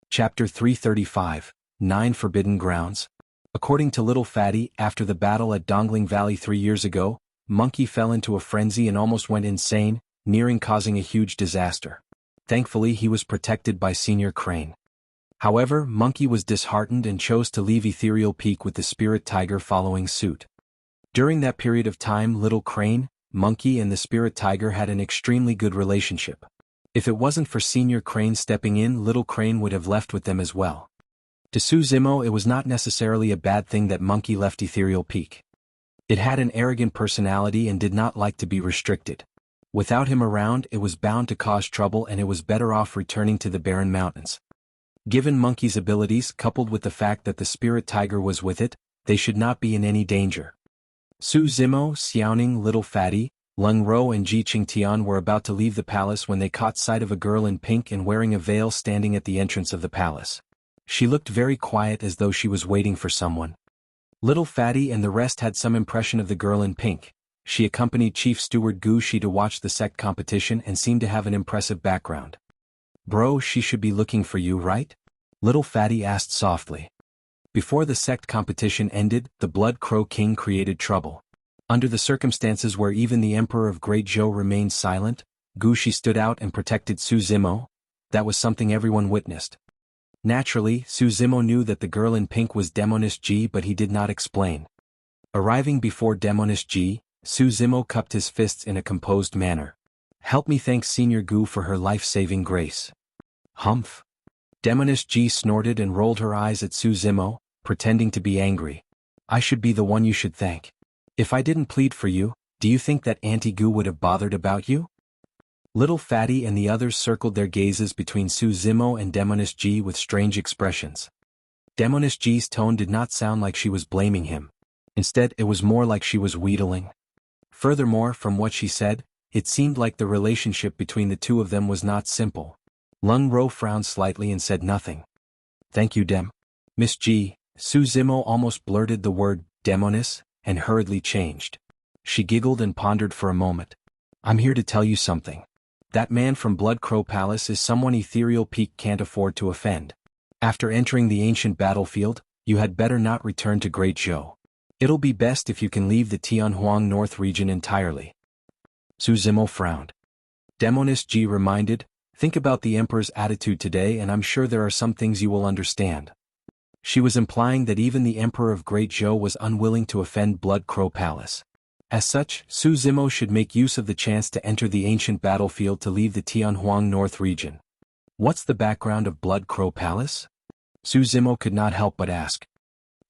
Chapter 335, 9 Forbidden Grounds. According to Little Fatty, after the battle at Dongling Valley 3 years ago, Monkey fell into a frenzy and almost went insane, nearing causing a huge disaster. Thankfully he was protected by Senior Crane. However, Monkey was disheartened and chose to leave Ethereal Peak with the Spirit Tiger following suit. During that period of time, Little Crane, Monkey and the Spirit Tiger had an extremely good relationship. If it wasn't for Senior Crane stepping in, Little Crane would have left with them as well. To Su Zimo, it was not necessarily a bad thing that Monkey left Ethereal Peak. It had an arrogant personality and did not like to be restricted. Without him around, it was bound to cause trouble and it was better off returning to the Barren Mountains. Given Monkey's abilities, coupled with the fact that the Spirit Tiger was with it, they should not be in any danger. Su Zimo, Xiaoning, Little Fatty, Lung Ro and Ji Qingtian were about to leave the palace when they caught sight of a girl in pink and wearing a veil standing at the entrance of the palace. She looked very quiet as though she was waiting for someone. Little Fatty and the rest had some impression of the girl in pink. She accompanied Chief Steward Gu Shi to watch the sect competition and seemed to have an impressive background. "Bro, she should be looking for you, right?" Little Fatty asked softly. Before the sect competition ended, the Blood Crow King created trouble. Under the circumstances where even the Emperor of Great Zhou remained silent, Gu Shi stood out and protected Su Zimo. That was something everyone witnessed. Naturally, Su Zimo knew that the girl in pink was Demoness Ji, but he did not explain. Arriving before Demoness Ji, Su Zimo cupped his fists in a composed manner. "Help me thank Senior Gu for her life-saving grace." "Humph." Demoness Ji snorted and rolled her eyes at Su Zimo, pretending to be angry. "I should be the one you should thank. If I didn't plead for you, do you think that Auntie Gu would have bothered about you?" Little Fatty and the others circled their gazes between Su Zimo and Demoness Ji with strange expressions. Demoness Ji's tone did not sound like she was blaming him. Instead, it was more like she was wheedling. Furthermore, from what she said, it seemed like the relationship between the two of them was not simple. Lung Ro frowned slightly and said nothing. "Thank you, Miss Ji." Su Zimo almost blurted the word, "Demoness," and hurriedly changed. She giggled and pondered for a moment. "I'm here to tell you something. That man from Blood Crow Palace is someone Ethereal Peak can't afford to offend. After entering the ancient battlefield, you had better not return to Great Zhou. It'll be best if you can leave the Tianhuang North region entirely." Su Zimo frowned. Demoness Ji reminded, "Think about the Emperor's attitude today and I'm sure there are some things you will understand." She was implying that even the Emperor of Great Zhou was unwilling to offend Blood Crow Palace. As such, Su Zimo should make use of the chance to enter the ancient battlefield to leave the Tianhuang North region. "What's the background of Blood Crow Palace?" Su Zimo could not help but ask.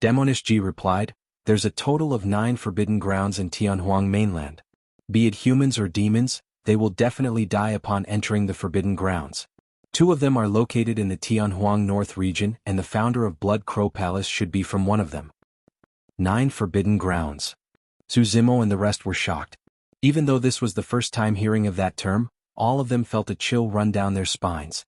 Demoness Ji replied, "There's a total of 9 forbidden grounds in Tianhuang mainland. Be it humans or demons, they will definitely die upon entering the forbidden grounds. 2 of them are located in the Tianhuang North region and the founder of Blood Crow Palace should be from one of them." 9 forbidden grounds. Su Zimo and the rest were shocked. Even though this was the first time hearing of that term, all of them felt a chill run down their spines.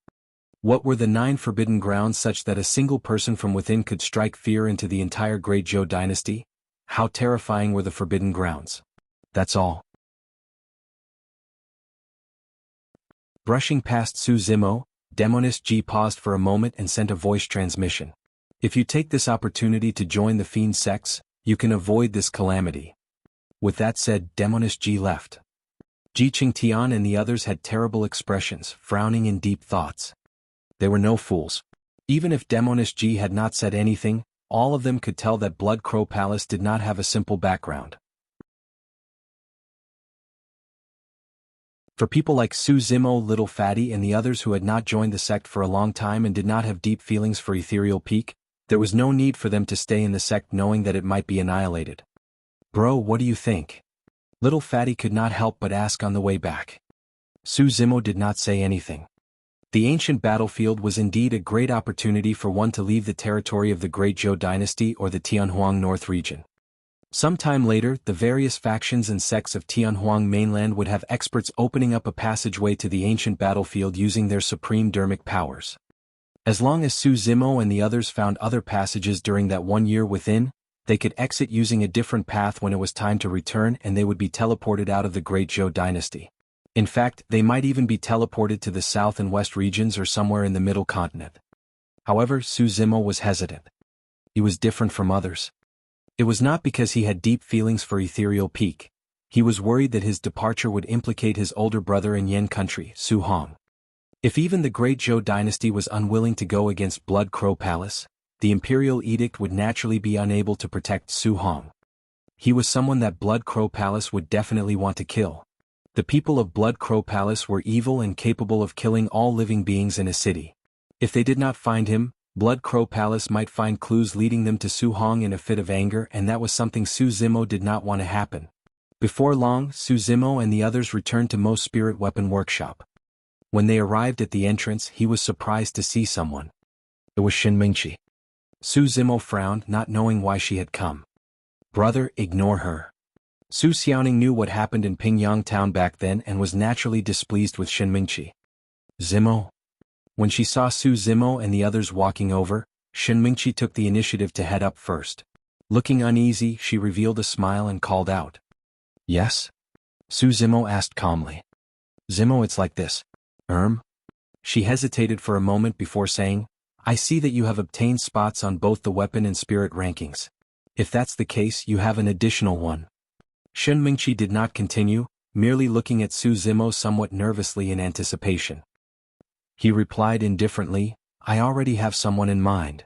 What were the 9 forbidden grounds such that a single person from within could strike fear into the entire Great Zhou dynasty? How terrifying were the forbidden grounds? That's all. Brushing past Su Zimo, Demoness Ji paused for a moment and sent a voice transmission. If you take this opportunity to join the fiend sects, you can avoid this calamity. With that said, Demonist Ji left. Ji Qingtian and the others had terrible expressions, frowning in deep thoughts. They were no fools. Even if Demonist Ji had not said anything, all of them could tell that Blood Crow Palace did not have a simple background. For people like Su Zimo, Little Fatty and the others who had not joined the sect for a long time and did not have deep feelings for Ethereal Peak, there was no need for them to stay in the sect knowing that it might be annihilated. Bro, what do you think? Little Fatty could not help but ask on the way back. Su Zimo did not say anything. The ancient battlefield was indeed a great opportunity for one to leave the territory of the Great Zhou dynasty or the Tianhuang North region. Sometime later, the various factions and sects of Tianhuang mainland would have experts opening up a passageway to the ancient battlefield using their supreme dermic powers. As long as Su Zimo and the others found other passages during that 1 year within, they could exit using a different path when it was time to return and they would be teleported out of the Great Zhou dynasty. In fact, they might even be teleported to the south and west regions or somewhere in the middle continent. However, Su Zimo was hesitant. He was different from others. It was not because he had deep feelings for Ethereal Peak. He was worried that his departure would implicate his older brother in Yen country, Su Hong. If even the Great Zhou dynasty was unwilling to go against Blood Crow Palace, the imperial edict would naturally be unable to protect Su Hong. He was someone that Blood Crow Palace would definitely want to kill. The people of Blood Crow Palace were evil and capable of killing all living beings in a city. If they did not find him, Blood Crow Palace might find clues leading them to Su Hong in a fit of anger, and that was something Su Zimo did not want to happen. Before long, Su Zimo and the others returned to Mo's spirit weapon workshop. When they arrived at the entrance, he was surprised to see someone. It was Shin Mingqi. Su Zimo frowned, not knowing why she had come. Brother, ignore her. Su Xiaoning knew what happened in Pingyang town back then and was naturally displeased with Shin Mingqi. Zimo? When she saw Su Zimo and the others walking over, Shin Mingqi took the initiative to head up first. Looking uneasy, she revealed a smile and called out. Yes? Su Zimo asked calmly. Zimo, it's like this. She hesitated for a moment before saying, I see that you have obtained spots on both the weapon and spirit rankings. If that's the case, you have an additional one. Shin Mingqi did not continue, merely looking at Su Zimo somewhat nervously in anticipation. He replied indifferently, I already have someone in mind.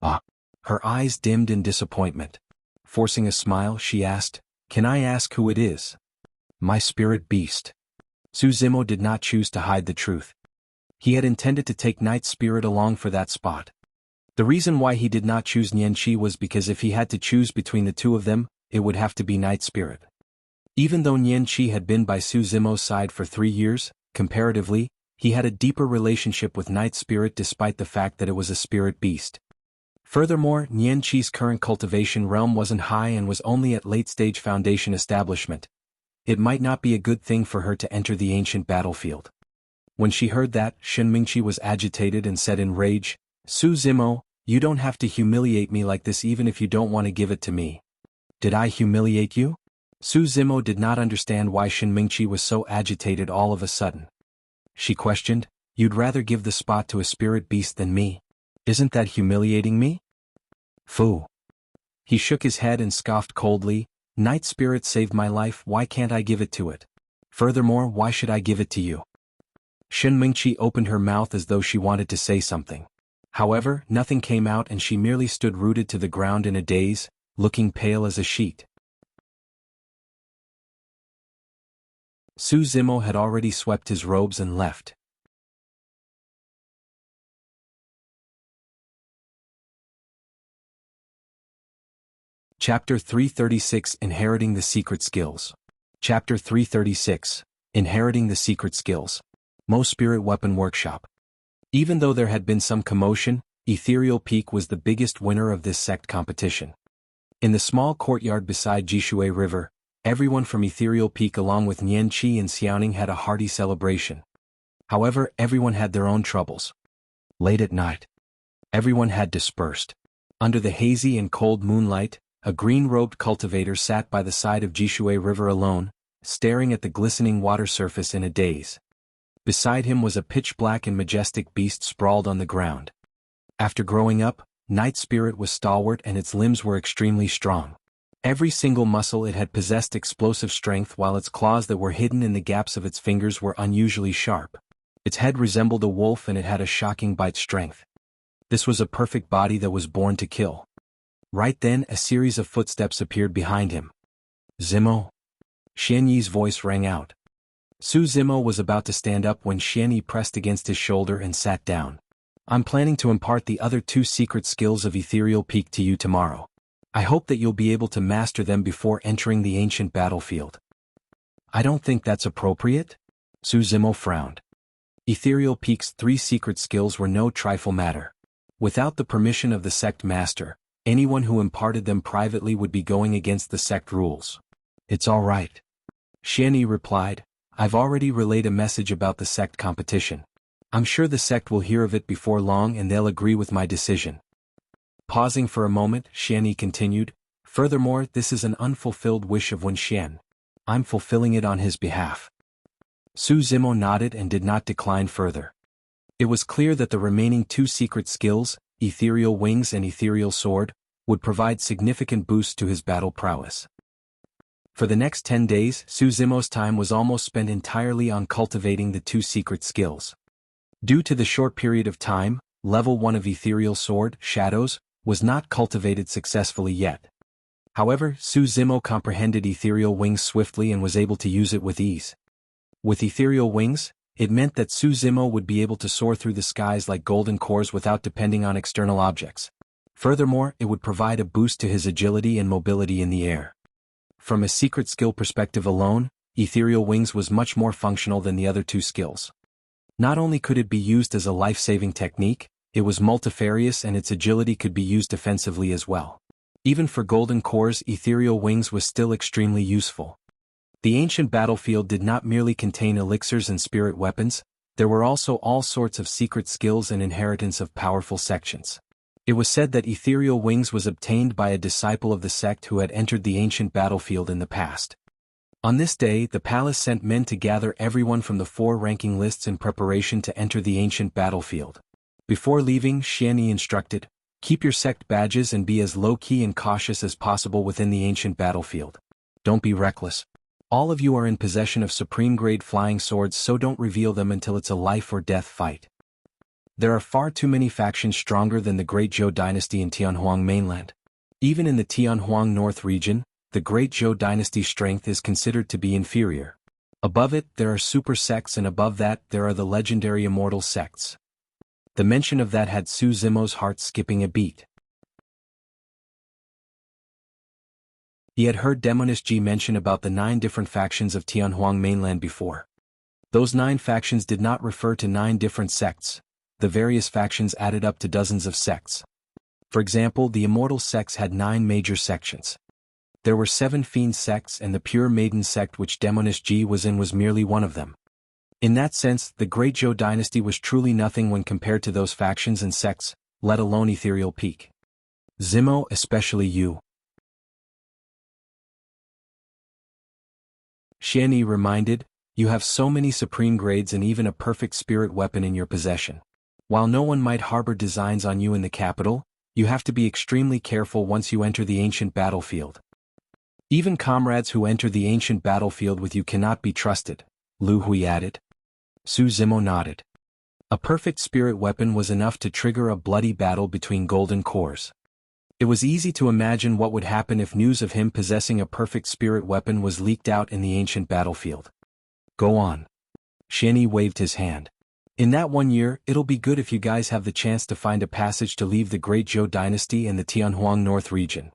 Ah. Her eyes dimmed in disappointment. Forcing a smile, she asked, Can I ask who it is? My spirit beast. Su Zimo did not choose to hide the truth. He had intended to take Night Spirit along for that spot. The reason why he did not choose Nian Qi was because if he had to choose between the two of them, it would have to be Night Spirit. Even though Nian Qi had been by Su Zimo's side for 3 years, comparatively, he had a deeper relationship with Night Spirit despite the fact that it was a spirit beast. Furthermore, Nian Qi's current cultivation realm wasn't high and was only at late-stage foundation establishment. It might not be a good thing for her to enter the ancient battlefield. When she heard that, Shin Mingqi was agitated and said in rage, Su Zimo, you don't have to humiliate me like this even if you don't want to give it to me. Did I humiliate you? Su Zimo did not understand why Shin Mingqi was so agitated all of a sudden. She questioned, You'd rather give the spot to a spirit beast than me? Isn't that humiliating me? Fu. He shook his head and scoffed coldly, Night Spirit saved my life, why can't I give it to it? Furthermore, why should I give it to you? Shin Mingqi opened her mouth as though she wanted to say something. However, nothing came out and she merely stood rooted to the ground in a daze, looking pale as a sheet. Su Zimo had already swept his robes and left. Chapter 336 Inheriting the Secret Skills. Chapter 336 Inheriting the Secret Skills. Mo Spirit Weapon Workshop. Even though there had been some commotion, Ethereal Peak was the biggest winner of this sect competition. In the small courtyard beside Jishui River, everyone from Ethereal Peak along with Nian Qi and Xiaoning had a hearty celebration. However, everyone had their own troubles. Late at night, everyone had dispersed. Under the hazy and cold moonlight, a green-robed cultivator sat by the side of Jishui River alone, staring at the glistening water surface in a daze. Beside him was a pitch-black and majestic beast sprawled on the ground. After growing up, Night Spirit was stalwart and its limbs were extremely strong. Every single muscle it had possessed explosive strength, while its claws that were hidden in the gaps of its fingers were unusually sharp. Its head resembled a wolf and it had a shocking bite strength. This was a perfect body that was born to kill. Right then, a series of footsteps appeared behind him. Zimo? Xian Yi's voice rang out. Su Zimo was about to stand up when Xian Yi pressed against his shoulder and sat down. I'm planning to impart the other 2 secret skills of Ethereal Peak to you tomorrow. I hope that you'll be able to master them before entering the ancient battlefield. I don't think that's appropriate? Su Zimo frowned. Ethereal Peak's 3 secret skills were no trifle matter. Without the permission of the sect master, anyone who imparted them privately would be going against the sect rules. It's all right. Xian Yi replied, I've already relayed a message about the sect competition. I'm sure the sect will hear of it before long and they'll agree with my decision. Pausing for a moment, Xian Yi continued, furthermore, this is an unfulfilled wish of Wen Xian. I'm fulfilling it on his behalf. Su Zimo nodded and did not decline further. It was clear that the remaining 2 secret skills, Ethereal Wings and Ethereal Sword, would provide significant boosts to his battle prowess. For the next 10 days, Su Zimo's time was almost spent entirely on cultivating the 2 secret skills. Due to the short period of time, level 1 of Ethereal Sword, Shadows, was not cultivated successfully yet. However, Su Zimo comprehended Ethereal Wings swiftly and was able to use it with ease. With Ethereal Wings, it meant that Su Zimo would be able to soar through the skies like golden cores without depending on external objects. Furthermore, it would provide a boost to his agility and mobility in the air. From a secret skill perspective alone, Ethereal Wings was much more functional than the other 2 skills. Not only could it be used as a life-saving technique, it was multifarious and its agility could be used defensively as well. Even for golden cores, Ethereal Wings was still extremely useful. The ancient battlefield did not merely contain elixirs and spirit weapons, there were also all sorts of secret skills and inheritance of powerful sections. It was said that Ethereal Wings was obtained by a disciple of the sect who had entered the ancient battlefield in the past. On this day, the palace sent men to gather everyone from the 4 ranking lists in preparation to enter the ancient battlefield. Before leaving, Xian Yi instructed, keep your sect badges and be as low-key and cautious as possible within the ancient battlefield. Don't be reckless. All of you are in possession of supreme-grade flying swords, so don't reveal them until it's a life-or-death fight. There are far too many factions stronger than the Great Zhou dynasty in Tianhuang mainland. Even in the Tianhuang North region, the Great Zhou dynasty's strength is considered to be inferior. Above it, there are super sects, and above that, there are the legendary immortal sects. The mention of that had Su Zimo's heart skipping a beat. He had heard Demonist Ji mention about the 9 different factions of Tianhuang mainland before. Those 9 factions did not refer to 9 different sects. The various factions added up to dozens of sects. For example, the immortal sects had 9 major sections. There were 7 fiend sects, and the pure maiden sect which Demonist Ji was in was merely one of them. In that sense, the Great Zhou dynasty was truly nothing when compared to those factions and sects, let alone Ethereal Peak. Zimo, especially you. Xian Yi reminded, you have so many supreme grades and even a perfect spirit weapon in your possession. While no one might harbor designs on you in the capital, you have to be extremely careful once you enter the ancient battlefield. Even comrades who enter the ancient battlefield with you cannot be trusted, Lu Hui added. Su Zimo nodded. A perfect spirit weapon was enough to trigger a bloody battle between golden cores. It was easy to imagine what would happen if news of him possessing a perfect spirit weapon was leaked out in the ancient battlefield. Go on. Xian Yi waved his hand. In that 1 year, it'll be good if you guys have the chance to find a passage to leave the Great Zhou dynasty and the Tianhuang North region.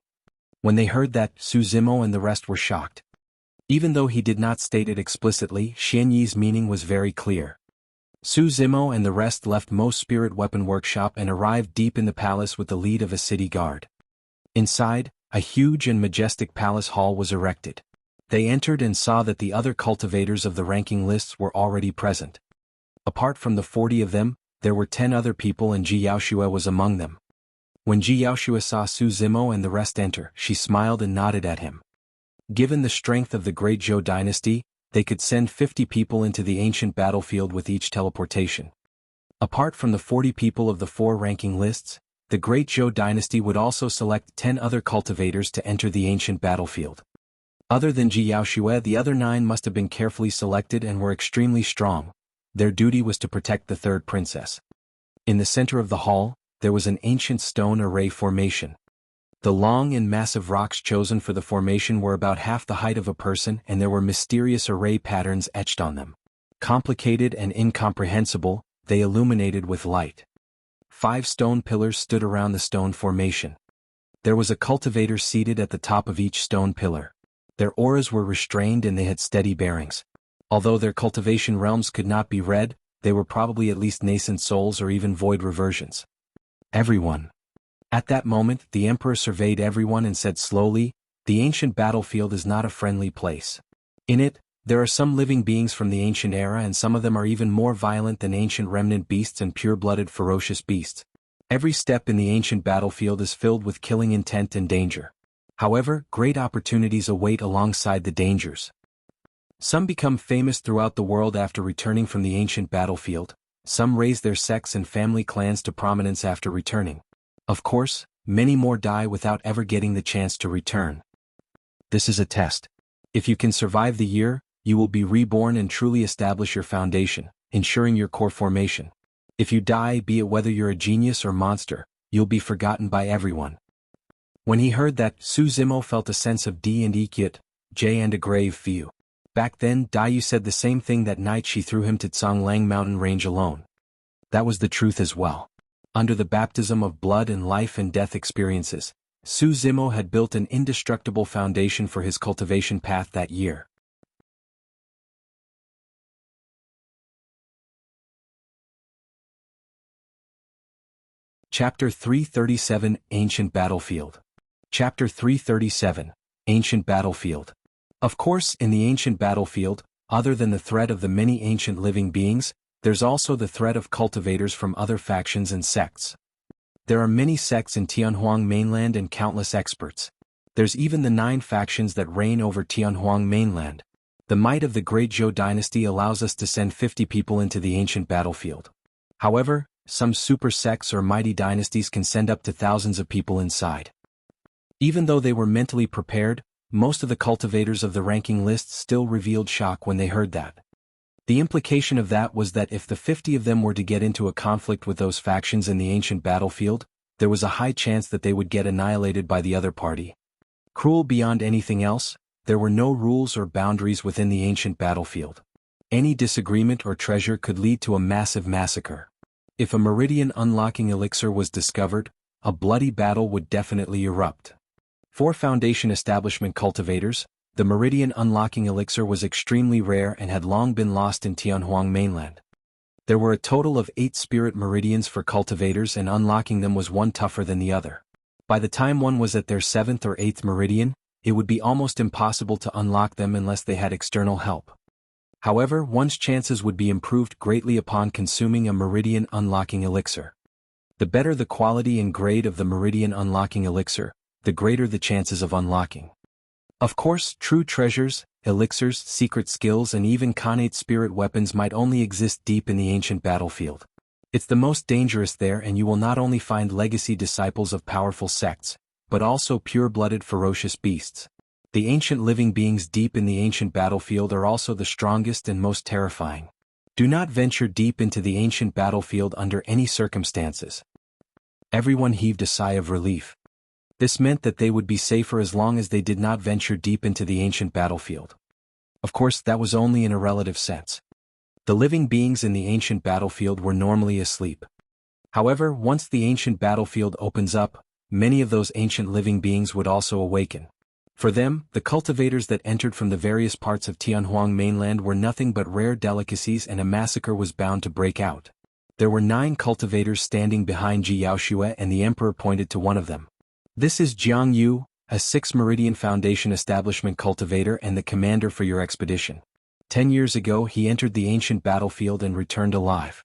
When they heard that, Su Zimo and the rest were shocked. Even though he did not state it explicitly, Xian Yi's meaning was very clear. Su Zimo and the rest left Mo's spirit weapon workshop and arrived deep in the palace with the lead of a city guard. Inside, a huge and majestic palace hall was erected. They entered and saw that the other cultivators of the ranking lists were already present. Apart from the 40 of them, there were 10 other people, and Ji Yaoshua was among them. When Ji Yaoshua saw Su Zimo and the rest enter, she smiled and nodded at him. Given the strength of the Great Zhou dynasty, they could send 50 people into the ancient battlefield with each teleportation. Apart from the 40 people of the 4 ranking lists, The Great Zhou dynasty would also select 10 other cultivators to enter the ancient battlefield. Other than Jianghu, the other 9 must have been carefully selected and were extremely strong. Their duty was to protect the third princess. In the center of the hall, there was an ancient stone array formation. The long and massive rocks chosen for the formation were about half the height of a person, and there were mysterious array patterns etched on them. Complicated and incomprehensible, they illuminated with light. 5 stone pillars stood around the stone formation. There was a cultivator seated at the top of each stone pillar. Their auras were restrained and they had steady bearings. Although their cultivation realms could not be read, they were probably at least nascent souls or even void reversions. Everyone. At that moment, the emperor surveyed everyone and said slowly, "The ancient battlefield is not a friendly place. In it, there are some living beings from the ancient era, and some of them are even more violent than ancient remnant beasts and pure-blooded ferocious beasts. Every step in the ancient battlefield is filled with killing intent and danger. However, great opportunities await alongside the dangers. Some become famous throughout the world after returning from the ancient battlefield. Some raise their sects and family clans to prominence after returning. Of course, many more die without ever getting the chance to return. This is a test. If you can survive the year, you will be reborn and truly establish your foundation, ensuring your core formation. If you die, be it whether you're a genius or monster, you'll be forgotten by everyone." When he heard that, Su Zimo felt a sense of J and a grave fear. Back then, Yu said the same thing that night she threw him to Tsonglang mountain range alone. That was the truth as well. Under the baptism of blood and life and death experiences, Su Zimo had built an indestructible foundation for his cultivation path that year. Chapter 337, Ancient Battlefield. Chapter 337, Ancient Battlefield. Of course, in the ancient battlefield, other than the threat of the many ancient living beings, there's also the threat of cultivators from other factions and sects. There are many sects in Tianhuang mainland and countless experts. There's even the 9 factions that reign over Tianhuang mainland. The might of the Great Zhou dynasty allows us to send 50 people into the ancient battlefield. However, some super sects or mighty dynasties can send up to thousands of people inside. Even though they were mentally prepared, most of the cultivators of the ranking list still revealed shock when they heard that. The implication of that was that if the 50 of them were to get into a conflict with those factions in the ancient battlefield, there was a high chance that they would get annihilated by the other party. Cruel beyond anything else, there were no rules or boundaries within the ancient battlefield. Any disagreement or treasure could lead to a massive massacre. If a meridian unlocking elixir was discovered, a bloody battle would definitely erupt. For Foundation establishment cultivators, the meridian unlocking elixir was extremely rare and had long been lost in Tianhuang mainland. There were a total of 8 spirit meridians for cultivators, and unlocking them was one tougher than the other. By the time one was at their 7th or 8th meridian, it would be almost impossible to unlock them unless they had external help. However, one's chances would be improved greatly upon consuming a meridian unlocking elixir. The better the quality and grade of the meridian unlocking elixir, the greater the chances of unlocking. Of course, true treasures, elixirs, secret skills, and even connate spirit weapons might only exist deep in the ancient battlefield. It's the most dangerous there, and you will not only find legacy disciples of powerful sects, but also pure-blooded ferocious beasts. The ancient living beings deep in the ancient battlefield are also the strongest and most terrifying. Do not venture deep into the ancient battlefield under any circumstances. Everyone heaved a sigh of relief. This meant that they would be safer as long as they did not venture deep into the ancient battlefield. Of course, that was only in a relative sense. The living beings in the ancient battlefield were normally asleep. However, once the ancient battlefield opens up, many of those ancient living beings would also awaken. For them, the cultivators that entered from the various parts of Tianhuang mainland were nothing but rare delicacies, and a massacre was bound to break out. There were 9 cultivators standing behind Jianghu, and the emperor pointed to one of them. "This is Jianghu, a 6th Meridian Foundation establishment cultivator and the commander for your expedition. 10 years ago he entered the ancient battlefield and returned alive.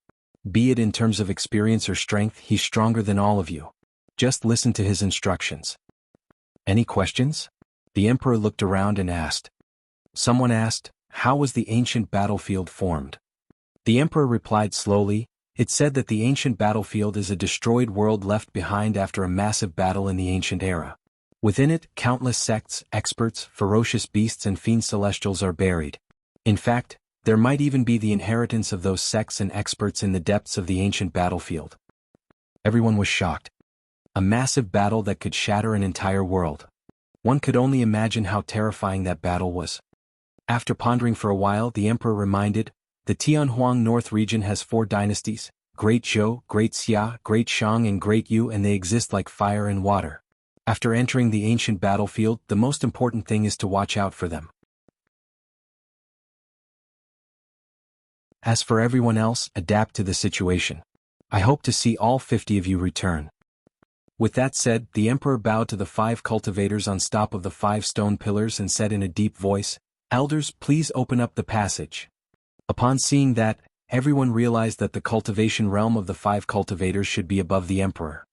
Be it in terms of experience or strength, he's stronger than all of you. Just listen to his instructions." Any questions? The emperor looked around and asked. Someone asked, "How was the ancient battlefield formed?" The emperor replied slowly, It's said that the ancient battlefield is a destroyed world left behind after a massive battle in the ancient era. Within it, countless sects, experts, ferocious beasts and fiend celestials are buried. In fact, there might even be the inheritance of those sects and experts in the depths of the ancient battlefield. Everyone was shocked. A massive battle that could shatter an entire world. One could only imagine how terrifying that battle was. After pondering for a while, the emperor reminded, the Tianhuang North region has 4 dynasties, Great Zhou, Great Xia, Great Shang and Great Yu, and they exist like fire and water. After entering the ancient battlefield, the most important thing is to watch out for them. As for everyone else, adapt to the situation. I hope to see all 50 of you return. With that said, the emperor bowed to the 5 cultivators on top of the 5 stone pillars and said in a deep voice, "Elders, please open up the passage." Upon seeing that, everyone realized that the cultivation realm of the 5 cultivators should be above the emperor.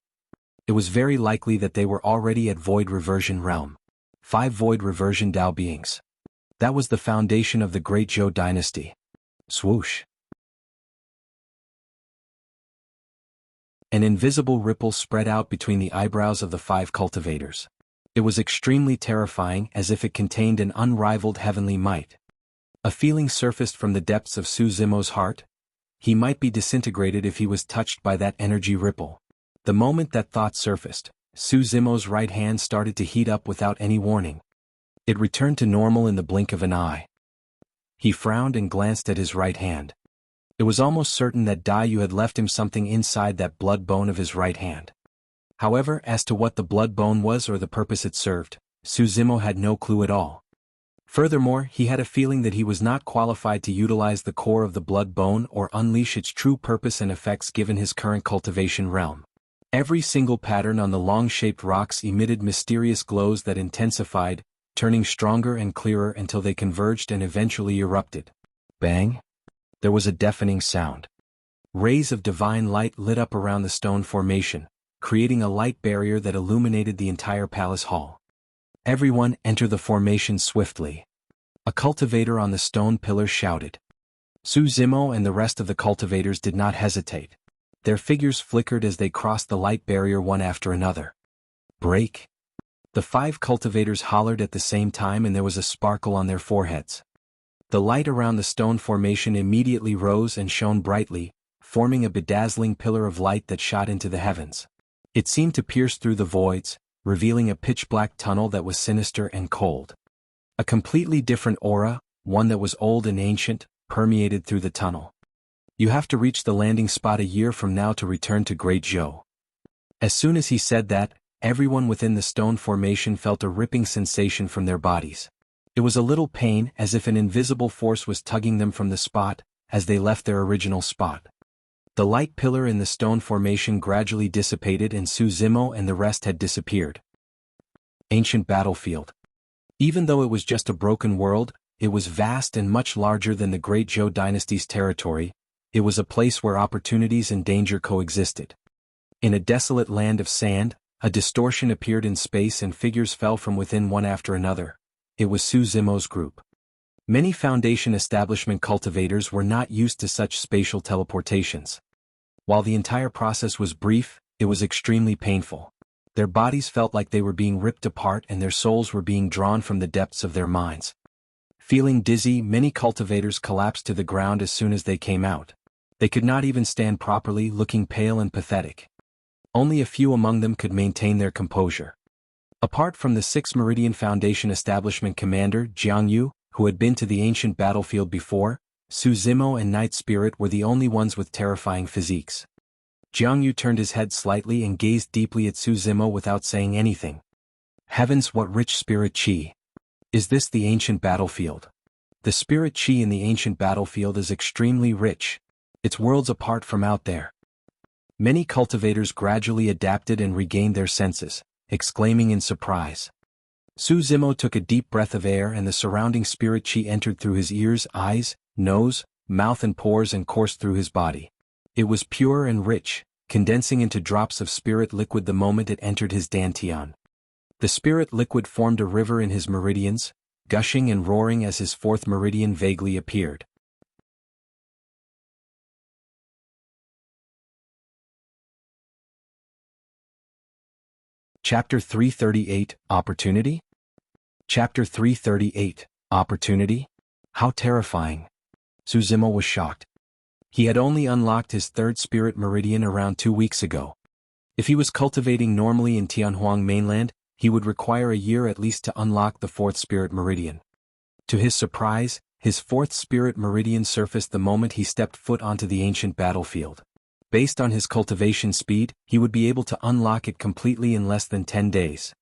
It was very likely that they were already at Void Reversion realm. 5 Void Reversion Dao beings. That was the foundation of the Great Zhou dynasty. Swoosh. An invisible ripple spread out between the eyebrows of the 5 cultivators. It was extremely terrifying, as if it contained an unrivaled heavenly might. A feeling surfaced from the depths of Su Zimo's heart. He might be disintegrated if he was touched by that energy ripple. The moment that thought surfaced, Su Zimo's right hand started to heat up without any warning. It returned to normal in the blink of an eye. He frowned and glanced at his right hand. It was almost certain that Dai Yu had left him something inside that blood bone of his right hand. However, as to what the blood bone was or the purpose it served, Su Zimo had no clue at all. Furthermore, he had a feeling that he was not qualified to utilize the core of the blood bone or unleash its true purpose and effects given his current cultivation realm. Every single pattern on the long-shaped rocks emitted mysterious glows that intensified, turning stronger and clearer until they converged and eventually erupted. Bang! There was a deafening sound. Rays of divine light lit up around the stone formation, creating a light barrier that illuminated the entire palace hall. Everyone enter the formation swiftly. A cultivator on the stone pillar shouted. Su Zimo and the rest of the cultivators did not hesitate. Their figures flickered as they crossed the light barrier one after another. Break! The 5 cultivators hollered at the same time, and there was a sparkle on their foreheads. The light around the stone formation immediately rose and shone brightly, forming a bedazzling pillar of light that shot into the heavens. It seemed to pierce through the voids, revealing a pitch-black tunnel that was sinister and cold. A completely different aura, one that was old and ancient, permeated through the tunnel. You have to reach the landing spot a year from now to return to Great Zhou. As soon as he said that, everyone within the stone formation felt a ripping sensation from their bodies. It was a little pain, as if an invisible force was tugging them from the spot, as they left their original spot. The light pillar in the stone formation gradually dissipated and Su Zimo and the rest had disappeared. Ancient battlefield. Even though it was just a broken world, it was vast and much larger than the Great Zhou dynasty's territory. It was a place where opportunities and danger coexisted. In a desolate land of sand, a distortion appeared in space and figures fell from within one after another. It was Su Zimo's group. Many Foundation establishment cultivators were not used to such spatial teleportations. While the entire process was brief, it was extremely painful. Their bodies felt like they were being ripped apart and their souls were being drawn from the depths of their minds. Feeling dizzy, many cultivators collapsed to the ground as soon as they came out. They could not even stand properly, looking pale and pathetic. Only a few among them could maintain their composure. Apart from the 6th Meridian Foundation establishment commander, Jianghu, who had been to the ancient battlefield before, Su Zimo and Night Spirit were the only ones with terrifying physiques. Jianghu turned his head slightly and gazed deeply at Su Zimo without saying anything. Heavens, what rich spirit chi! Is this the ancient battlefield? The spirit chi in the ancient battlefield is extremely rich. It's worlds apart from out there. Many cultivators gradually adapted and regained their senses, exclaiming in surprise. Su Zimo took a deep breath of air and the surrounding spirit chi entered through his ears, eyes, nose, mouth and pores and coursed through his body. It was pure and rich, condensing into drops of spirit liquid the moment it entered his dantian. The spirit liquid formed a river in his meridians, gushing and roaring as his 4th meridian vaguely appeared. Chapter 338, Opportunity? Chapter 338, Opportunity? How terrifying. Su Zimo was shocked. He had only unlocked his third spirit meridian around 2 weeks ago. If he was cultivating normally in Tianhuang mainland, he would require a year at least to unlock the fourth spirit meridian. To his surprise, his fourth spirit meridian surfaced the moment he stepped foot onto the ancient battlefield. Based on his cultivation speed, he would be able to unlock it completely in less than 10 days.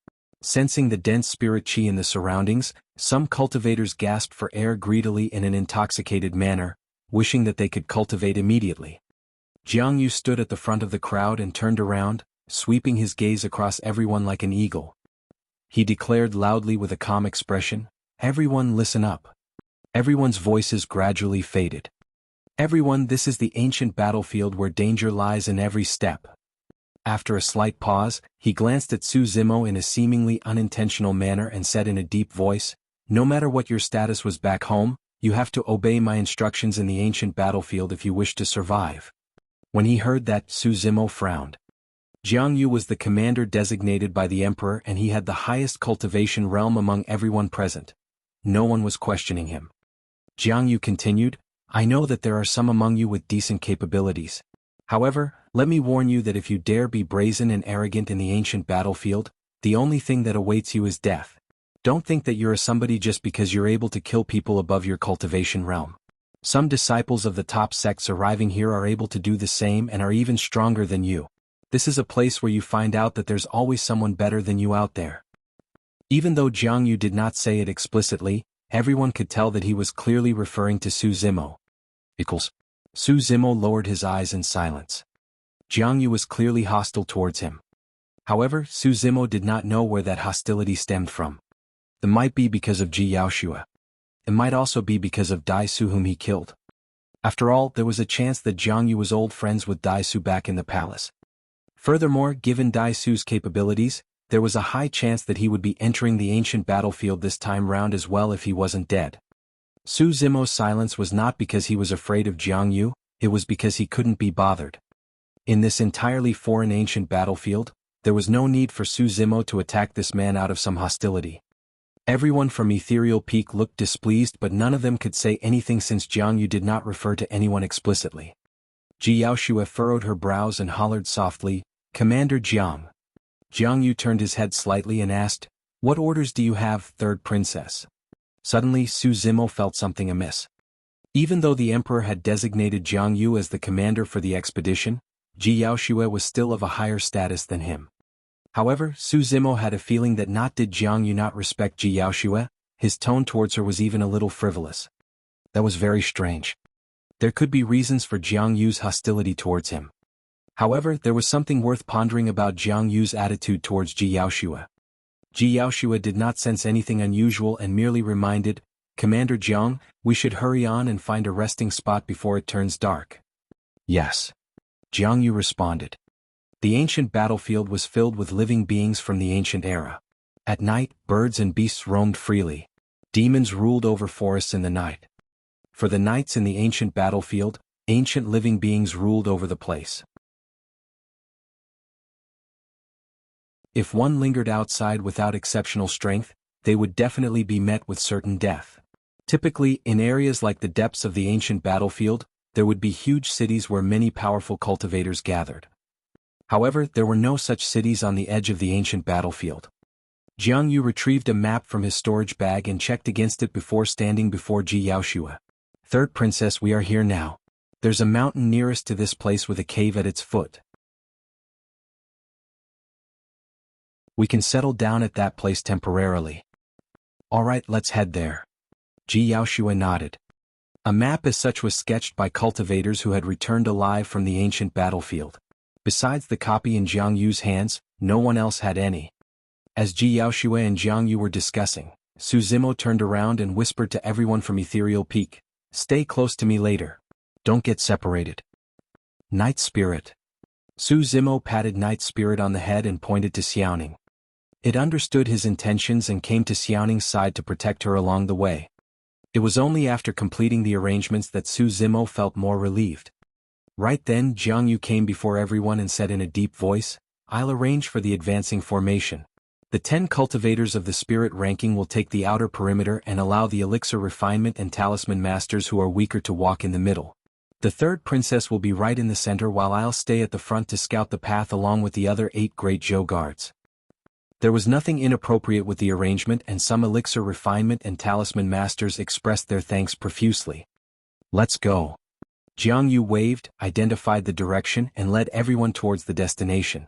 Sensing the dense spirit chi in the surroundings, some cultivators gasped for air greedily in an intoxicated manner, wishing that they could cultivate immediately. Jianghu stood at the front of the crowd and turned around, sweeping his gaze across everyone like an eagle. He declared loudly with a calm expression, "Everyone listen up." Everyone's voices gradually faded. "Everyone, this is the ancient battlefield where danger lies in every step." After a slight pause, he glanced at Su Zimo in a seemingly unintentional manner and said in a deep voice, "No matter what your status was back home, you have to obey my instructions in the ancient battlefield if you wish to survive." When he heard that, Su Zimo frowned. Jianghu was the commander designated by the emperor and he had the highest cultivation realm among everyone present. No one was questioning him. Jianghu continued, "I know that there are some among you with decent capabilities. However, let me warn you that if you dare be brazen and arrogant in the ancient battlefield, the only thing that awaits you is death. Don't think that you're a somebody just because you're able to kill people above your cultivation realm. Some disciples of the top sects arriving here are able to do the same and are even stronger than you. This is a place where you find out that there's always someone better than you out there." Even though Jianghu did not say it explicitly, everyone could tell that he was clearly referring to Su Zimo. Su Zimo lowered his eyes in silence. Jianghu was clearly hostile towards him. However, Su Zimo did not know where that hostility stemmed from. It might be because of Ji Yaoshua. It might also be because of Dai Su whom he killed. After all, there was a chance that Jianghu was old friends with Dai Su back in the palace. Furthermore, given Dai Su's capabilities, there was a high chance that he would be entering the ancient battlefield this time round as well if he wasn't dead. Su Zimo's silence was not because he was afraid of Jianghu, it was because he couldn't be bothered. In this entirely foreign ancient battlefield, there was no need for Su Zimo to attack this man out of some hostility. Everyone from Ethereal Peak looked displeased but none of them could say anything since Jianghu did not refer to anyone explicitly. Ji Yaoshua furrowed her brows and hollered softly, "Commander Jiang." Jianghu turned his head slightly and asked, "What orders do you have, third princess?" Suddenly Su Zimo felt something amiss. Even though the emperor had designated Jianghu as the commander for the expedition, Ji Yaoshua was still of a higher status than him. However, Su Zimo had a feeling that not did Jianghu not respect Ji Yaoshua, his tone towards her was even a little frivolous. That was very strange. There could be reasons for Jianghu's hostility towards him. However, there was something worth pondering about Jianghu's attitude towards Ji Yaoshua. Ji Yaoshua did not sense anything unusual and merely reminded, "Commander Jiang, we should hurry on and find a resting spot before it turns dark." "Yes." Jianghu responded. The ancient battlefield was filled with living beings from the ancient era. At night, birds and beasts roamed freely. Demons ruled over forests in the night. For the nights in the ancient battlefield, ancient living beings ruled over the place. If one lingered outside without exceptional strength, they would definitely be met with certain death. Typically, in areas like the depths of the ancient battlefield, there would be huge cities where many powerful cultivators gathered. However, there were no such cities on the edge of the ancient battlefield. Jianghu retrieved a map from his storage bag and checked against it before standing before Ji Yaoshua. "Third princess, we are here now. There's a mountain nearest to this place with a cave at its foot. We can settle down at that place temporarily." "Alright, let's head there." Ji Yaoshua nodded. A map as such was sketched by cultivators who had returned alive from the ancient battlefield. Besides the copy in Jianghu's hands, no one else had any. As Ji Yaoshua and Jianghu were discussing, Su Zimo turned around and whispered to everyone from Ethereal Peak, "Stay close to me later. Don't get separated." Night Spirit. Su Zimo patted Night Spirit on the head and pointed to Xiaoning. It understood his intentions and came to Xiaoning's side to protect her along the way. It was only after completing the arrangements that Su Zimo felt more relieved. Right then Jianghu came before everyone and said in a deep voice, I'll arrange for the advancing formation. The 10 cultivators of the spirit ranking will take the outer perimeter and allow the elixir refinement and talisman masters who are weaker to walk in the middle. The third princess will be right in the center while I'll stay at the front to scout the path along with the other 8 great Zhou guards. There was nothing inappropriate with the arrangement, and some elixir refinement and talisman masters expressed their thanks profusely. Let's go. Jianghu waved, identified the direction, and led everyone towards the destination.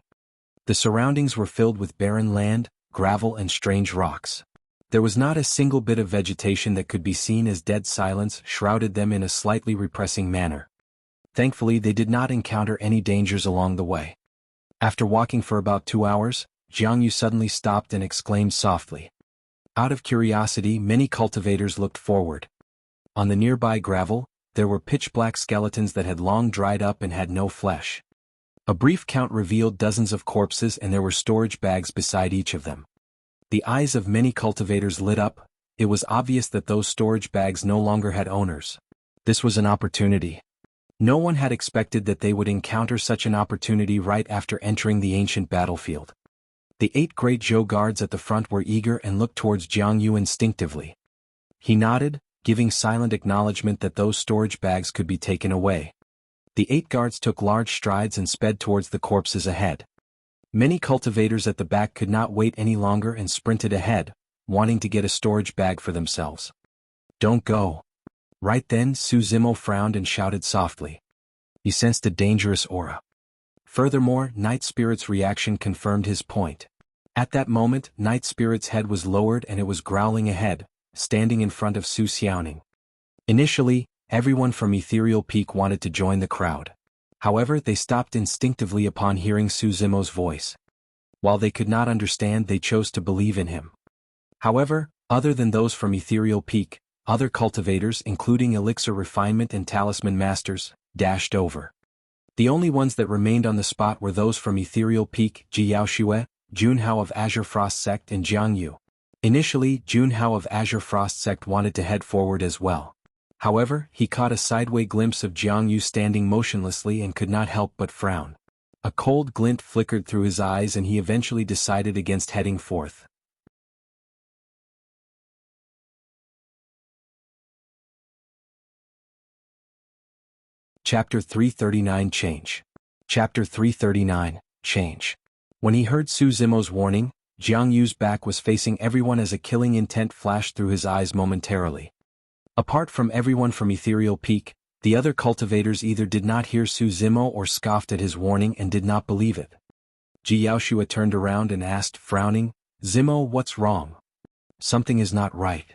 The surroundings were filled with barren land, gravel and strange rocks. There was not a single bit of vegetation that could be seen, as dead silence shrouded them in a slightly repressing manner. Thankfully, they did not encounter any dangers along the way. After walking for about 2 hours, Jianghu suddenly stopped and exclaimed softly. Out of curiosity, many cultivators looked forward. On the nearby gravel, there were pitch-black skeletons that had long dried up and had no flesh. A brief count revealed dozens of corpses, and there were storage bags beside each of them. The eyes of many cultivators lit up. It was obvious that those storage bags no longer had owners. This was an opportunity. No one had expected that they would encounter such an opportunity right after entering the ancient battlefield. The 8 great Zhou guards at the front were eager and looked towards Jianghu instinctively. He nodded, giving silent acknowledgement that those storage bags could be taken away. The 8 guards took large strides and sped towards the corpses ahead. Many cultivators at the back could not wait any longer and sprinted ahead, wanting to get a storage bag for themselves. Don't go. Right then, Su Zimo frowned and shouted softly. He sensed a dangerous aura. Furthermore, Night Spirit's reaction confirmed his point. At that moment, Night Spirit's head was lowered and it was growling ahead, standing in front of Su Xiaoning. Initially, everyone from Ethereal Peak wanted to join the crowd. However, they stopped instinctively upon hearing Su Zimo's voice. While they could not understand, they chose to believe in him. However, other than those from Ethereal Peak, other cultivators, including elixir refinement and talisman masters, dashed over. The only ones that remained on the spot were those from Ethereal Peak, Jiaoxue, Junhao of Azure Frost Sect and Jianghu. Initially, Junhao of Azure Frost Sect wanted to head forward as well. However, he caught a sideway glimpse of Jianghu standing motionlessly and could not help but frown. A cold glint flickered through his eyes and he eventually decided against heading forth. Chapter 339 Change. Chapter 339 Change. When he heard Su Zimo's warning, Jianghu's back was facing everyone as a killing intent flashed through his eyes momentarily. Apart from everyone from Ethereal Peak, the other cultivators either did not hear Su Zimo or scoffed at his warning and did not believe it. Jiaoxue turned around and asked, frowning, Zimo, what's wrong? Something is not right.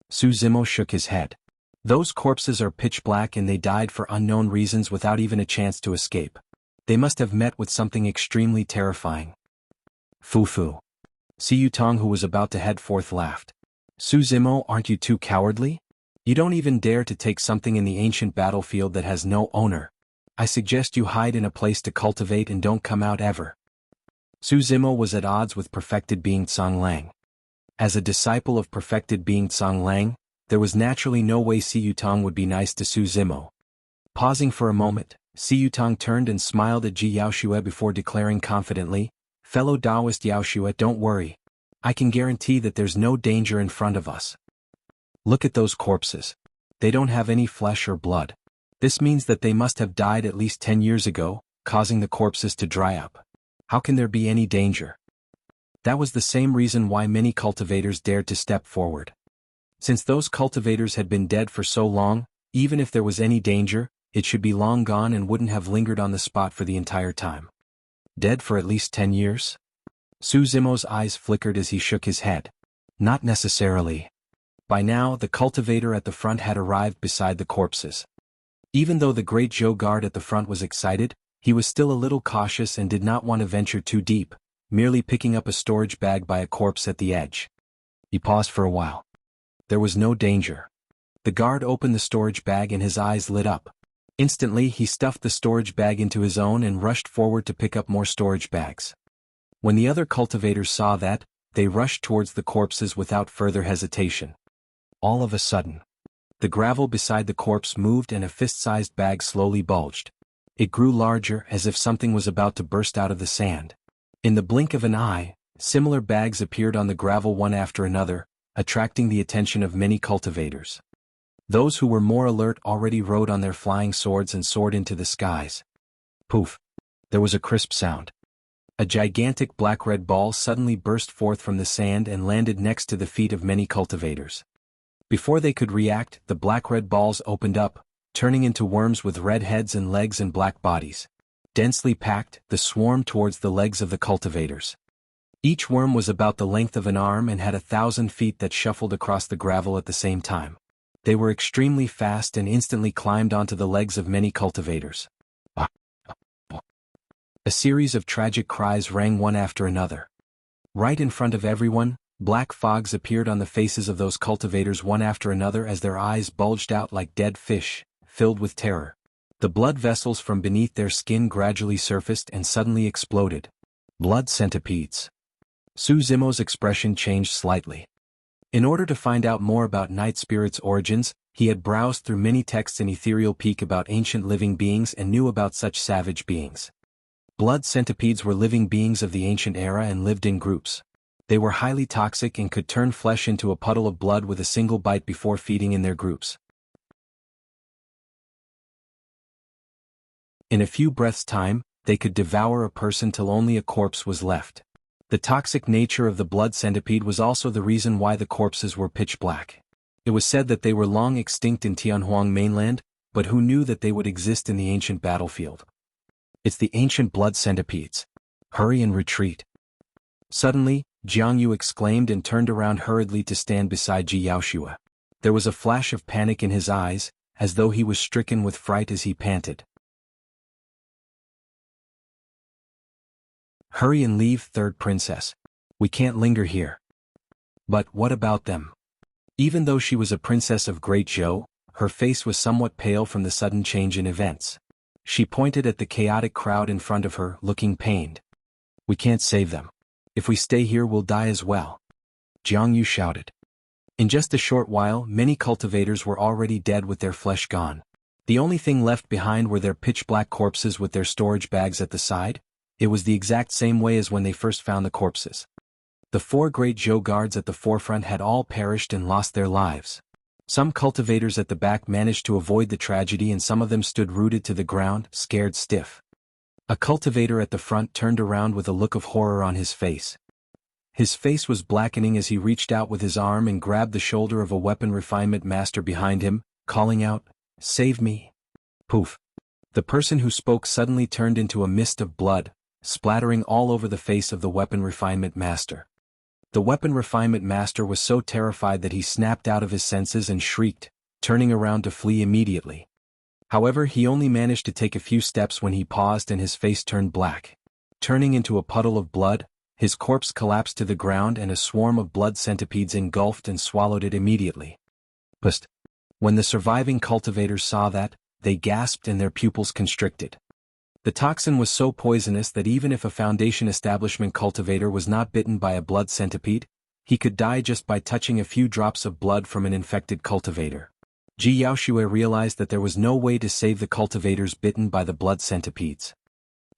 Su Zimo shook his head. Those corpses are pitch black and they died for unknown reasons without even a chance to escape. They must have met with something extremely terrifying. Fu. Siu Tong, who was about to head forth, laughed. Su Zimo, aren't you too cowardly? You don't even dare to take something in the ancient battlefield that has no owner. I suggest you hide in a place to cultivate and don't come out ever. Su Zimo was at odds with perfected being Tsang Lang. As a disciple of perfected being Tsang Lang, there was naturally no way Siu Tong would be nice to Su Zimo. Pausing for a moment, Siu Tong turned and smiled at Ji Yaoxue before declaring confidently, Fellow Taoist Yaoxue, don't worry. I can guarantee that there's no danger in front of us. Look at those corpses. They don't have any flesh or blood. This means that they must have died at least 10 years ago, causing the corpses to dry up. How can there be any danger? That was the same reason why many cultivators dared to step forward. Since those cultivators had been dead for so long, even if there was any danger, it should be long gone and wouldn't have lingered on the spot for the entire time. Dead for at least 10 years? Su Zimo's eyes flickered as he shook his head. Not necessarily. By now, the cultivator at the front had arrived beside the corpses. Even though the great Zhou guard at the front was excited, he was still a little cautious and did not want to venture too deep, merely picking up a storage bag by a corpse at the edge. He paused for a while. There was no danger. The guard opened the storage bag and his eyes lit up. Instantly, he stuffed the storage bag into his own and rushed forward to pick up more storage bags. When the other cultivators saw that, they rushed towards the corpses without further hesitation. All of a sudden, the gravel beside the corpse moved and a fist-sized bag slowly bulged. It grew larger, as if something was about to burst out of the sand. In the blink of an eye, similar bags appeared on the gravel one after another, attracting the attention of many cultivators. Those who were more alert already rode on their flying swords and soared into the skies. Poof! There was a crisp sound. A gigantic black-red ball suddenly burst forth from the sand and landed next to the feet of many cultivators. Before they could react, the black-red balls opened up, turning into worms with red heads and legs and black bodies. Densely packed, they swarmed towards the legs of the cultivators. Each worm was about the length of an arm and had 1,000 feet that shuffled across the gravel at the same time. They were extremely fast and instantly climbed onto the legs of many cultivators. A series of tragic cries rang one after another. Right in front of everyone, black fogs appeared on the faces of those cultivators one after another as their eyes bulged out like dead fish, filled with terror. The blood vessels from beneath their skin gradually surfaced and suddenly exploded. Blood centipedes. Su Zimo's expression changed slightly. In order to find out more about Night Spirit's origins, he had browsed through many texts in Ethereal Peak about ancient living beings and knew about such savage beings. Blood centipedes were living beings of the ancient era and lived in groups. They were highly toxic and could turn flesh into a puddle of blood with a single bite before feeding in their groups. In a few breaths' time, they could devour a person till only a corpse was left. The toxic nature of the blood centipede was also the reason why the corpses were pitch black. It was said that they were long extinct in Tianhuang mainland, but who knew that they would exist in the ancient battlefield? It's the ancient blood centipedes. Hurry and retreat. Suddenly, Jianghu exclaimed and turned around hurriedly to stand beside Ji Yaoshua. There was a flash of panic in his eyes, as though he was stricken with fright as he panted. Hurry and leave, third princess. We can't linger here. But what about them? Even though she was a princess of Great Zhou, her face was somewhat pale from the sudden change in events. She pointed at the chaotic crowd in front of her, looking pained. We can't save them. If we stay here we'll die as well. Jianghu shouted. In just a short while many cultivators were already dead with their flesh gone. The only thing left behind were their pitch-black corpses with their storage bags at the side. It was the exact same way as when they first found the corpses. The 4 great Zhou guards at the forefront had all perished and lost their lives. Some cultivators at the back managed to avoid the tragedy and some of them stood rooted to the ground, scared stiff. A cultivator at the front turned around with a look of horror on his face. His face was blackening as he reached out with his arm and grabbed the shoulder of a weapon refinement master behind him, calling out, "Save me!" Poof! The person who spoke suddenly turned into a mist of blood, splattering all over the face of the weapon refinement master. The weapon refinement master was so terrified that he snapped out of his senses and shrieked, turning around to flee immediately. However, he only managed to take a few steps when he paused and his face turned black. Turning into a puddle of blood, his corpse collapsed to the ground and a swarm of blood centipedes engulfed and swallowed it immediately. But when the surviving cultivators saw that, they gasped and their pupils constricted. The toxin was so poisonous that even if a Foundation establishment cultivator was not bitten by a blood centipede, he could die just by touching a few drops of blood from an infected cultivator. Ji Yaoshua realized that there was no way to save the cultivators bitten by the blood centipedes.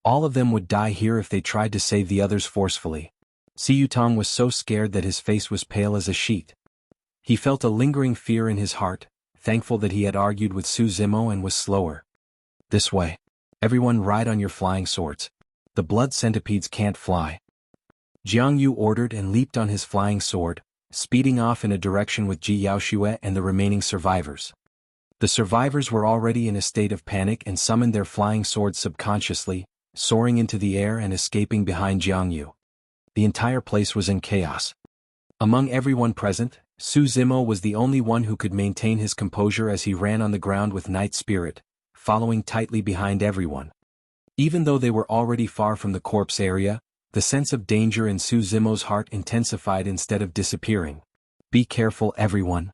All of them would die here if they tried to save the others forcefully. Si Yutong was so scared that his face was pale as a sheet. He felt a lingering fear in his heart, thankful that he had argued with Su Zimo and was slower. This way. Everyone ride on your flying swords. The blood centipedes can't fly. Jianghu ordered and leaped on his flying sword, speeding off in a direction with Ji Yaoshua and the remaining survivors. The survivors were already in a state of panic and summoned their flying swords subconsciously, soaring into the air and escaping behind Jianghu. The entire place was in chaos. Among everyone present, Su Zimo was the only one who could maintain his composure as he ran on the ground with Night Spirit, following tightly behind everyone. Even though they were already far from the corpse area, the sense of danger in Su Zimo's heart intensified instead of disappearing. Be careful, everyone.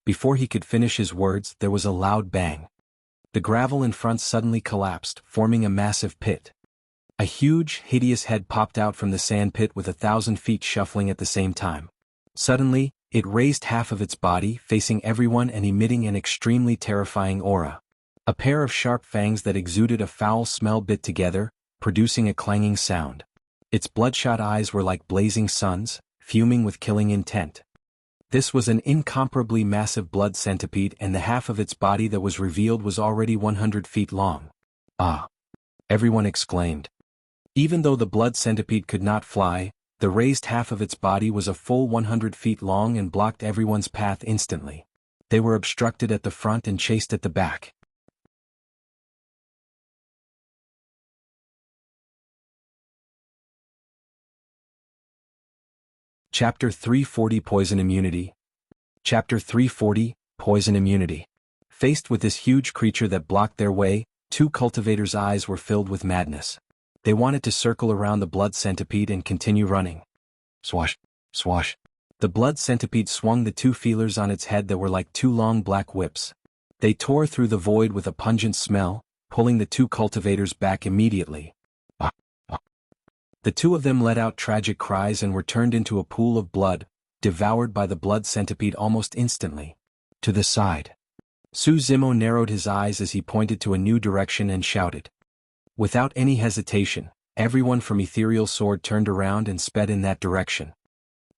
Before he could finish his words, there was a loud bang. The gravel in front suddenly collapsed, forming a massive pit. A huge, hideous head popped out from the sand pit with 1,000 feet shuffling at the same time. Suddenly, it raised half of its body, facing everyone and emitting an extremely terrifying aura. A pair of sharp fangs that exuded a foul smell bit together, producing a clanging sound. Its bloodshot eyes were like blazing suns, fuming with killing intent. This was an incomparably massive blood centipede, and the half of its body that was revealed was already 100 feet long. Ah! Everyone exclaimed. Even though the blood centipede could not fly, the raised half of its body was a full 100 feet long and blocked everyone's path instantly. They were obstructed at the front and chased at the back. Chapter 340 Poison Immunity. Chapter 340 Poison Immunity. Faced with this huge creature that blocked their way, two cultivators' eyes were filled with madness. They wanted to circle around the blood centipede and continue running. Swash, swash. The blood centipede swung the two feelers on its head that were like two long black whips. They tore through the void with a pungent smell, pulling the two cultivators back immediately. The two of them let out tragic cries and were turned into a pool of blood, devoured by the blood centipede almost instantly. To the side. Su Zimo narrowed his eyes as he pointed to a new direction and shouted. Without any hesitation, everyone from Ethereal Sword turned around and sped in that direction.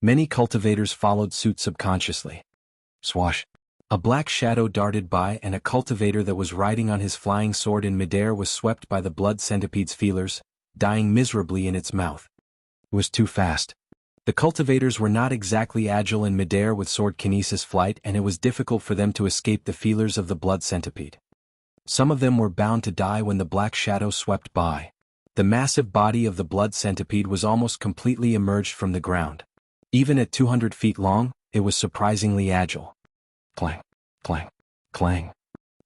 Many cultivators followed suit subconsciously. Swash. A black shadow darted by, and a cultivator that was riding on his flying sword in midair was swept by the blood centipede's feelers, dying miserably in its mouth. It was too fast. The cultivators were not exactly agile in midair with sword kinesis flight, and it was difficult for them to escape the feelers of the blood centipede. Some of them were bound to die when the black shadow swept by. The massive body of the blood centipede was almost completely emerged from the ground. Even at 200 feet long, it was surprisingly agile. Clang, clang, clang.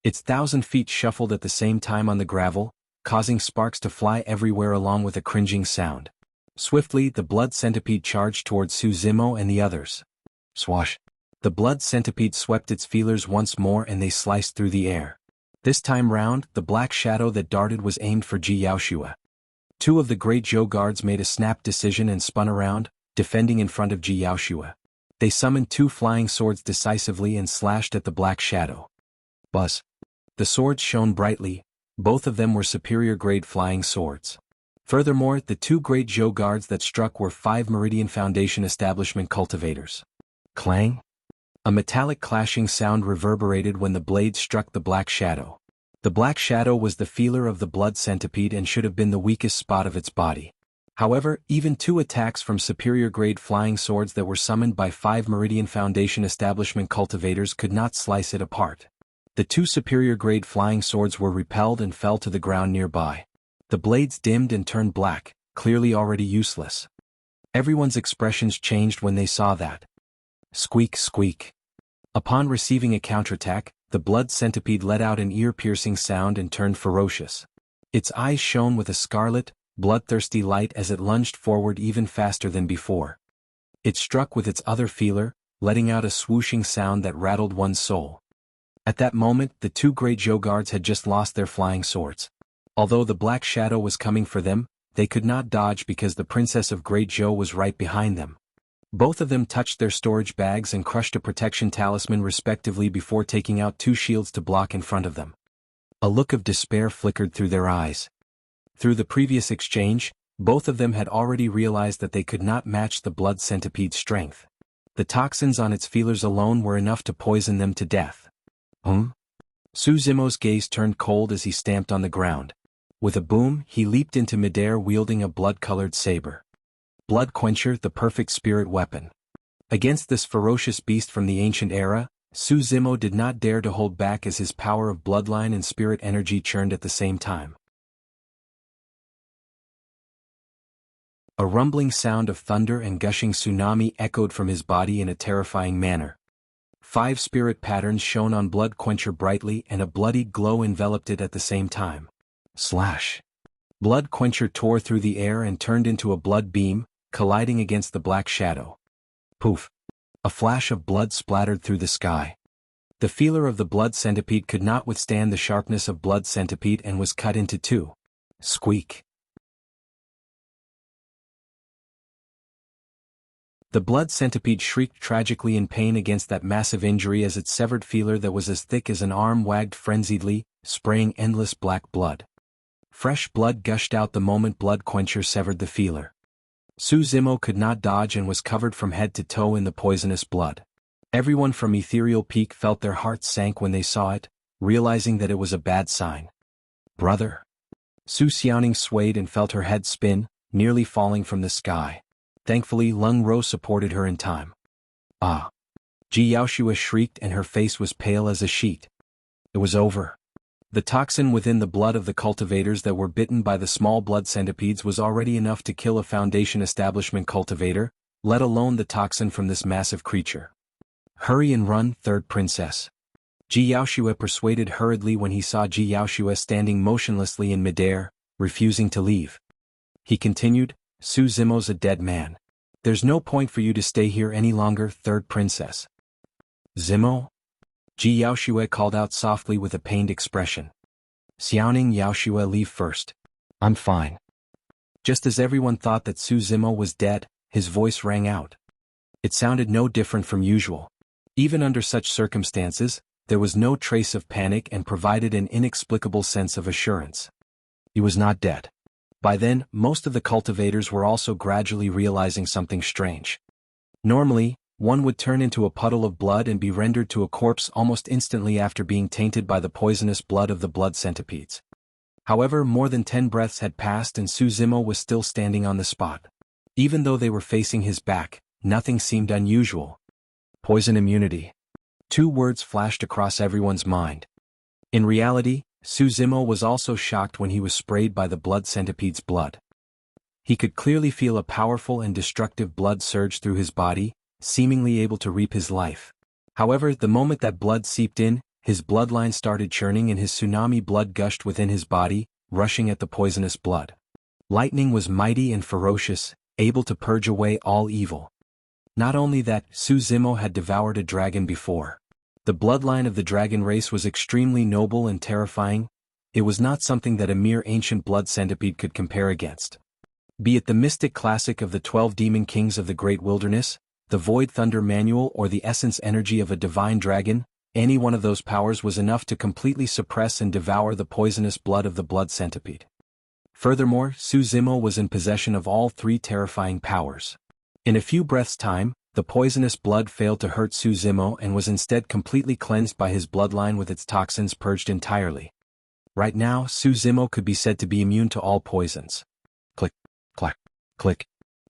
Its 1,000 feet shuffled at the same time on the gravel, causing sparks to fly everywhere along with a cringing sound. Swiftly, the blood centipede charged towards Su Zimo and the others. Swash. The blood centipede swept its feelers once more and they sliced through the air. This time round, the black shadow that darted was aimed for Ji Yaoshua. Two of the Great Zhou guards made a snap decision and spun around, defending in front of Ji Yaoshua. They summoned two flying swords decisively and slashed at the black shadow. Buzz. The swords shone brightly. Both of them were superior-grade flying swords. Furthermore, the two Great Zhou guards that struck were 5 Meridian Foundation Establishment cultivators. Clang! A metallic clashing sound reverberated when the blades struck the black shadow. The black shadow was the feeler of the blood centipede and should have been the weakest spot of its body. However, even 2 attacks from superior-grade flying swords that were summoned by 5 Meridian Foundation Establishment cultivators could not slice it apart. The 2 superior-grade flying swords were repelled and fell to the ground nearby. The blades dimmed and turned black, clearly already useless. Everyone's expressions changed when they saw that. Squeak, squeak. Upon receiving a counterattack, the blood centipede let out an ear-piercing sound and turned ferocious. Its eyes shone with a scarlet, bloodthirsty light as it lunged forward even faster than before. It struck with its other feeler, letting out a swooshing sound that rattled one's soul. At that moment, the 2 Great Zhou guards had just lost their flying swords. Although the black shadow was coming for them, they could not dodge because the Princess of Great Zhou was right behind them. Both of them touched their storage bags and crushed a protection talisman respectively before taking out 2 shields to block in front of them. A look of despair flickered through their eyes. Through the previous exchange, both of them had already realized that they could not match the blood centipede's strength. The toxins on its feelers alone were enough to poison them to death. Su Zimo's gaze turned cold as he stamped on the ground. With a boom, he leaped into midair wielding a blood-colored saber. Blood Quencher, the perfect spirit weapon. Against this ferocious beast from the ancient era, Su Zimo did not dare to hold back as his power of bloodline and spirit energy churned at the same time. A rumbling sound of thunder and gushing tsunami echoed from his body in a terrifying manner. 5 spirit patterns shone on Blood Quencher brightly and a bloodied glow enveloped it at the same time. Slash! Blood Quencher tore through the air and turned into a blood beam, colliding against the black shadow. Poof! A flash of blood splattered through the sky. The feeler of the blood centipede could not withstand the sharpness of blood centipede and was cut into 2. Squeak! The blood centipede shrieked tragically in pain against that massive injury as its severed feeler that was as thick as an arm wagged frenziedly, spraying endless black blood. Fresh blood gushed out the moment Blood Quencher severed the feeler. Su Zimo could not dodge and was covered from head to toe in the poisonous blood. Everyone from Ethereal Peak felt their hearts sank when they saw it, realizing that it was a bad sign. Brother. Su Xiaoning swayed and felt her head spin, nearly falling from the sky. Thankfully Leng Ro supported her in time. Ah! Ji Yaoshua shrieked and her face was pale as a sheet. It was over. The toxin within the blood of the cultivators that were bitten by the small blood centipedes was already enough to kill a Foundation establishment cultivator, let alone the toxin from this massive creature. Hurry and run, third princess. Ji Yaoshua persuaded hurriedly when he saw Ji Yaoshua standing motionlessly in midair, refusing to leave. He continued, Su Zimo's a dead man. There's no point for you to stay here any longer, third princess. Zimo? Ji Yaoshua called out softly with a pained expression. Xiaoning, Yaoshua, leave first. I'm fine. Just as everyone thought that Su Zimo was dead, his voice rang out. It sounded no different from usual. Even under such circumstances, there was no trace of panic and provided an inexplicable sense of assurance. He was not dead. By then, most of the cultivators were also gradually realizing something strange. Normally, one would turn into a puddle of blood and be rendered to a corpse almost instantly after being tainted by the poisonous blood of the blood centipedes. However, more than 10 breaths had passed and Su Zimo was still standing on the spot. Even though they were facing his back, nothing seemed unusual. Poison immunity. 2 words flashed across everyone's mind. In reality, Su Zimo was also shocked when he was sprayed by the blood centipede's blood. He could clearly feel a powerful and destructive blood surge through his body, seemingly able to reap his life. However, the moment that blood seeped in, his bloodline started churning and his tsunami blood gushed within his body, rushing at the poisonous blood. Lightning was mighty and ferocious, able to purge away all evil. Not only that, Su Zimo had devoured a dragon before. The bloodline of the dragon race was extremely noble and terrifying. It was not something that a mere ancient blood centipede could compare against. Be it the mystic classic of the 12 demon kings of the great wilderness, the void thunder manual or the essence energy of a divine dragon, any one of those powers was enough to completely suppress and devour the poisonous blood of the blood centipede. Furthermore, Su Zimo was in possession of all 3 terrifying powers. In a few breaths' time, the poisonous blood failed to hurt Su Zimo and was instead completely cleansed by his bloodline with its toxins purged entirely. Right now, Su Zimo could be said to be immune to all poisons. Click, clack, click.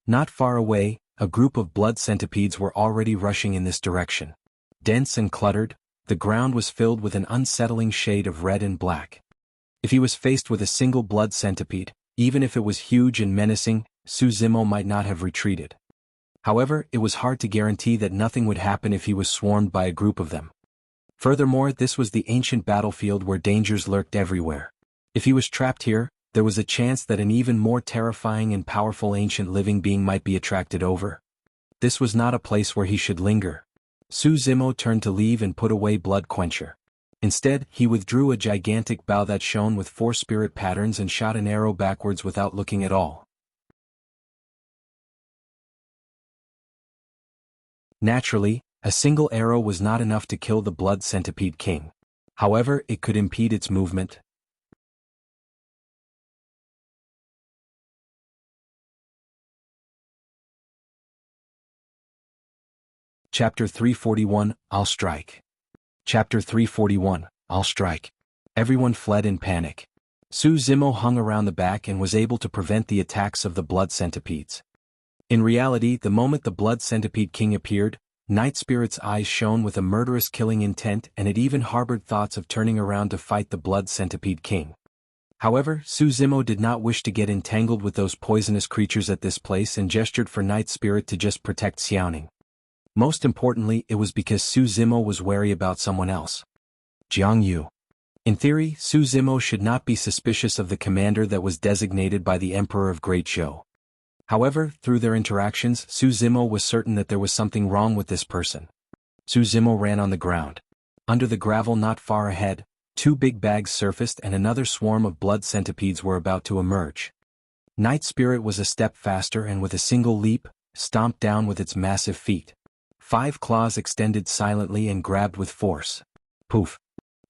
Not far away, a group of blood centipedes were already rushing in this direction. Dense and cluttered, the ground was filled with an unsettling shade of red and black. If he was faced with a single blood centipede, even if it was huge and menacing, Su Zimo might not have retreated. However, it was hard to guarantee that nothing would happen if he was swarmed by a group of them. Furthermore, this was the ancient battlefield where dangers lurked everywhere. If he was trapped here, there was a chance that an even more terrifying and powerful ancient living being might be attracted over. This was not a place where he should linger. Su Zimo turned to leave and put away Blood Quencher. Instead, he withdrew a gigantic bow that shone with 4 spirit patterns and shot an arrow backwards without looking at all. Naturally, a single arrow was not enough to kill the blood centipede king. However, it could impede its movement. Chapter 341, I'll Strike. Chapter 341, I'll Strike. Everyone fled in panic. Su Zimo hung around the back and was able to prevent the attacks of the blood centipedes. In reality, the moment the blood centipede king appeared, Night Spirit's eyes shone with a murderous killing intent and it even harbored thoughts of turning around to fight the blood centipede king. However, Su Zimo did not wish to get entangled with those poisonous creatures at this place and gestured for Night Spirit to just protect Xiaoning. Most importantly, it was because Su Zimo was wary about someone else. Jianghu. In theory, Su Zimo should not be suspicious of the commander that was designated by the Emperor of Great Zhou. However, through their interactions, Su Zimo was certain that there was something wrong with this person. Su Zimo ran on the ground. Under the gravel not far ahead, 2 big bags surfaced and another swarm of blood centipedes were about to emerge. Night Spirit was a step faster and with a single leap, stomped down with its massive feet. 5 claws extended silently and grabbed with force. Poof!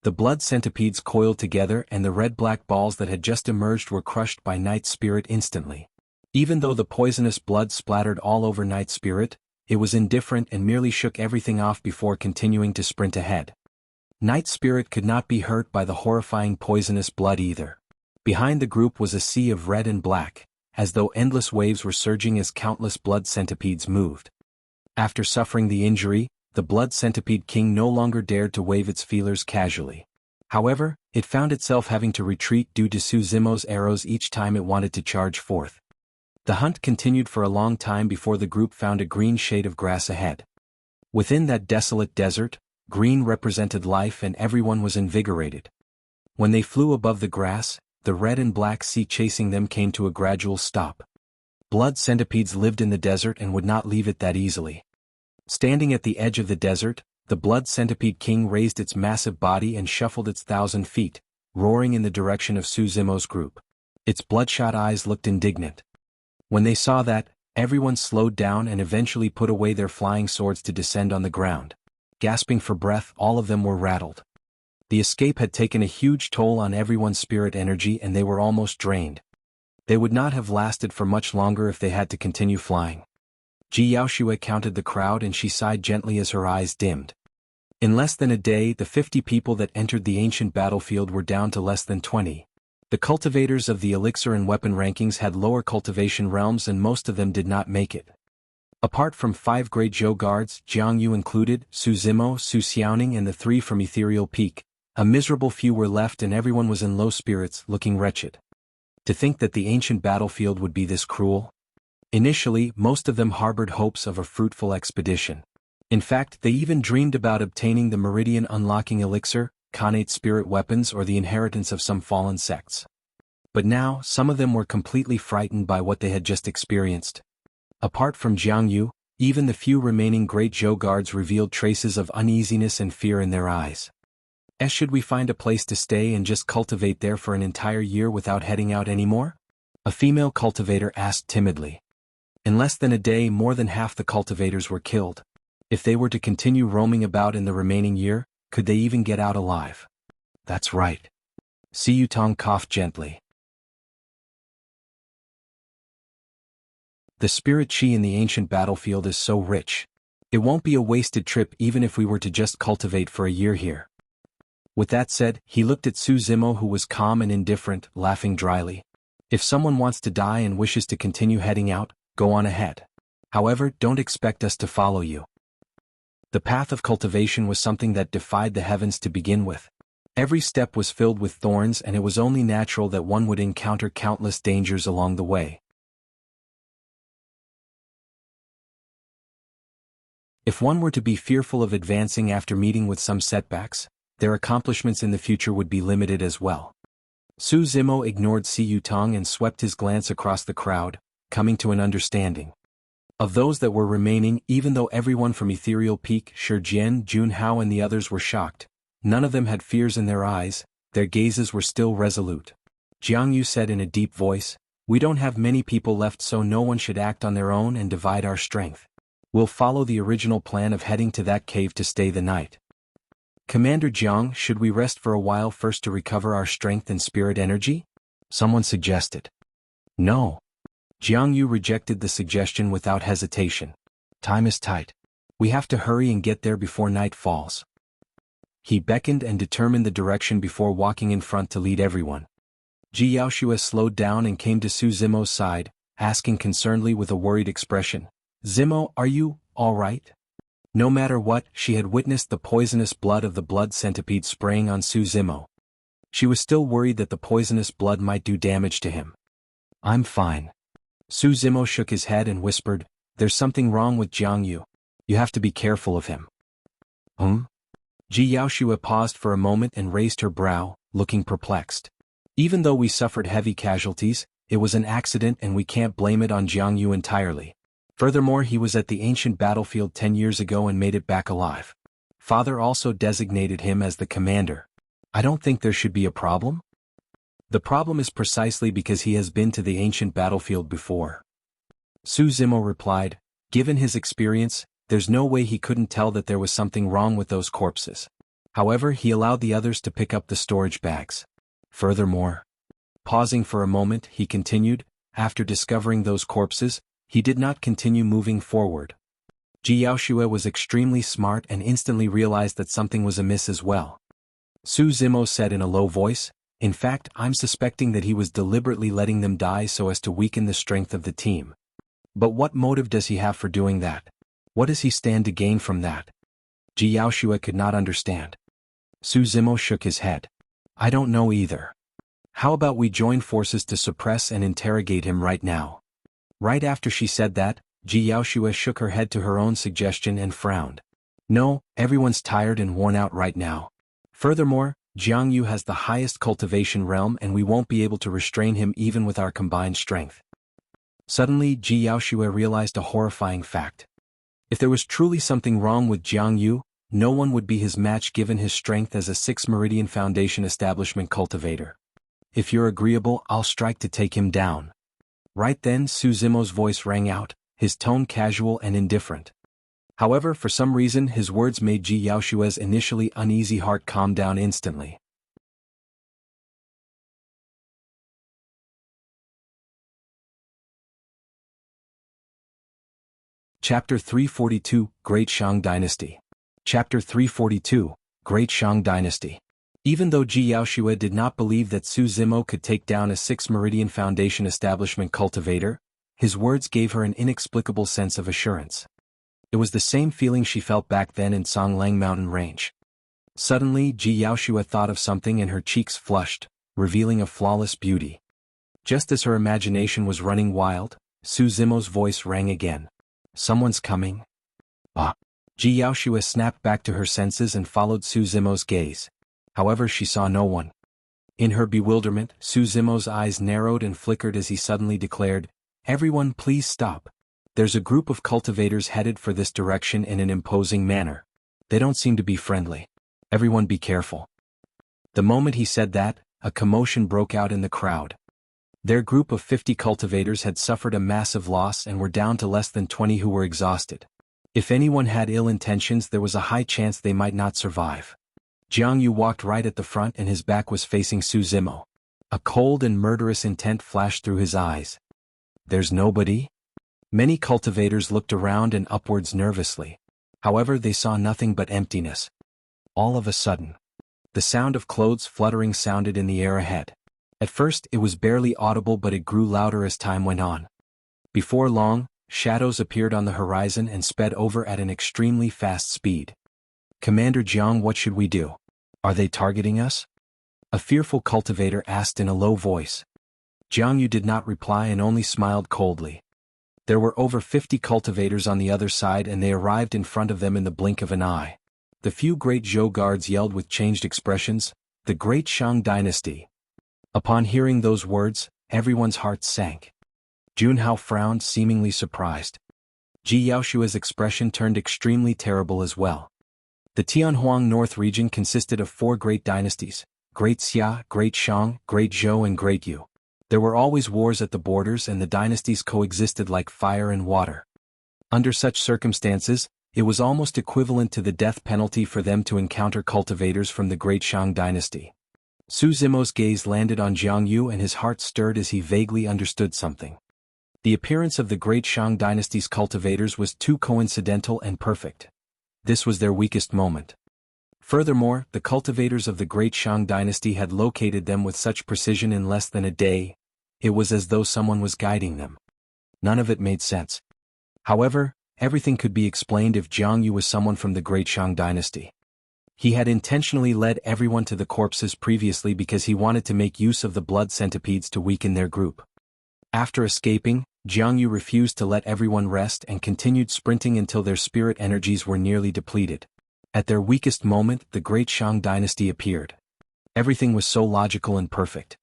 The blood centipedes coiled together and the red-black balls that had just emerged were crushed by Night Spirit instantly. Even though the poisonous blood splattered all over Night Spirit, it was indifferent and merely shook everything off before continuing to sprint ahead. Night Spirit could not be hurt by the horrifying poisonous blood either. Behind the group was a sea of red and black, as though endless waves were surging as countless blood centipedes moved. After suffering the injury, the blood centipede king no longer dared to wave its feelers casually. However, it found itself having to retreat due to Su Zimo's arrows each time it wanted to charge forth. The hunt continued for a long time before the group found a green shade of grass ahead. Within that desolate desert, green represented life and everyone was invigorated. When they flew above the grass, the red and black sea chasing them came to a gradual stop. Blood centipedes lived in the desert and would not leave it that easily. Standing at the edge of the desert, the blood centipede king raised its massive body and shuffled its 1,000 feet, roaring in the direction of Su Zimo's group. Its bloodshot eyes looked indignant. When they saw that, everyone slowed down and eventually put away their flying swords to descend on the ground. Gasping for breath, all of them were rattled. The escape had taken a huge toll on everyone's spirit energy and they were almost drained. They would not have lasted for much longer if they had to continue flying. Jianghu counted the crowd and she sighed gently as her eyes dimmed. In less than a day, the 50 people that entered the ancient battlefield were down to less than 20. The cultivators of the elixir and weapon rankings had lower cultivation realms and most of them did not make it. Apart from 5 great Zhou guards, Jianghu included, Su Zimo, Su Xiaoning and the 3 from Ethereal Peak, a miserable few were left and everyone was in low spirits, looking wretched. To think that the ancient battlefield would be this cruel? Initially, most of them harbored hopes of a fruitful expedition. In fact, they even dreamed about obtaining the Meridian Unlocking Elixir, Khanate spirit weapons or the inheritance of some fallen sects. But now, some of them were completely frightened by what they had just experienced. Apart from Jianghu, even the few remaining great Zhou guards revealed traces of uneasiness and fear in their eyes. Should we find a place to stay and just cultivate there for an entire year without heading out anymore? A female cultivator asked timidly. In less than a day, more than half the cultivators were killed. If they were to continue roaming about in the remaining year, could they even get out alive? That's right. Si Yutong coughed gently. The spirit chi in the ancient battlefield is so rich. It won't be a wasted trip even if we were to just cultivate for a year here. With that said, he looked at Su Zimo who was calm and indifferent, laughing dryly. If someone wants to die and wishes to continue heading out, go on ahead. However, don't expect us to follow you. The path of cultivation was something that defied the heavens to begin with. Every step was filled with thorns and it was only natural that one would encounter countless dangers along the way. If one were to be fearful of advancing after meeting with some setbacks, their accomplishments in the future would be limited as well. Su Zimo ignored Si Yutong and swept his glance across the crowd, coming to an understanding. Of those that were remaining, even though everyone from Ethereal Peak, Shijian, Junhao and the others were shocked, none of them had fears in their eyes, their gazes were still resolute. Jianghu said in a deep voice, "We don't have many people left so no one should act on their own and divide our strength. We'll follow the original plan of heading to that cave to stay the night." "Commander Jiang, should we rest for a while first to recover our strength and spirit energy?" someone suggested. No. Jianghu rejected the suggestion without hesitation. Time is tight. We have to hurry and get there before night falls. He beckoned and determined the direction before walking in front to lead everyone. Jianghu slowed down and came to Su Zimo's side, asking concernedly with a worried expression, "Zimo, are you all right?" No matter what, she had witnessed the poisonous blood of the blood centipede spraying on Su Zimo. She was still worried that the poisonous blood might do damage to him. "I'm fine." Su Zimo shook his head and whispered, "There's something wrong with Jianghu. You have to be careful of him." Jianghu paused for a moment and raised her brow, looking perplexed. "Even though we suffered heavy casualties, it was an accident and we can't blame it on Jianghu entirely. Furthermore, he was at the ancient battlefield 10 years ago and made it back alive. Father also designated him as the commander. I don't think there should be a problem." "The problem is precisely because he has been to the ancient battlefield before." Su Zimo replied, "Given his experience, there's no way he couldn't tell that there was something wrong with those corpses. However, he allowed the others to pick up the storage bags. Furthermore." Pausing for a moment, he continued, after discovering those corpses, he did not continue moving forward. Ji Yaoshua was extremely smart and instantly realized that something was amiss as well. Su Zimo said in a low voice, "In fact, I'm suspecting that he was deliberately letting them die so as to weaken the strength of the team. But what motive does he have for doing that? What does he stand to gain from that?" Ji Yaoshua could not understand. Su Zimo shook his head. "I don't know either. How about we join forces to suppress and interrogate him right now?" Right after she said that, Ji Yaoshua shook her head to her own suggestion and frowned. "No, everyone's tired and worn out right now. Furthermore, Jianghu has the highest cultivation realm and we won't be able to restrain him even with our combined strength." Suddenly, Ji Yaoshua realized a horrifying fact. If there was truly something wrong with Jianghu, no one would be his match given his strength as a 6 Meridian Foundation establishment cultivator. "If you're agreeable, I'll strike to take him down." Right then Su Zimo's voice rang out, his tone casual and indifferent. However, for some reason his words made Ji Yaoshua's initially uneasy heart calm down instantly. Chapter 342, Great Shang Dynasty. Chapter 342, Great Shang Dynasty. Even though Ji Yaoshua did not believe that Su Zimo could take down a 6 Meridian Foundation establishment cultivator, his words gave her an inexplicable sense of assurance. It was the same feeling she felt back then in Songlang Mountain Range. Suddenly, Ji Yaoshua thought of something and her cheeks flushed, revealing a flawless beauty. Just as her imagination was running wild, Su Zimo's voice rang again. "Someone's coming." "Ah!" Ji Yaoshua snapped back to her senses and followed Su Zimo's gaze. However, she saw no one. In her bewilderment, Su Zimo's eyes narrowed and flickered as he suddenly declared, "Everyone please stop. There's a group of cultivators headed for this direction in an imposing manner. They don't seem to be friendly. Everyone be careful." The moment he said that, a commotion broke out in the crowd. Their group of 50 cultivators had suffered a massive loss and were down to less than 20 who were exhausted. If anyone had ill intentions, there was a high chance they might not survive. Jianghu walked right at the front and his back was facing Su Zimo. A cold and murderous intent flashed through his eyes. "There's nobody?" Many cultivators looked around and upwards nervously. However, they saw nothing but emptiness. All of a sudden, the sound of clothes fluttering sounded in the air ahead. At first it was barely audible, but it grew louder as time went on. Before long, shadows appeared on the horizon and sped over at an extremely fast speed. "Commander Jiang, what should we do? Are they targeting us?" a fearful cultivator asked in a low voice. Jianghu did not reply and only smiled coldly. There were over 50 cultivators on the other side and they arrived in front of them in the blink of an eye. The few great Zhou guards yelled with changed expressions, "The Great Shang Dynasty." Upon hearing those words, everyone's heart sank. Junhao frowned, seemingly surprised. Ji Yaoshua's expression turned extremely terrible as well. The Tianhuang North region consisted of 4 great dynasties, Great Xia, Great Shang, Great Zhou and Great Yu. There were always wars at the borders and the dynasties coexisted like fire and water. Under such circumstances, it was almost equivalent to the death penalty for them to encounter cultivators from the Great Shang dynasty. Su Zimo's gaze landed on Jianghu and his heart stirred as he vaguely understood something. The appearance of the Great Shang dynasty's cultivators was too coincidental and perfect. This was their weakest moment. Furthermore, the cultivators of the Great Shang dynasty had located them with such precision in less than a day. It was as though someone was guiding them. None of it made sense. However, everything could be explained if Jianghu was someone from the Great Shang dynasty. He had intentionally led everyone to the corpses previously because he wanted to make use of the blood centipedes to weaken their group. After escaping, Jianghu refused to let everyone rest and continued sprinting until their spirit energies were nearly depleted. At their weakest moment, the Great Shang dynasty appeared. Everything was so logical and perfect.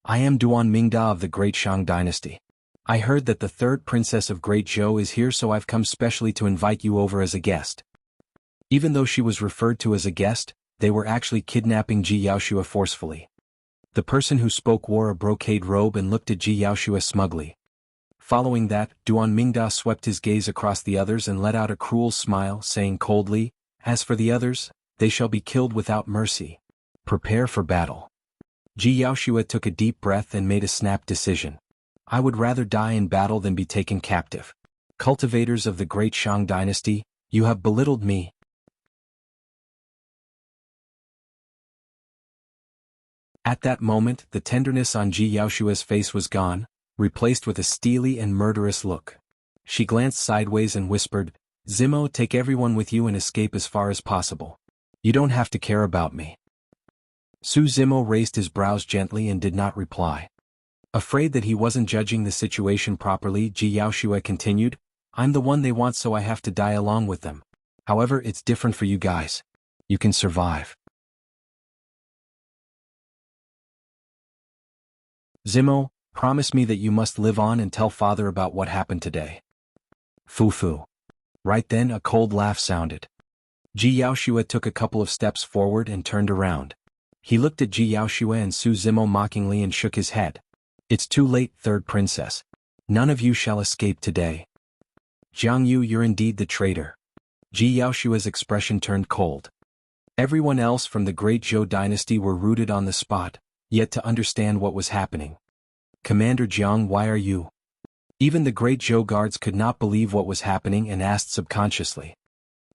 "I am Duan Mingda of the Great Shang dynasty. I heard that the 3rd princess of Great Zhou is here, so I've come specially to invite you over as a guest." Even though she was referred to as a guest, they were actually kidnapping Ji Yaoshua forcefully. The person who spoke wore a brocade robe and looked at Ji Yaoshua smugly. Following that, Duan Mingda swept his gaze across the others and let out a cruel smile, saying coldly, "As for the others, they shall be killed without mercy. Prepare for battle." Ji Yaoshua took a deep breath and made a snap decision. I would rather die in battle than be taken captive. Cultivators of the great Shang dynasty, you have belittled me. At that moment, the tenderness on Ji Yaoshua's face was gone, replaced with a steely and murderous look. She glanced sideways and whispered, Zimo, take everyone with you and escape as far as possible. You don't have to care about me. Su Zimo raised his brows gently and did not reply. Afraid that he wasn't judging the situation properly, Ji Yaoshua continued, I'm the one they want, so I have to die along with them. However, it's different for you guys. You can survive. Zimo, promise me that you must live on and tell father about what happened today. Fu. Right then a cold laugh sounded. Ji Yaoshua took a couple of steps forward and turned around. He looked at Ji Yaoshua and Su Zimo mockingly and shook his head. It's too late, third princess. None of you shall escape today. Jianghu, you're indeed the traitor. Ji Yaoshua's expression turned cold. Everyone else from the great Zhou dynasty were rooted on the spot, yet to understand what was happening. Commander Jiang, why are you? Even the great Zhou guards could not believe what was happening and asked subconsciously.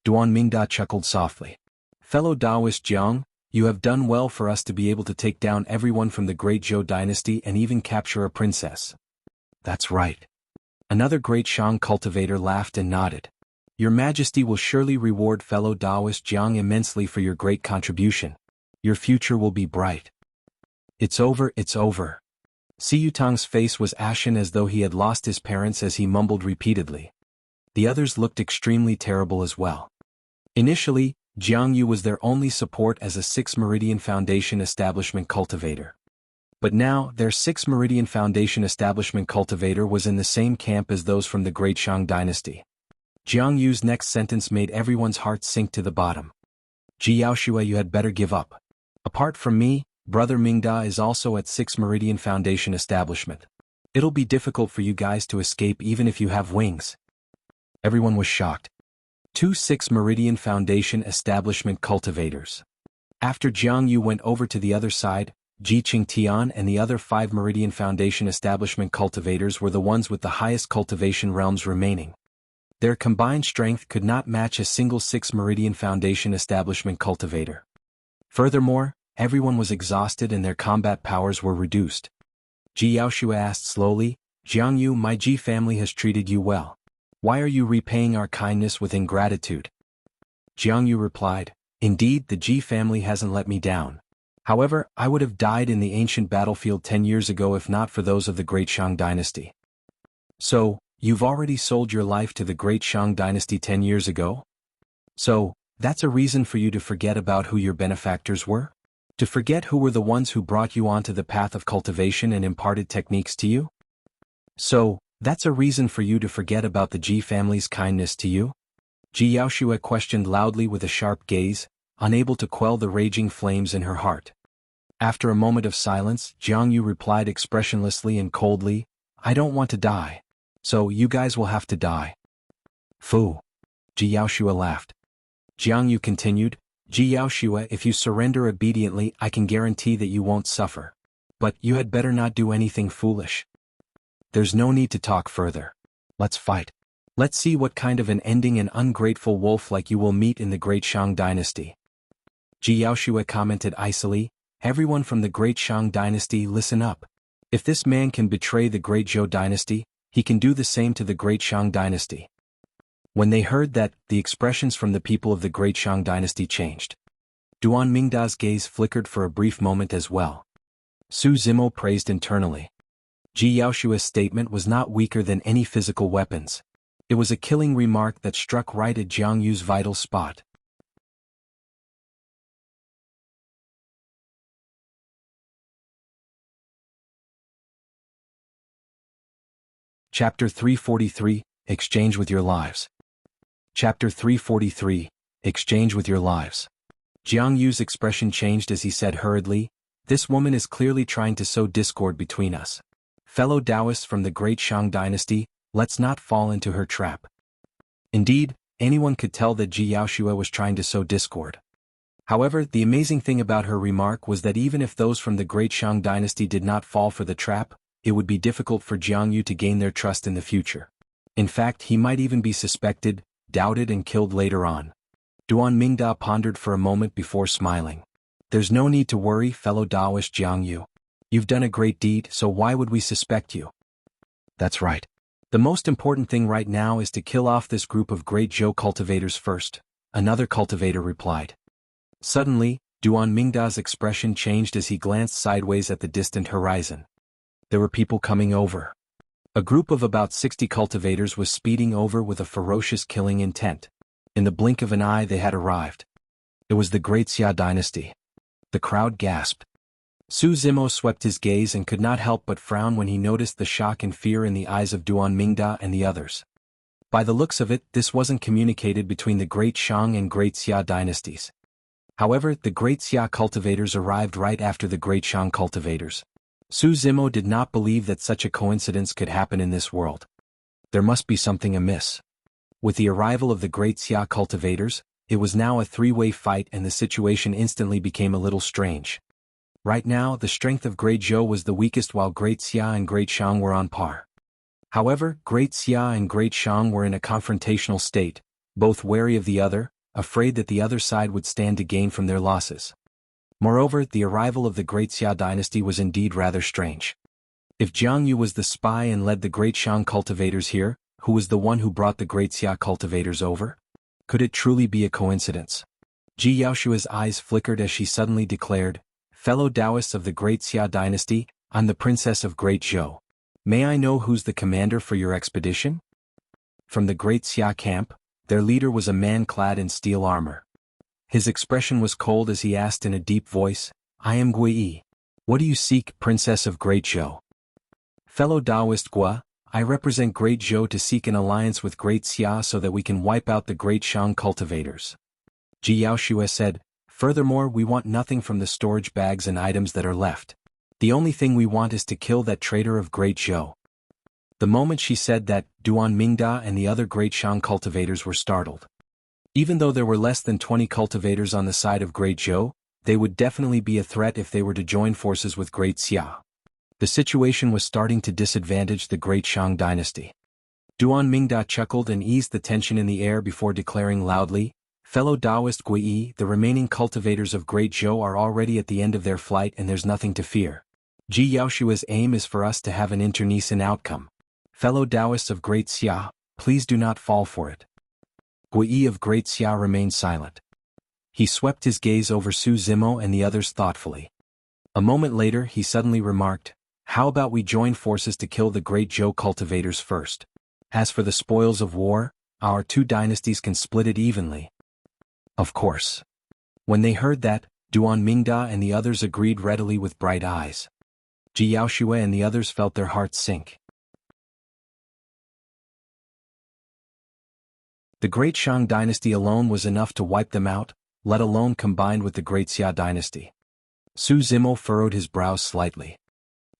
Duan Mingda chuckled softly. Fellow Taoist Jiang, you have done well for us to be able to take down everyone from the great Zhou dynasty and even capture a princess. That's right. Another great Shang cultivator laughed and nodded. Your Majesty will surely reward fellow Taoist Jiang immensely for your great contribution. Your future will be bright. It's over, it's over. Si Yutang's face was ashen as though he had lost his parents as he mumbled repeatedly. The others looked extremely terrible as well. Initially, Jianghu was their only support as a 6 Meridian Foundation establishment cultivator. But now, their 6 Meridian Foundation establishment cultivator was in the same camp as those from the Great Shang dynasty. Jianghu's next sentence made everyone's heart sink to the bottom. Ji Yaoshua, you had better give up. Apart from me, Brother Mingda is also at 6 Meridian Foundation establishment. It'll be difficult for you guys to escape even if you have wings. Everyone was shocked. 2 6 Meridian Foundation establishment cultivators. After Jianghu went over to the other side, Ji Qingtian and the other 5 Meridian Foundation establishment cultivators were the ones with the highest cultivation realms remaining. Their combined strength could not match a single 6 Meridian Foundation establishment cultivator. Furthermore, everyone was exhausted and their combat powers were reduced. Ji Yaoshua asked slowly, Jianghu, my Ji family has treated you well. Why are you repaying our kindness with ingratitude? Jianghu replied, Indeed, the Ji family hasn't let me down. However, I would have died in the ancient battlefield 10 years ago if not for those of the Great Shang dynasty. So, you've already sold your life to the Great Shang dynasty 10 years ago? So, that's a reason for you to forget about who your benefactors were? To forget who were the ones who brought you onto the path of cultivation and imparted techniques to you? So, that's a reason for you to forget about the Ji family's kindness to you? Ji Yaoshua questioned loudly with a sharp gaze, unable to quell the raging flames in her heart. After a moment of silence, Jianghu replied expressionlessly and coldly, I don't want to die. So you guys will have to die. Fu. Ji Yaoshua laughed. Jianghu continued, Ji Yaoshua, if you surrender obediently, I can guarantee that you won't suffer. But you had better not do anything foolish. There's no need to talk further. Let's fight. Let's see what kind of an ending an ungrateful wolf like you will meet in the Great Shang dynasty. Ji Yaoshua commented icily, Everyone from the Great Shang dynasty, listen up. If this man can betray the Great Zhou dynasty, he can do the same to the Great Shang dynasty. When they heard that, the expressions from the people of the Great Shang dynasty changed. Duan Mingda's gaze flickered for a brief moment as well. Su Zimo praised internally. Ji Yaoshua's statement was not weaker than any physical weapons. It was a killing remark that struck right at Jianghu's vital spot. Chapter 343, Exchange with Your Lives. Chapter 343, Exchange with Your Lives. Jianghu's expression changed as he said hurriedly, This woman is clearly trying to sow discord between us. Fellow Taoists from the Great Shang dynasty, let's not fall into her trap. Indeed, anyone could tell that Ji Yaoshua was trying to sow discord. However, the amazing thing about her remark was that even if those from the Great Shang dynasty did not fall for the trap, it would be difficult for Jianghu to gain their trust in the future. In fact, he might even be suspected, doubted and killed later on. Duan Mingda pondered for a moment before smiling. There's no need to worry, fellow Taoist Jianghu. You've done a great deed, so why would we suspect you? That's right. The most important thing right now is to kill off this group of great Zhou cultivators first, another cultivator replied. Suddenly, Duan Mingda's expression changed as he glanced sideways at the distant horizon. There were people coming over. A group of about 60 cultivators was speeding over with a ferocious killing intent. In the blink of an eye they had arrived. It was the Great Xia dynasty. The crowd gasped. Su Zimo swept his gaze and could not help but frown when he noticed the shock and fear in the eyes of Duan Mingda and the others. By the looks of it, this wasn't communicated between the Great Shang and Great Xia dynasties. However, the Great Xia cultivators arrived right after the Great Shang cultivators. Su Zimo did not believe that such a coincidence could happen in this world. There must be something amiss. With the arrival of the Great Xia cultivators, it was now a three-way fight and the situation instantly became a little strange. Right now, the strength of Great Zhou was the weakest while Great Xia and Great Shang were on par. However, Great Xia and Great Shang were in a confrontational state, both wary of the other, afraid that the other side would stand to gain from their losses. Moreover, the arrival of the Great Xia dynasty was indeed rather strange. If Jianghu was the spy and led the Great Shang cultivators here, who was the one who brought the Great Xia cultivators over? Could it truly be a coincidence? Ji Yaoshua's eyes flickered as she suddenly declared, "Fellow Taoists of the Great Xia dynasty, I'm the Princess of Great Zhou. May I know who's the commander for your expedition?" From the Great Xia camp, their leader was a man clad in steel armor. His expression was cold as he asked in a deep voice, "I am Gui Yi. What do you seek, Princess of Great Zhou?" "Fellow Taoist Gua, I represent Great Zhou to seek an alliance with Great Xia so that we can wipe out the Great Shang cultivators," Ji Yaoshua said. "Furthermore, we want nothing from the storage bags and items that are left. The only thing we want is to kill that traitor of Great Zhou." The moment she said that, Duan Mingda and the other Great Shang cultivators were startled. Even though there were less than 20 cultivators on the side of Great Zhou, they would definitely be a threat if they were to join forces with Great Xia. The situation was starting to disadvantage the Great Shang dynasty. Duan Mingda chuckled and eased the tension in the air before declaring loudly, "Fellow Taoist Gui Yi, the remaining cultivators of Great Zhou are already at the end of their flight and there's nothing to fear. Ji Yaoshua's aim is for us to have an internecine outcome. Fellow Taoists of Great Xia, please do not fall for it." Gui Yi of Great Xia remained silent. He swept his gaze over Su Zimo and the others thoughtfully. A moment later he suddenly remarked, "How about we join forces to kill the Great Zhou cultivators first? As for the spoils of war, our two dynasties can split it evenly." Of course. When they heard that, Duan Mingda and the others agreed readily with bright eyes. Ji Yaoshua and the others felt their hearts sink. The Great Shang dynasty alone was enough to wipe them out, let alone combined with the Great Xia dynasty. Su Zimo furrowed his brows slightly.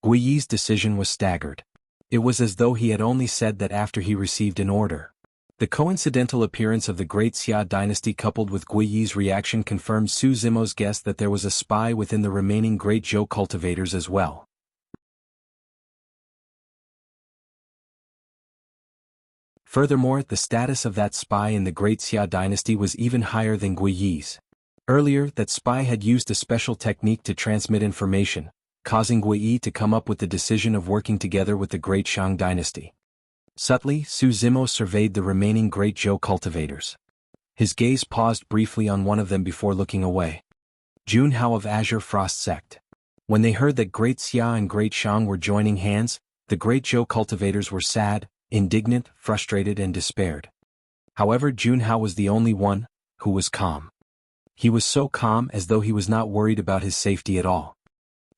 Gui Yi's decision was staggered. It was as though he had only said that after he received an order. The coincidental appearance of the Great Xia dynasty coupled with Gui Yi's reaction confirmed Su Zimo's guess that there was a spy within the remaining Great Zhou cultivators as well. Furthermore, the status of that spy in the Great Xia dynasty was even higher than Gui Yi's. Earlier, that spy had used a special technique to transmit information, causing Gui Yi to come up with the decision of working together with the Great Shang dynasty. Subtly, Su Zimo surveyed the remaining Great Zhou cultivators. His gaze paused briefly on one of them before looking away. Junhao of Azure Frost Sect. When they heard that Great Xia and Great Shang were joining hands, the Great Zhou cultivators were sad, indignant, frustrated and despaired. However, Junhao was the only one who was calm. He was so calm as though he was not worried about his safety at all.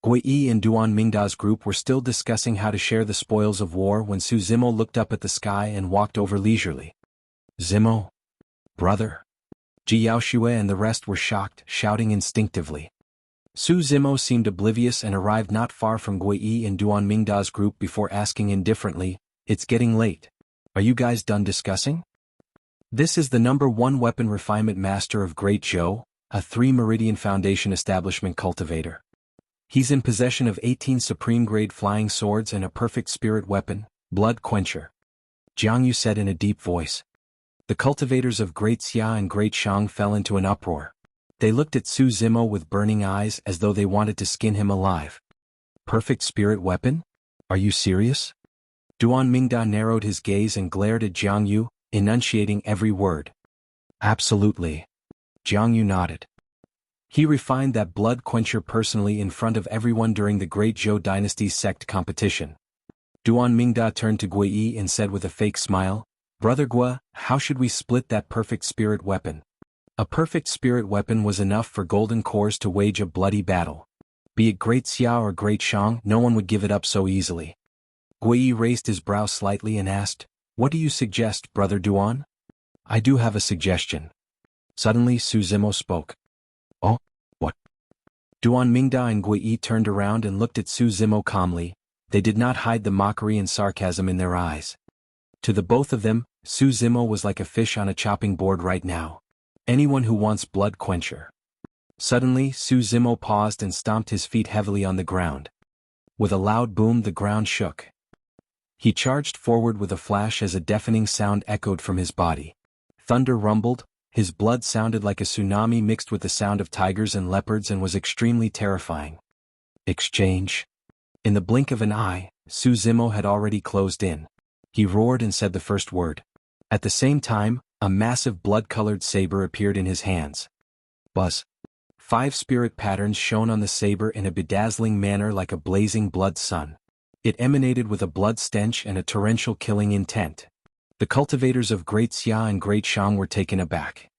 Gui Yi and Duan Mingda's group were still discussing how to share the spoils of war when Su Zimo looked up at the sky and walked over leisurely. "Zimo? Brother?" Ji Yaoshua and the rest were shocked, shouting instinctively. Su Zimo seemed oblivious and arrived not far from Gui Yi and Duan Mingda's group before asking indifferently, "It's getting late. Are you guys done discussing?" "This is the #1 weapon refinement master of Great Zhou, a 3 Meridian Foundation establishment cultivator. He's in possession of 18 supreme-grade flying swords and a perfect spirit weapon, Blood Quencher. Jianghu said in a deep voice. The cultivators of Great Xia and Great Shang fell into an uproar. They looked at Su Zimo with burning eyes as though they wanted to skin him alive. Perfect spirit weapon? Are you serious? Duan Mingda narrowed his gaze and glared at Jianghu, enunciating every word. Absolutely. Jianghu nodded. He refined that Blood Quencher personally in front of everyone during the Great Zhou Dynasty's sect competition. Duan Mingda turned to Gui Yi and said with a fake smile, Brother Gua, how should we split that perfect spirit weapon? A perfect spirit weapon was enough for golden cores to wage a bloody battle. Be it Great Xia or Great Shang, no one would give it up so easily. Gui Yi raised his brow slightly and asked, What do you suggest, Brother Duan? I do have a suggestion. Suddenly Su Zimo spoke. Oh, what? Duan Mingda and Gui Yi turned around and looked at Su Zimo calmly. They did not hide the mockery and sarcasm in their eyes. To the both of them, Su Zimo was like a fish on a chopping board right now. Anyone who wants Blood Quencher. Suddenly Su Zimo paused and stomped his feet heavily on the ground. With a loud boom the ground shook. He charged forward with a flash as a deafening sound echoed from his body. Thunder rumbled, his blood sounded like a tsunami mixed with the sound of tigers and leopards and was extremely terrifying. Exchange. In the blink of an eye, Su Zimo had already closed in. He roared and said the first word. At the same time, a massive blood-colored saber appeared in his hands. Buzz. 5 spirit patterns shone on the saber in a bedazzling manner like a blazing blood sun. It emanated with a blood stench and a torrential killing intent. The cultivators of Great Xia and Great Shang were taken aback.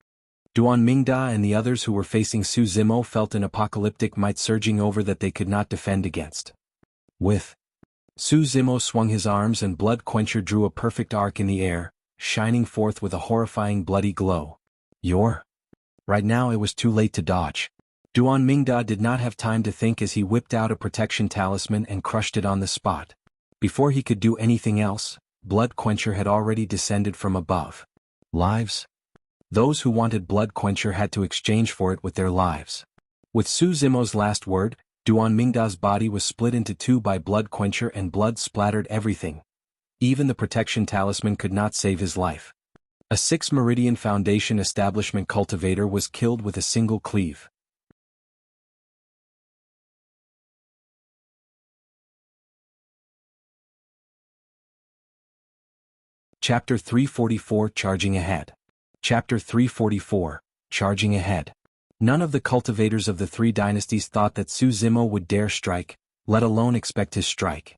Duan Mingda and the others who were facing Su Zimo felt an apocalyptic might surging over that they could not defend against. With Su Zimo swung his arms and Blood Quencher drew a perfect arc in the air, shining forth with a horrifying bloody glow. Right now it was too late to dodge. Duan Mingda did not have time to think as he whipped out a protection talisman and crushed it on the spot. Before he could do anything else, Blood Quencher had already descended from above. Lives? Those who wanted Blood Quencher had to exchange for it with their lives. With Su Zimo's last word, Duan Mingda's body was split into 2 by Blood Quencher and blood splattered everything. Even the protection talisman could not save his life. A 6 Meridian Foundation establishment cultivator was killed with a single cleave. Chapter 344 Charging Ahead. Chapter 344 Charging Ahead. None of the cultivators of the 3 dynasties thought that Su Zimo would dare strike, let alone expect his strike.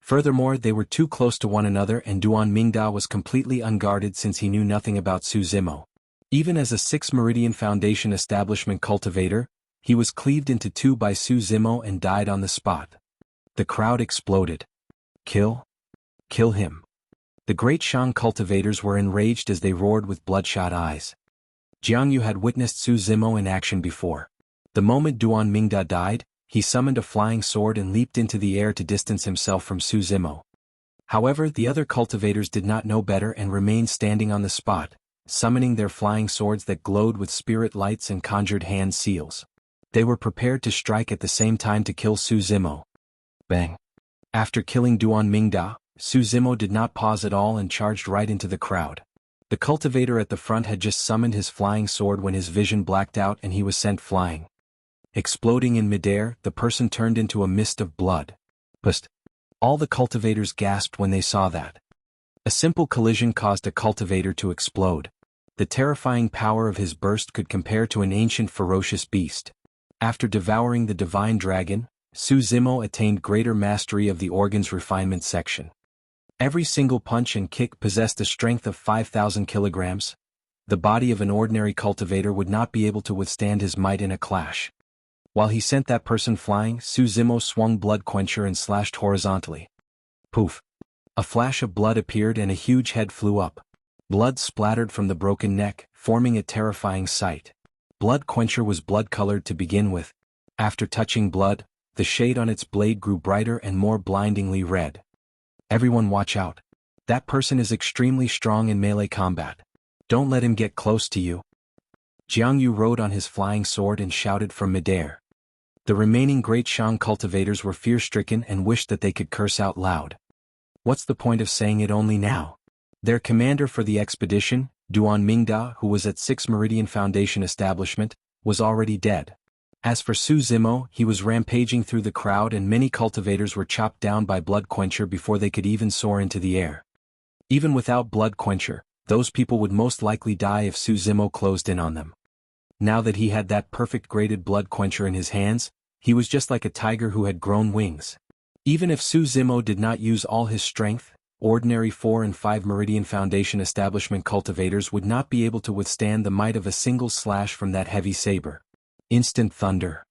Furthermore, they were too close to one another and Duan Mingda was completely unguarded since he knew nothing about Su Zimo. Even as a 6 Meridian Foundation establishment cultivator, he was cleaved into 2 by Su Zimo and died on the spot. The crowd exploded. Kill? Kill him. The Great Shang cultivators were enraged as they roared with bloodshot eyes. Jianghu had witnessed Su Zimo in action before. The moment Duan Mingda died, he summoned a flying sword and leaped into the air to distance himself from Su Zimo. However, the other cultivators did not know better and remained standing on the spot, summoning their flying swords that glowed with spirit lights and conjured hand seals. They were prepared to strike at the same time to kill Su Zimo. Bang! After killing Duan Mingda, Su Zimo did not pause at all and charged right into the crowd. The cultivator at the front had just summoned his flying sword when his vision blacked out and he was sent flying. Exploding in midair, the person turned into a mist of blood. Pust! All the cultivators gasped when they saw that. A simple collision caused a cultivator to explode. The terrifying power of his burst could compare to an ancient ferocious beast. After devouring the divine dragon, Su Zimo attained greater mastery of the organ's refinement section. Every single punch and kick possessed a strength of 5,000 kilograms. The body of an ordinary cultivator would not be able to withstand his might in a clash. While he sent that person flying, Su Zimo swung Blood Quencher and slashed horizontally. Poof! A flash of blood appeared and a huge head flew up. Blood splattered from the broken neck, forming a terrifying sight. Blood Quencher was blood-colored to begin with. After touching blood, the shade on its blade grew brighter and more blindingly red. Everyone watch out. That person is extremely strong in melee combat. Don't let him get close to you. Jianghu rode on his flying sword and shouted from midair. The remaining Great Shang cultivators were fear-stricken and wished that they could curse out loud. What's the point of saying it only now? Their commander for the expedition, Duan Mingda, who was at 6 Meridian Foundation establishment, was already dead. As for Su Zimo, he was rampaging through the crowd and many cultivators were chopped down by Blood Quencher before they could even soar into the air. Even without Blood Quencher, those people would most likely die if Su Zimo closed in on them. Now that he had that perfect graded Blood Quencher in his hands, he was just like a tiger who had grown wings. Even if Su Zimo did not use all his strength, ordinary 4 and 5 Meridian Foundation establishment cultivators would not be able to withstand the might of a single slash from that heavy saber. Instant thunder.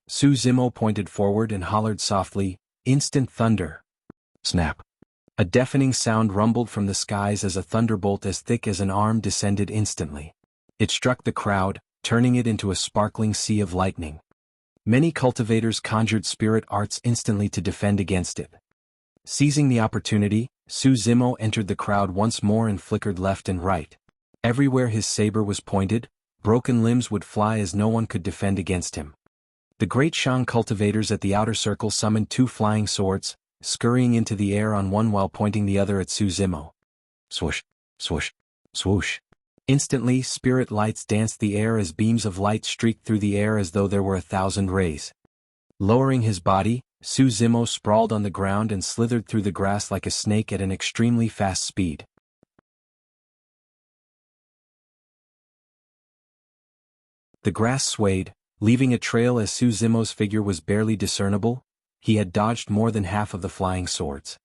Su Zimo pointed forward and hollered softly, "Instant thunder!" Snap. A deafening sound rumbled from the skies as a thunderbolt as thick as an arm descended instantly. It struck the crowd, turning it into a sparkling sea of lightning. Many cultivators conjured spirit arts instantly to defend against it. Seizing the opportunity, Su Zimo entered the crowd once more and flickered left and right. Everywhere his saber was pointed, broken limbs would fly as no one could defend against him. The Great Shang cultivators at the outer circle summoned 2 flying swords, scurrying into the air on one while pointing the other at Su Zimo. Swoosh, swoosh, swoosh. Instantly, spirit lights danced the air as beams of light streaked through the air as though there were 1,000 rays. Lowering his body, Su Zimo sprawled on the ground and slithered through the grass like a snake at an extremely fast speed. The grass swayed, leaving a trail as Su Zimo's figure was barely discernible. He had dodged more than half of the flying swords.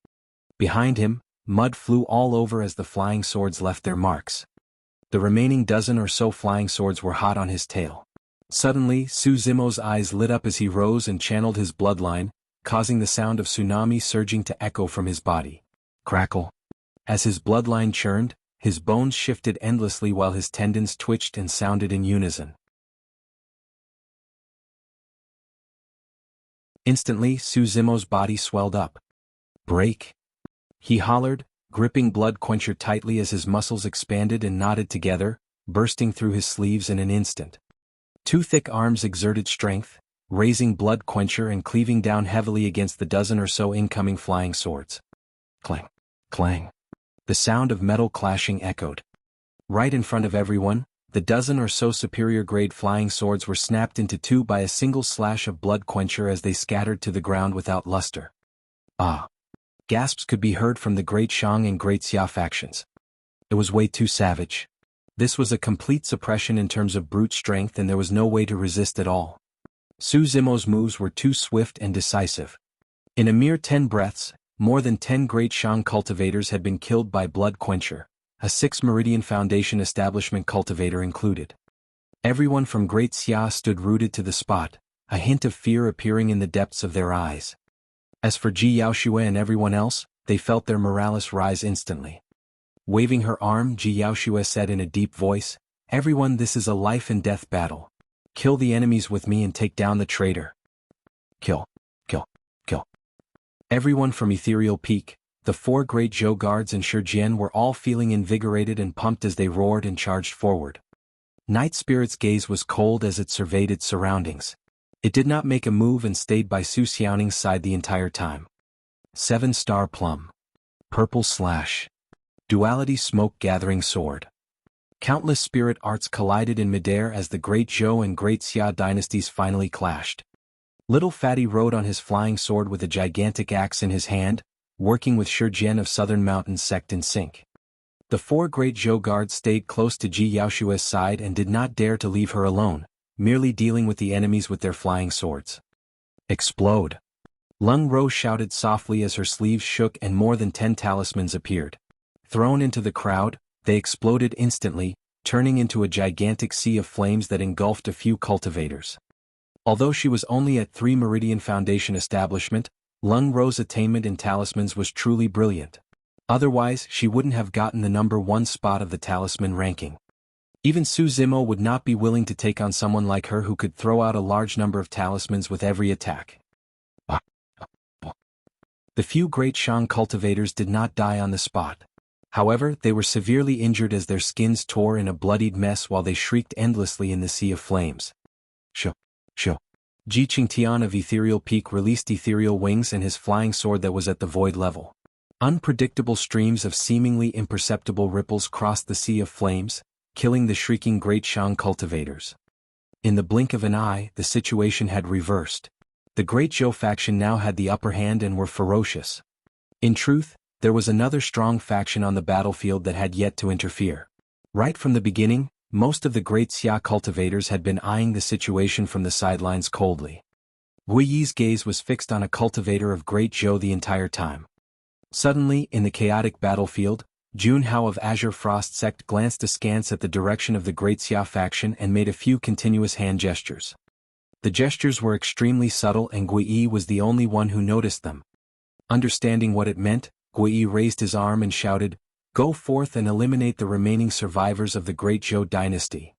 Behind him, mud flew all over as the flying swords left their marks. The remaining dozen or so flying swords were hot on his tail. Suddenly, Su Zimo's eyes lit up as he rose and channeled his bloodline, causing the sound of tsunami surging to echo from his body. Crackle. As his bloodline churned, his bones shifted endlessly while his tendons twitched and sounded in unison. Instantly, Su Zimo's body swelled up. Break! He hollered, gripping Blood Quencher tightly as his muscles expanded and knotted together, bursting through his sleeves in an instant. 2 thick arms exerted strength, raising Blood Quencher and cleaving down heavily against the dozen or so incoming flying swords. Clang! Clang! The sound of metal clashing echoed. Right in front of everyone, the dozen or so superior-grade flying swords were snapped into 2 by a single slash of Blood Quencher as they scattered to the ground without luster. Ah! Gasps could be heard from the Great Shang and Great Xia factions. It was way too savage. This was a complete suppression in terms of brute strength and there was no way to resist at all. Su Zimo's moves were too swift and decisive. In a mere 10 breaths, more than 10 Great Shang cultivators had been killed by Blood Quencher, a 6 Meridian Foundation establishment cultivator included. Everyone from Great Xia stood rooted to the spot, a hint of fear appearing in the depths of their eyes. As for Ji Yaoxue and everyone else, they felt their morale rise instantly. Waving her arm, Ji Yaoxue said in a deep voice, "Everyone, this is a life-and-death battle. Kill the enemies with me and take down the traitor. Kill, kill, kill." Everyone from Ethereal Peak, the 4 great Zhou guards and Shijian were all feeling invigorated and pumped as they roared and charged forward. Night Spirit's gaze was cold as it surveyed its surroundings. It did not make a move and stayed by Su Xiaoning's side the entire time. 7-star plum. Purple slash. Duality smoke gathering sword. Countless spirit arts collided in midair as the Great Zhou and Great Xia dynasties finally clashed. Little Fatty rode on his flying sword with a gigantic axe in his hand, working with Shijian of Southern Mountains sect in sync. The 4 great Zhou guards stayed close to Ji Yaoxue's side and did not dare to leave her alone, merely dealing with the enemies with their flying swords. Explode! Lung Ro shouted softly as her sleeves shook and more than 10 talismans appeared. Thrown into the crowd, they exploded instantly, turning into a gigantic sea of flames that engulfed a few cultivators. Although she was only at 3 Meridian Foundation establishment, Lung Ro's attainment in talismans was truly brilliant. Otherwise, she wouldn't have gotten the number 1 spot of the talisman ranking. Even Su Zimo would not be willing to take on someone like her who could throw out a large number of talismans with every attack. The few Great Shang cultivators did not die on the spot. However, they were severely injured as their skins tore in a bloodied mess while they shrieked endlessly in the sea of flames. Shoo, shoo, Ji Tian of Ethereal Peak released ethereal wings and his flying sword that was at the void level. Unpredictable streams of seemingly imperceptible ripples crossed the sea of flames, killing the shrieking Great Shang cultivators. In the blink of an eye, the situation had reversed. The Great Zhou faction now had the upper hand and were ferocious. In truth, there was another strong faction on the battlefield that had yet to interfere. Right from the beginning, most of the Great Xia cultivators had been eyeing the situation from the sidelines coldly. Wuyi's gaze was fixed on a cultivator of Great Zhou the entire time. Suddenly, in the chaotic battlefield, Jianghu of Azure Frost Sect glanced askance at the direction of the Great Xia faction and made a few continuous hand gestures. The gestures were extremely subtle and Guiyi was the only one who noticed them. Understanding what it meant, Guiyi raised his arm and shouted, "Go forth and eliminate the remaining survivors of the Great Zhou dynasty."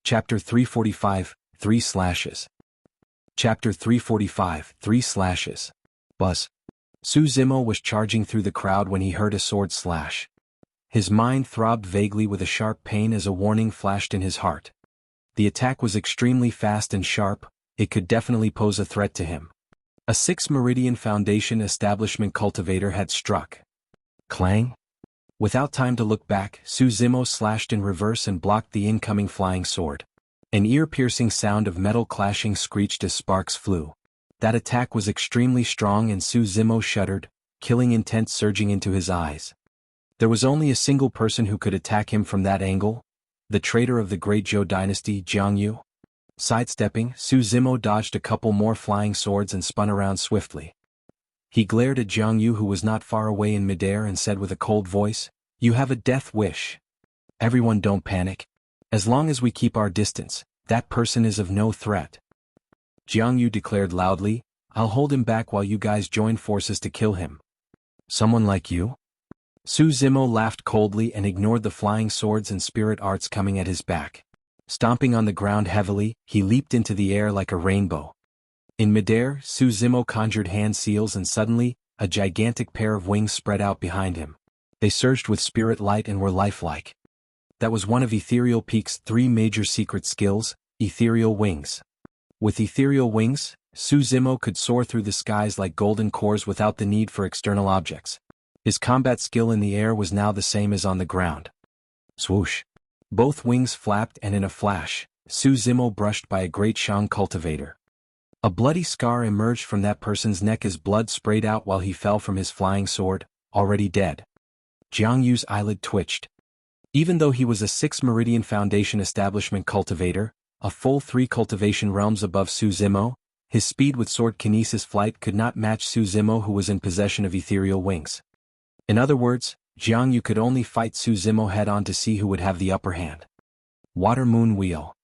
Chapter 345, 3 Slashes. Chapter 345, 3 Slashes. Buzz. Su Zimo was charging through the crowd when he heard a sword slash. His mind throbbed vaguely with a sharp pain as a warning flashed in his heart. The attack was extremely fast and sharp, it could definitely pose a threat to him. A 6 Meridian Foundation establishment cultivator had struck. Clang! Without time to look back, Su Zimo slashed in reverse and blocked the incoming flying sword. An ear-piercing sound of metal clashing screeched as sparks flew. That attack was extremely strong and Su Zimo shuddered, killing intent surging into his eyes. There was only a single person who could attack him from that angle, the traitor of the Great Zhou dynasty, Jianghu. Sidestepping, Su Zimo dodged a couple more flying swords and spun around swiftly. He glared at Jianghu who was not far away in midair and said with a cold voice, "You have a death wish. Everyone don't panic. As long as we keep our distance, that person is of no threat." Jianghu declared loudly, "I'll hold him back while you guys join forces to kill him." "Someone like you?" Su Zimo laughed coldly and ignored the flying swords and spirit arts coming at his back. Stomping on the ground heavily, he leaped into the air like a rainbow. In midair, Su Zimo conjured hand seals and suddenly, a gigantic pair of wings spread out behind him. They surged with spirit light and were lifelike. That was one of Ethereal Peak's 3 major secret skills, ethereal wings. With ethereal wings, Su Zimo could soar through the skies like golden cores without the need for external objects. His combat skill in the air was now the same as on the ground. Swoosh! Both wings flapped and in a flash, Su Zimo brushed by a Great Shang cultivator. A bloody scar emerged from that person's neck as blood sprayed out while he fell from his flying sword, already dead. Jianghu's eyelid twitched. Even though he was a 6 Meridian Foundation establishment cultivator, a full 3 cultivation realms above Su Zimo, his speed with sword kinesis flight could not match Su Zimo who was in possession of ethereal wings. In other words, Jianghu could only fight Su Zimo head-on to see who would have the upper hand. Water Moon Wheel.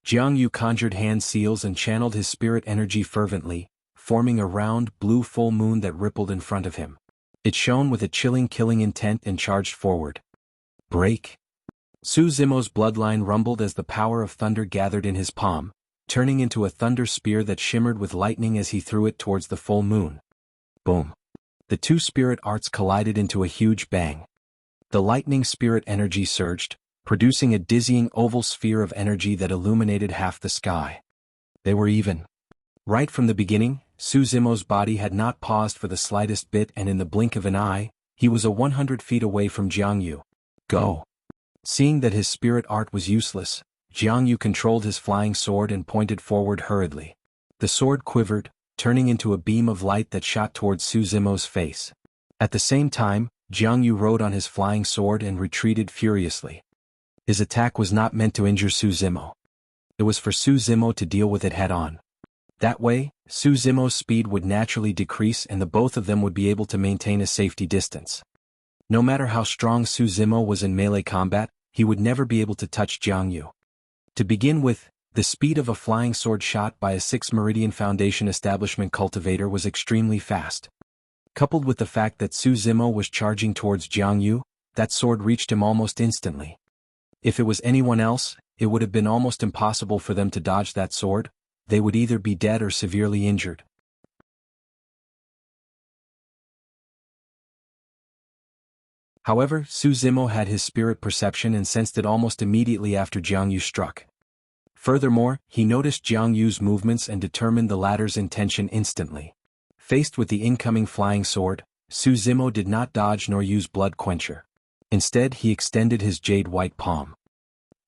Jianghu conjured hand seals and channeled his spirit energy fervently, forming a round, blue full moon that rippled in front of him. It shone with a chilling killing intent and charged forward. Break! Su Zimo's bloodline rumbled as the power of thunder gathered in his palm, turning into a thunder spear that shimmered with lightning as he threw it towards the full moon. Boom! The 2 spirit arts collided into a huge bang. The lightning spirit energy surged, producing a dizzying oval sphere of energy that illuminated half the sky. They were even. Right from the beginning, Su Zimo's body had not paused for the slightest bit and in the blink of an eye, he was 100 feet away from Jianghu. Go! Seeing that his spirit art was useless, Jianghu controlled his flying sword and pointed forward hurriedly. The sword quivered, turning into a beam of light that shot towards Su Zimo's face. At the same time, Jianghu rode on his flying sword and retreated furiously. His attack was not meant to injure Su Zimo. It was for Su Zimo to deal with it head-on. That way, Su Zimo's speed would naturally decrease and the both of them would be able to maintain a safety distance. No matter how strong Su Zimo was in melee combat, he would never be able to touch Jianghu. To begin with, the speed of a flying sword shot by a 6 Meridian Foundation establishment cultivator was extremely fast. Coupled with the fact that Su Zimo was charging towards Jianghu, that sword reached him almost instantly. If it was anyone else, it would have been almost impossible for them to dodge that sword. They would either be dead or severely injured. However, Su Zimo had his spirit perception and sensed it almost immediately after Jianghu struck. Furthermore, he noticed Jianghu's movements and determined the latter's intention instantly. Faced with the incoming flying sword, Su Zimo did not dodge nor use blood quencher. Instead, he extended his jade-white palm.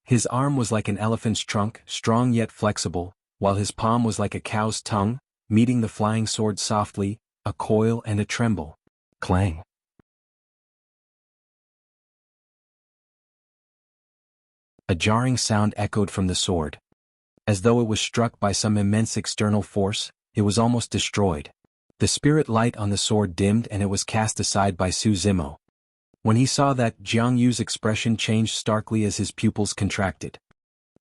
His arm was like an elephant's trunk, strong yet flexible, while his palm was like a cow's tongue, meeting the flying sword softly, a coil and a tremble. Clang. A jarring sound echoed from the sword. As though it was struck by some immense external force, it was almost destroyed. The spirit light on the sword dimmed and it was cast aside by Su Zimo. When he saw that, Jianghu's expression changed starkly as his pupils contracted.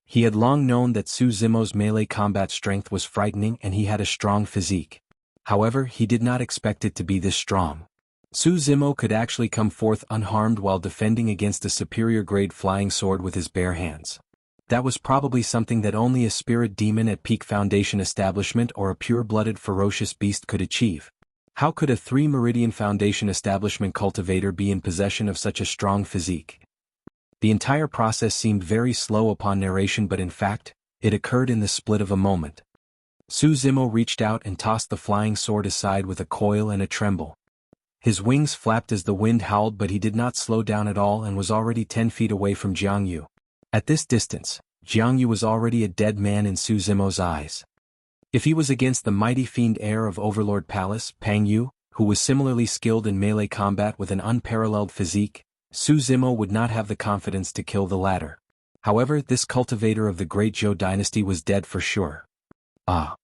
He had long known that Su Zimo's melee combat strength was frightening and he had a strong physique. However, he did not expect it to be this strong. Su Zimo could actually come forth unharmed while defending against a superior-grade flying sword with his bare hands. That was probably something that only a spirit demon at peak foundation establishment or a pure-blooded ferocious beast could achieve. How could a 3-Meridian Foundation establishment cultivator be in possession of such a strong physique? The entire process seemed very slow upon narration, but in fact, it occurred in the split of a moment. Su Zimo reached out and tossed the flying sword aside with a coil and a tremble. His wings flapped as the wind howled, but he did not slow down at all and was already 10 feet away from Jianghu. At this distance, Jianghu was already a dead man in Su Zimo's eyes. If he was against the mighty fiend heir of Overlord Palace, Pang Yu, who was similarly skilled in melee combat with an unparalleled physique, Su Zimo would not have the confidence to kill the latter. However, this cultivator of the great Zhou dynasty was dead for sure. Ah!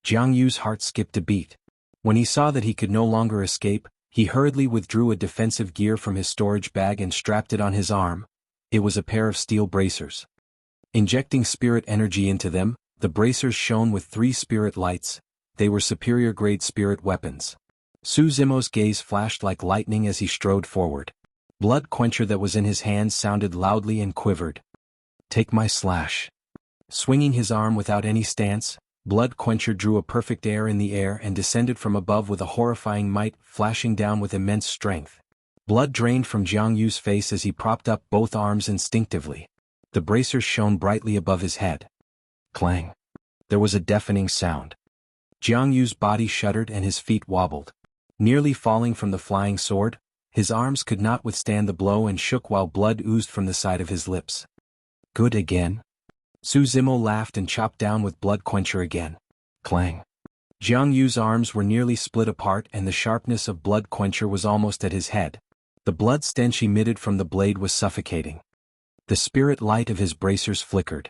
Jianghu's heart skipped a beat. When he saw that he could no longer escape, he hurriedly withdrew a defensive gear from his storage bag and strapped it on his arm. It was a pair of steel bracers. Injecting spirit energy into them, the bracers shone with 3 spirit lights. They were superior-grade spirit weapons. Su Zimo's gaze flashed like lightning as he strode forward. Blood quencher that was in his hands sounded loudly and quivered. Take my slash. Swinging his arm without any stance, Blood quencher drew a perfect air in the air and descended from above with a horrifying might, flashing down with immense strength. Blood drained from Jianghu's face as he propped up both arms instinctively. The bracers shone brightly above his head. Clang. There was a deafening sound. Jianghu's body shuddered and his feet wobbled. Nearly falling from the flying sword, his arms could not withstand the blow and shook while blood oozed from the side of his lips. Good again? Su Zimo laughed and chopped down with blood quencher again. Clang. Jianghu's arms were nearly split apart and the sharpness of blood quencher was almost at his head. The blood stench emitted from the blade was suffocating. The spirit light of his bracers flickered.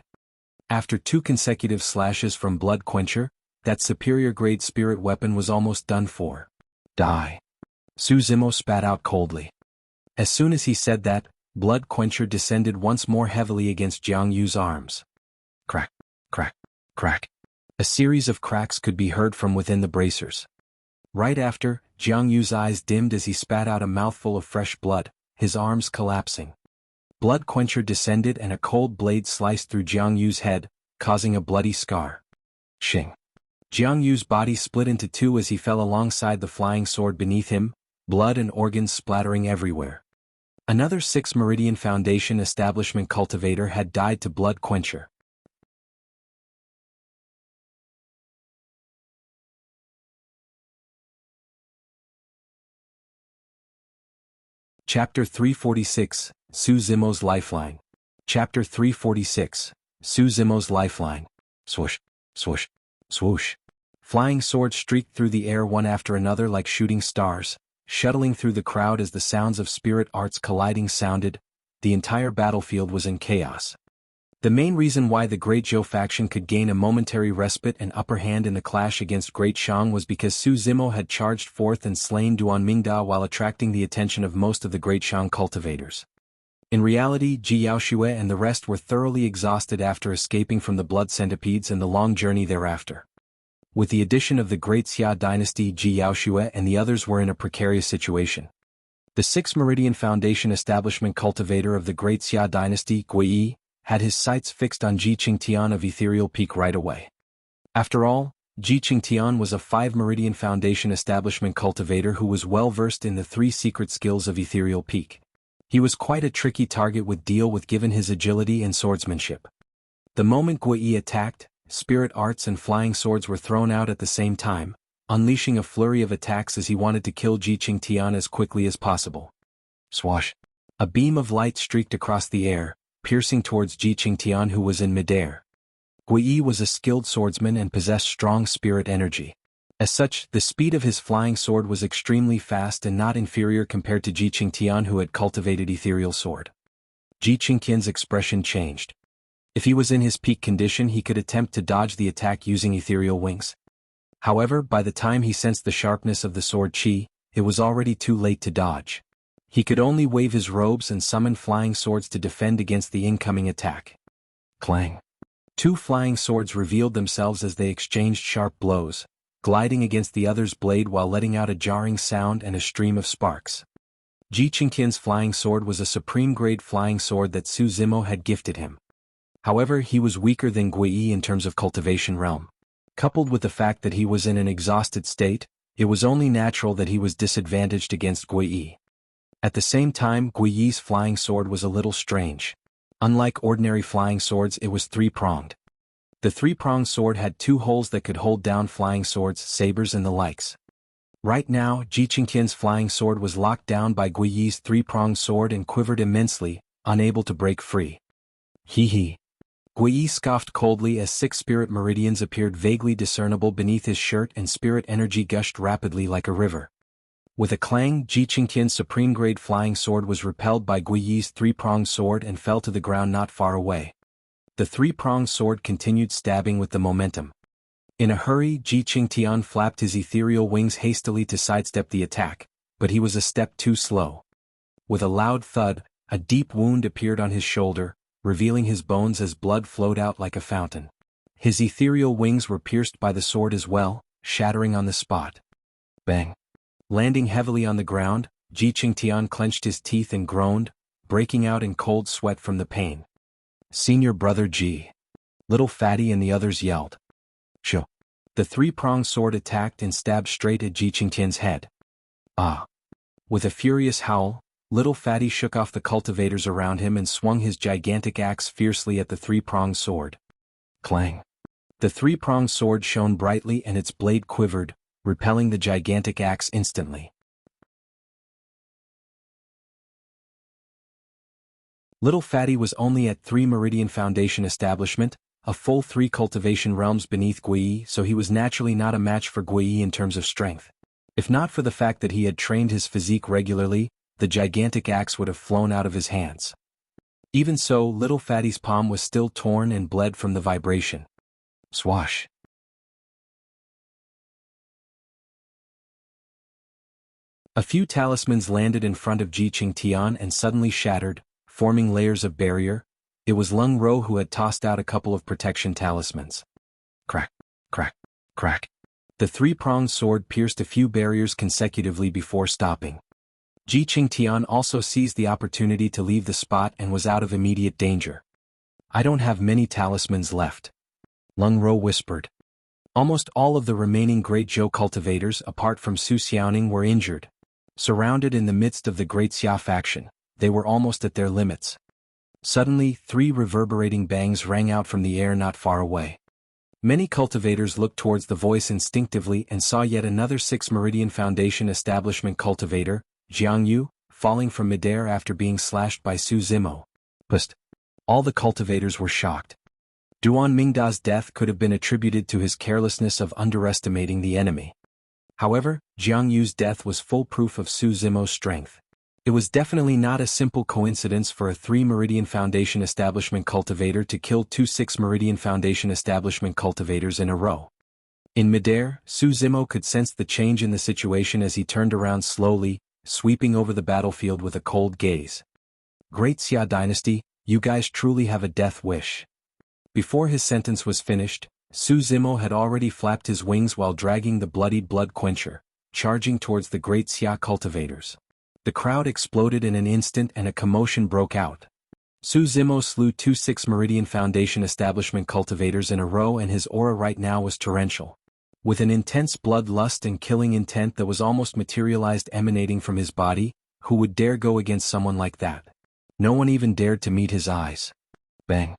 After 2 consecutive slashes from blood quencher, that superior-grade spirit weapon was almost done for. Die. Su Zimo spat out coldly. As soon as he said that, blood quencher descended once more heavily against Jianghu's arms. Crack, crack, crack. A series of cracks could be heard from within the bracers. Right after, Jianghu's eyes dimmed as he spat out a mouthful of fresh blood, his arms collapsing. Blood quencher descended and a cold blade sliced through Jianghu's head, causing a bloody scar. Shing. Jianghu's body split into 2 as he fell alongside the flying sword beneath him, blood and organs splattering everywhere. Another 6 Meridian Foundation establishment cultivator had died to blood quencher. Chapter 346, Su Zimo's Lifeline. Chapter 346, Su Zimo's Lifeline. Swoosh, swoosh, swoosh. Flying swords streaked through the air one after another like shooting stars, shuttling through the crowd as the sounds of spirit arts colliding sounded. The entire battlefield was in chaos. The main reason why the Great Zhou faction could gain a momentary respite and upper hand in the clash against Great Shang was because Su Zimo had charged forth and slain Duan Mingda while attracting the attention of most of the Great Shang cultivators. In reality, Ji Yaoxue and the rest were thoroughly exhausted after escaping from the blood centipedes and the long journey thereafter. With the addition of the Great Xia dynasty, Ji Yaoxue and the others were in a precarious situation. The 6 Meridian Foundation establishment cultivator of the Great Xia dynasty, Gui Yi, had his sights fixed on Ji Qingtian of Ethereal Peak right away. After all, Ji Qingtian was a 5 Meridian Foundation establishment cultivator who was well versed in the 3 secret skills of Ethereal Peak. He was quite a tricky target with deal with given his agility and swordsmanship. The moment Gui Yi attacked, spirit arts and flying swords were thrown out at the same time, unleashing a flurry of attacks as he wanted to kill Ji Qingtian as quickly as possible. Swash! A beam of light streaked across the air, piercing towards Ji Qingtian, who was in midair. Gui Yi was a skilled swordsman and possessed strong spirit energy. As such, the speed of his flying sword was extremely fast and not inferior compared to Ji Qingtian, who had cultivated ethereal sword. Ji Qingtian's expression changed. If he was in his peak condition, he could attempt to dodge the attack using ethereal wings. However, by the time he sensed the sharpness of the sword chi, it was already too late to dodge. He could only wave his robes and summon flying swords to defend against the incoming attack. Clang! 2 flying swords revealed themselves as they exchanged sharp blows, gliding against the other's blade while letting out a jarring sound and a stream of sparks. Ji Qingtian's flying sword was a supreme-grade flying sword that Su Zimo had gifted him. However, he was weaker than Gui Yi in terms of cultivation realm. Coupled with the fact that he was in an exhausted state, it was only natural that he was disadvantaged against Gui Yi. At the same time, Gui Yi's flying sword was a little strange. Unlike ordinary flying swords, it was 3-pronged. The 3-pronged sword had 2 holes that could hold down flying swords, sabers and the likes. Right now, Ji Qingtian's flying sword was locked down by Gui Yi's 3-pronged sword and quivered immensely, unable to break free. Hee hee. Gui Yi scoffed coldly as 6 spirit meridians appeared vaguely discernible beneath his shirt and spirit energy gushed rapidly like a river. With a clang, Ji Qingtian's supreme-grade flying sword was repelled by Gui Yi's 3-pronged sword and fell to the ground not far away. The 3-pronged sword continued stabbing with the momentum. In a hurry, Ji Qingtian flapped his ethereal wings hastily to sidestep the attack, but he was a step too slow. With a loud thud, a deep wound appeared on his shoulder, revealing his bones as blood flowed out like a fountain. His ethereal wings were pierced by the sword as well, shattering on the spot. Bang! Landing heavily on the ground, Ji Qingtian clenched his teeth and groaned, breaking out in cold sweat from the pain. Senior brother Ji. Little Fatty and the others yelled. Shoo! The 3-pronged sword attacked and stabbed straight at Ji Qingtian's head. Ah! With a furious howl, Little Fatty shook off the cultivators around him and swung his gigantic axe fiercely at the 3-pronged sword. Clang! The 3-pronged sword shone brightly and its blade quivered, repelling the gigantic axe instantly. Little Fatty was only at 3 Meridian Foundation establishment, a full 3 cultivation realms beneath Gui Yi, so he was naturally not a match for Gui Yi in terms of strength. If not for the fact that he had trained his physique regularly, the gigantic axe would have flown out of his hands. Even so, Little Fatty's palm was still torn and bled from the vibration. Swash! A few talismans landed in front of Ji Qingtian and suddenly shattered, forming layers of barrier. It was Lung Ro who had tossed out a couple of protection talismans. Crack, crack, crack. The 3-pronged sword pierced a few barriers consecutively before stopping. Ji Qingtian also seized the opportunity to leave the spot and was out of immediate danger. I don't have many talismans left. Lung Ro whispered. Almost all of the remaining Great Zhou cultivators apart from Su Xiaoning were injured. Surrounded in the midst of the Great Xia faction, they were almost at their limits. Suddenly, 3 reverberating bangs rang out from the air not far away. Many cultivators looked towards the voice instinctively and saw yet another 6 Meridian Foundation establishment cultivator, Jianghu, falling from midair after being slashed by Su Zimo. Pust! All the cultivators were shocked. Duan Mingda's death could have been attributed to his carelessness of underestimating the enemy. However, Jianghu's death was full proof of Su Zimo's strength. It was definitely not a simple coincidence for a 3 Meridian Foundation establishment cultivator to kill 2 6 Meridian Foundation establishment cultivators in a row. In midair, Su Zimo could sense the change in the situation as he turned around slowly, sweeping over the battlefield with a cold gaze. Great Xia Dynasty, you guys truly have a death wish. Before his sentence was finished, Su Zimo had already flapped his wings while dragging the bloodied blood quencher, charging towards the Great Xia cultivators. The crowd exploded in an instant and a commotion broke out. Su Zimo slew 2 6 Meridian Foundation establishment cultivators in a row and his aura right now was torrential. With an intense bloodlust and killing intent that was almost materialized emanating from his body, who would dare go against someone like that? No one even dared to meet his eyes. Bang!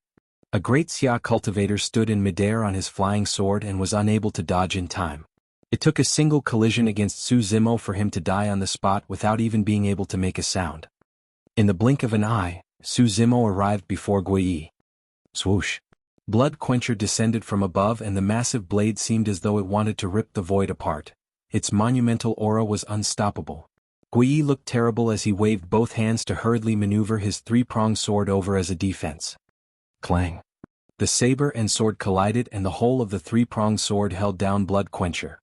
A great Xia cultivator stood in midair on his flying sword and was unable to dodge in time. It took a single collision against Su Zimo for him to die on the spot without even being able to make a sound. In the blink of an eye, Su Zimo arrived before Gui Yi. Swoosh! Blood Quencher descended from above and the massive blade seemed as though it wanted to rip the void apart. Its monumental aura was unstoppable. Gui Yi looked terrible as he waved both hands to hurriedly maneuver his three-pronged sword over as a defense. Clang! The saber and sword collided and the whole of the three-pronged sword held down Blood Quencher.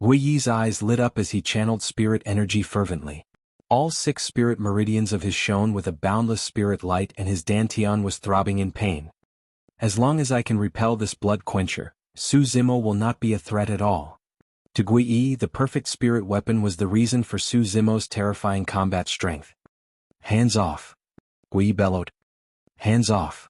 Gui Yi's eyes lit up as he channeled spirit energy fervently. All 6 spirit meridians of his shone with a boundless spirit light and his dantian was throbbing in pain. As long as I can repel this Blood Quencher, Su Zimo will not be a threat at all. To Gui Yi, the perfect spirit weapon was the reason for Su Zimo's terrifying combat strength. Hands off! Gui Yi bellowed. Hands off!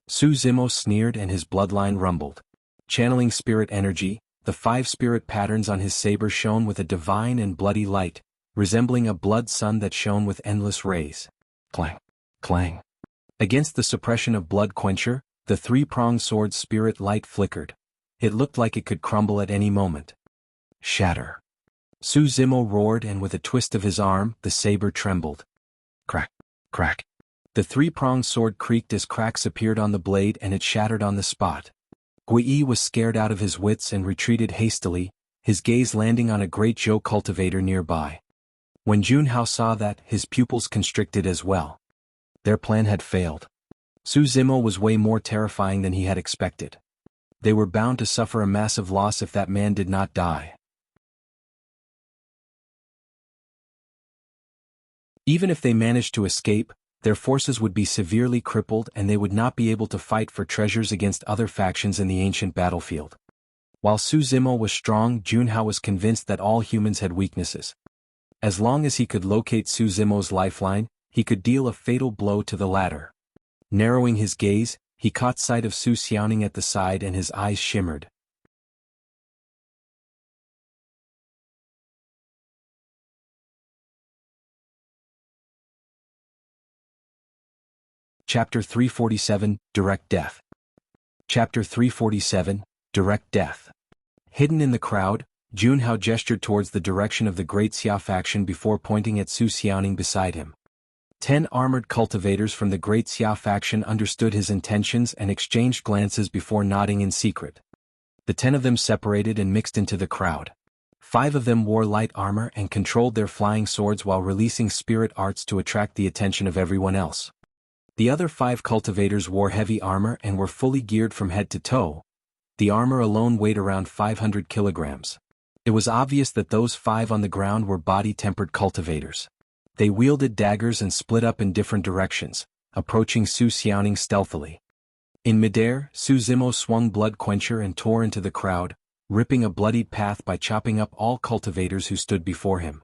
Su Zimo sneered and his bloodline rumbled. Channeling spirit energy, the 5 spirit patterns on his saber shone with a divine and bloody light, resembling a blood sun that shone with endless rays. Clang! Clang! Against the suppression of Blood Quencher, the three-pronged sword's spirit light flickered. It looked like it could crumble at any moment. Shatter! Su Zimo roared and with a twist of his arm, the saber trembled. Crack! Crack! The three-pronged sword creaked as cracks appeared on the blade and it shattered on the spot. Gui Yi was scared out of his wits and retreated hastily, his gaze landing on a great Zhou cultivator nearby. When Jianghu saw that, his pupils constricted as well. Their plan had failed. Su Zimo was way more terrifying than he had expected. They were bound to suffer a massive loss if that man did not die. Even if they managed to escape, their forces would be severely crippled and they would not be able to fight for treasures against other factions in the ancient battlefield. While Su Zimo was strong, Jianghu was convinced that all humans had weaknesses. As long as he could locate Su Zimo's lifeline, he could deal a fatal blow to the latter. Narrowing his gaze, he caught sight of Su Xiaoning at the side and his eyes shimmered. Chapter 347, Direct Death. Chapter 347, Direct Death. Hidden in the crowd, Jianghu gestured towards the direction of the Great Xia faction before pointing at Su Xiaoning beside him. 10 armored cultivators from the Great Xia faction understood his intentions and exchanged glances before nodding in secret. The 10 of them separated and mixed into the crowd. 5 of them wore light armor and controlled their flying swords while releasing spirit arts to attract the attention of everyone else. The other 5 cultivators wore heavy armor and were fully geared from head to toe. The armor alone weighed around 500 kilograms. It was obvious that those 5 on the ground were body-tempered cultivators. They wielded daggers and split up in different directions, approaching Su Xiaoning stealthily. In midair, Su Zimo swung Blood Quencher and tore into the crowd, ripping a bloodied path by chopping up all cultivators who stood before him.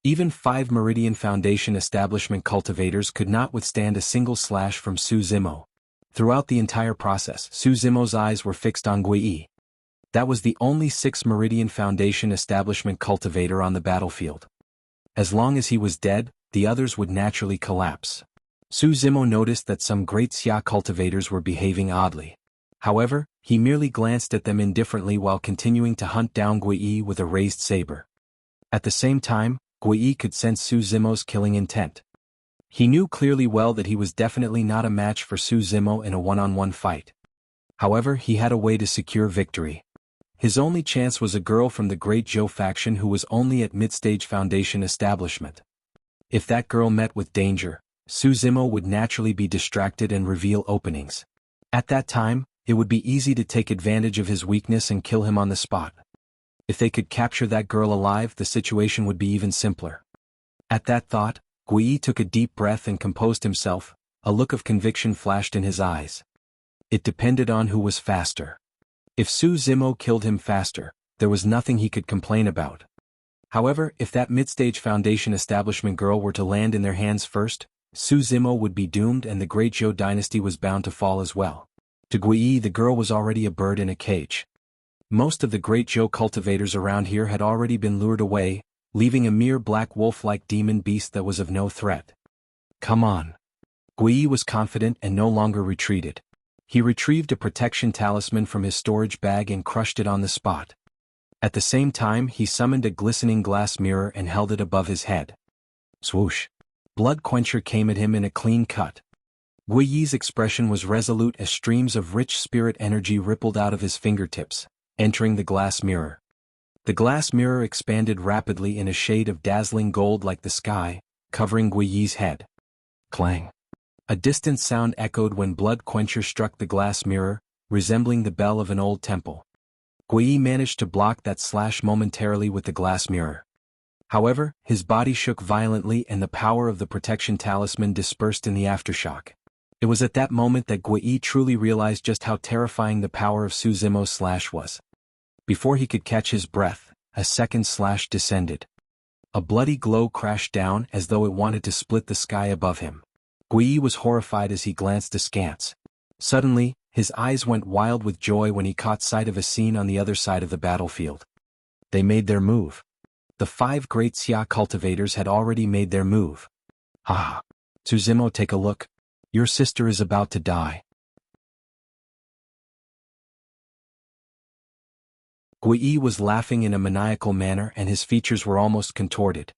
Even 5 Meridian Foundation establishment cultivators could not withstand a single slash from Su Zimo. Throughout the entire process, Su Zimo's eyes were fixed on Gui Yi. That was the only 6 Meridian Foundation establishment cultivator on the battlefield. As long as he was dead, the others would naturally collapse. Su Zimo noticed that some Great Xia cultivators were behaving oddly. However, he merely glanced at them indifferently while continuing to hunt down Gui Yi with a raised saber. At the same time, Gui Yi could sense Su Zimo's killing intent. He knew clearly well that he was definitely not a match for Su Zimo in a one-on-one fight. However, he had a way to secure victory. His only chance was a girl from the Great Zhou faction who was only at mid-stage Foundation establishment. If that girl met with danger, Su Zimo would naturally be distracted and reveal openings. At that time, it would be easy to take advantage of his weakness and kill him on the spot. If they could capture that girl alive, the situation would be even simpler. At that thought, Gui Yi took a deep breath and composed himself. A look of conviction flashed in his eyes. It depended on who was faster. If Su Zimo killed him faster, there was nothing he could complain about. However, if that mid-stage Foundation establishment girl were to land in their hands first, Su Zimo would be doomed and the Great Zhou dynasty was bound to fall as well. To Gui Yi, the girl was already a bird in a cage. Most of the Great Zhou cultivators around here had already been lured away, leaving a mere black wolf-like demon beast that was of no threat. Come on. Gui was confident and no longer retreated. He retrieved a protection talisman from his storage bag and crushed it on the spot. At the same time, he summoned a glistening glass mirror and held it above his head. Swoosh! Blood Quencher came at him in a clean cut. Gui's expression was resolute as streams of rich spirit energy rippled out of his fingertips, entering the glass mirror. The glass mirror expanded rapidly in a shade of dazzling gold like the sky, covering Gui's head. Clang! A distant sound echoed when Blood Quencher struck the glass mirror, resembling the bell of an old temple. Gui managed to block that slash momentarily with the glass mirror. However, his body shook violently and the power of the protection talisman dispersed in the aftershock. It was at that moment that Gui truly realized just how terrifying the power of Su Zimo's slash was. Before he could catch his breath, a second slash descended. A bloody glow crashed down as though it wanted to split the sky above him. Gui was horrified as he glanced askance. Suddenly, his eyes went wild with joy when he caught sight of a scene on the other side of the battlefield. They made their move. The 5 great Xia cultivators had already made their move. Ha! Su Zimo, take a look. Your sister is about to die. Gui was laughing in a maniacal manner and his features were almost contorted.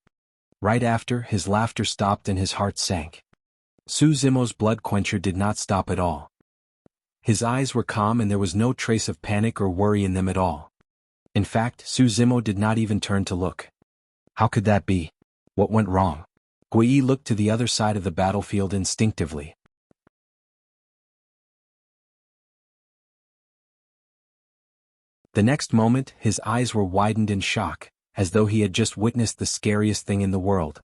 Right after, his laughter stopped and his heart sank. Su Zimo's Blood Quencher did not stop at all. His eyes were calm and there was no trace of panic or worry in them at all. In fact, Su Zimo did not even turn to look. How could that be? What went wrong? Gui looked to the other side of the battlefield instinctively. The next moment, his eyes were widened in shock, as though he had just witnessed the scariest thing in the world.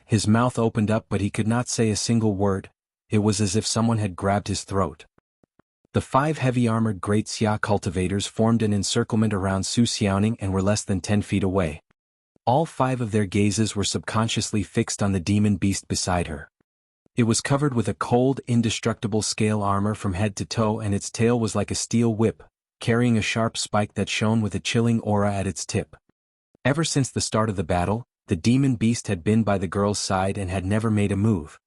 His mouth opened up but he could not say a single word. It was as if someone had grabbed his throat. The 5 heavy-armored Great Xia cultivators formed an encirclement around Su Xiaoning and were less than 10 feet away. All 5 of their gazes were subconsciously fixed on the demon beast beside her. It was covered with a cold, indestructible scale armor from head to toe and its tail was like a steel whip, carrying a sharp spike that shone with a chilling aura at its tip. Ever since the start of the battle, the demon beast had been by the girl's side and had never made a move.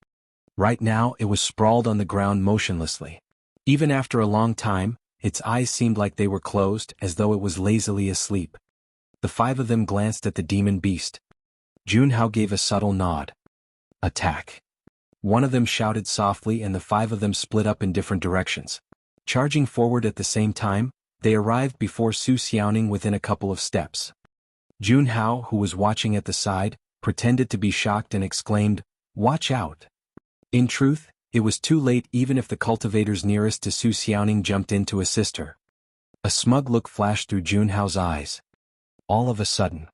Right now it was sprawled on the ground motionlessly. Even after a long time, its eyes seemed like they were closed, as though it was lazily asleep. The 5 of them glanced at the demon beast. Jianghu gave a subtle nod. Attack! One of them shouted softly and the 5 of them split up in different directions. Charging forward at the same time, they arrived before Su Xiaoning within a couple of steps. Jianghu, who was watching at the side, pretended to be shocked and exclaimed, "Watch out!" In truth, it was too late even if the cultivators nearest to Su Xiaoning jumped in to assist her. A smug look flashed through Jianghu's eyes. All of a sudden,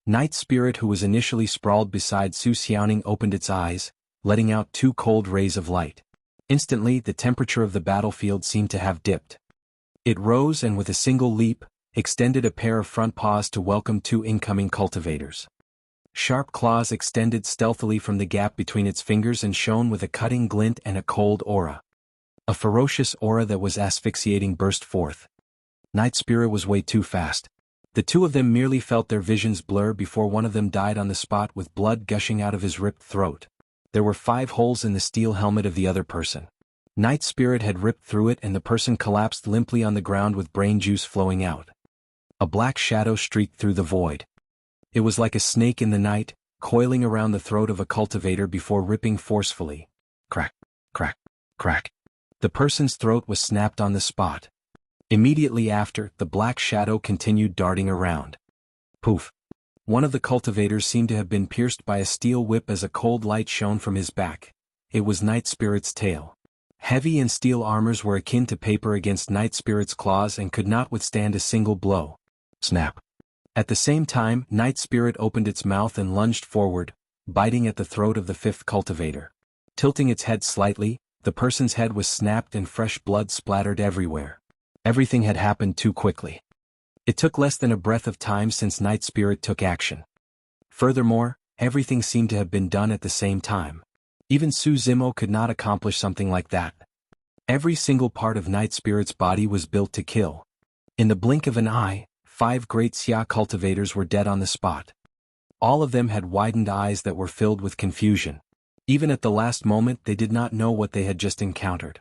Night Spirit, who was initially sprawled beside Su Xiaoning, opened its eyes, letting out 2 cold rays of light. Instantly, the temperature of the battlefield seemed to have dipped. It rose and with a single leap, extended a pair of front paws to welcome 2 incoming cultivators. Sharp claws extended stealthily from the gap between its fingers and shone with a cutting glint and a cold aura. A ferocious aura that was asphyxiating burst forth. Night Spirit was way too fast. The 2 of them merely felt their visions blur before one of them died on the spot with blood gushing out of his ripped throat. There were 5 holes in the steel helmet of the other person. Night Spirit had ripped through it and the person collapsed limply on the ground with brain juice flowing out. A black shadow streaked through the void. It was like a snake in the night, coiling around the throat of a cultivator before ripping forcefully. Crack, crack, crack. The person's throat was snapped on the spot. Immediately after, the black shadow continued darting around. Poof. One of the cultivators seemed to have been pierced by a steel whip as a cold light shone from his back. It was Night Spirit's tail. Heavy and steel armors were akin to paper against Night Spirit's claws and could not withstand a single blow. Snap. At the same time, Night Spirit opened its mouth and lunged forward, biting at the throat of the 5th cultivator. Tilting its head slightly, the person's head was snapped and fresh blood splattered everywhere. Everything had happened too quickly. It took less than a breath of time since Night Spirit took action. Furthermore, everything seemed to have been done at the same time. Even Su Zimo could not accomplish something like that. Every single part of Night Spirit's body was built to kill. In the blink of an eye, 5 great Xia cultivators were dead on the spot. All of them had widened eyes that were filled with confusion. Even at the last moment they did not know what they had just encountered.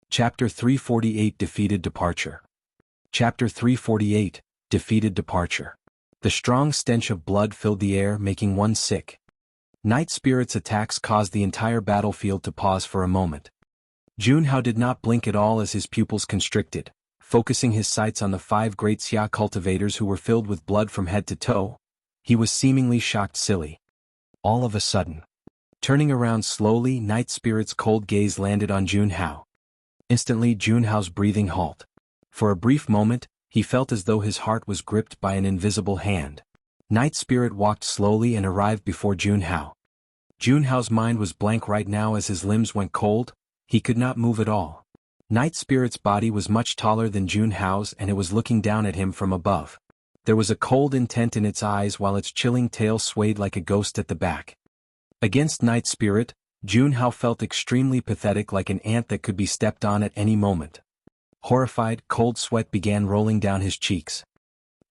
Chapter 348 Defeated Departure. Chapter 348 Defeated Departure. The strong stench of blood filled the air, making one sick. Night Spirit's attacks caused the entire battlefield to pause for a moment. Jianghu did not blink at all as his pupils constricted, focusing his sights on the 5 great Xia cultivators who were filled with blood from head to toe. He was seemingly shocked silly. All of a sudden, turning around slowly, Night Spirit's cold gaze landed on Jianghu. Instantly Jianghu's breathing halted. For a brief moment, he felt as though his heart was gripped by an invisible hand. Night Spirit walked slowly and arrived before Jianghu. Jianghu's mind was blank right now as his limbs went cold. He could not move at all. Night Spirit's body was much taller than Jianghu's and it was looking down at him from above. There was a cold intent in its eyes while its chilling tail swayed like a ghost at the back. Against Night Spirit, Jianghu felt extremely pathetic, like an ant that could be stepped on at any moment. Horrified, cold sweat began rolling down his cheeks.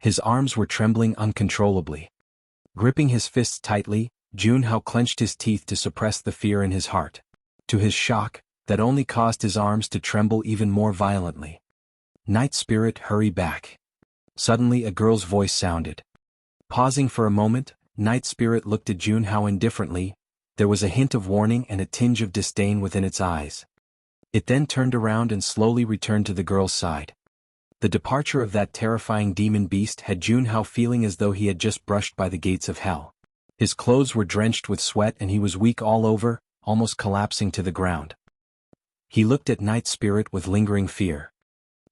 His arms were trembling uncontrollably. Gripping his fists tightly, Jianghu clenched his teeth to suppress the fear in his heart. To his shock, that only caused his arms to tremble even more violently. Night Spirit, hurry back. Suddenly a girl's voice sounded. Pausing for a moment, Night Spirit looked at Jianghu indifferently. There was a hint of warning and a tinge of disdain within its eyes. It then turned around and slowly returned to the girl's side. The departure of that terrifying demon beast had Jianghu feeling as though he had just brushed by the gates of hell. His clothes were drenched with sweat and he was weak all over, almost collapsing to the ground. He looked at Night Spirit with lingering fear.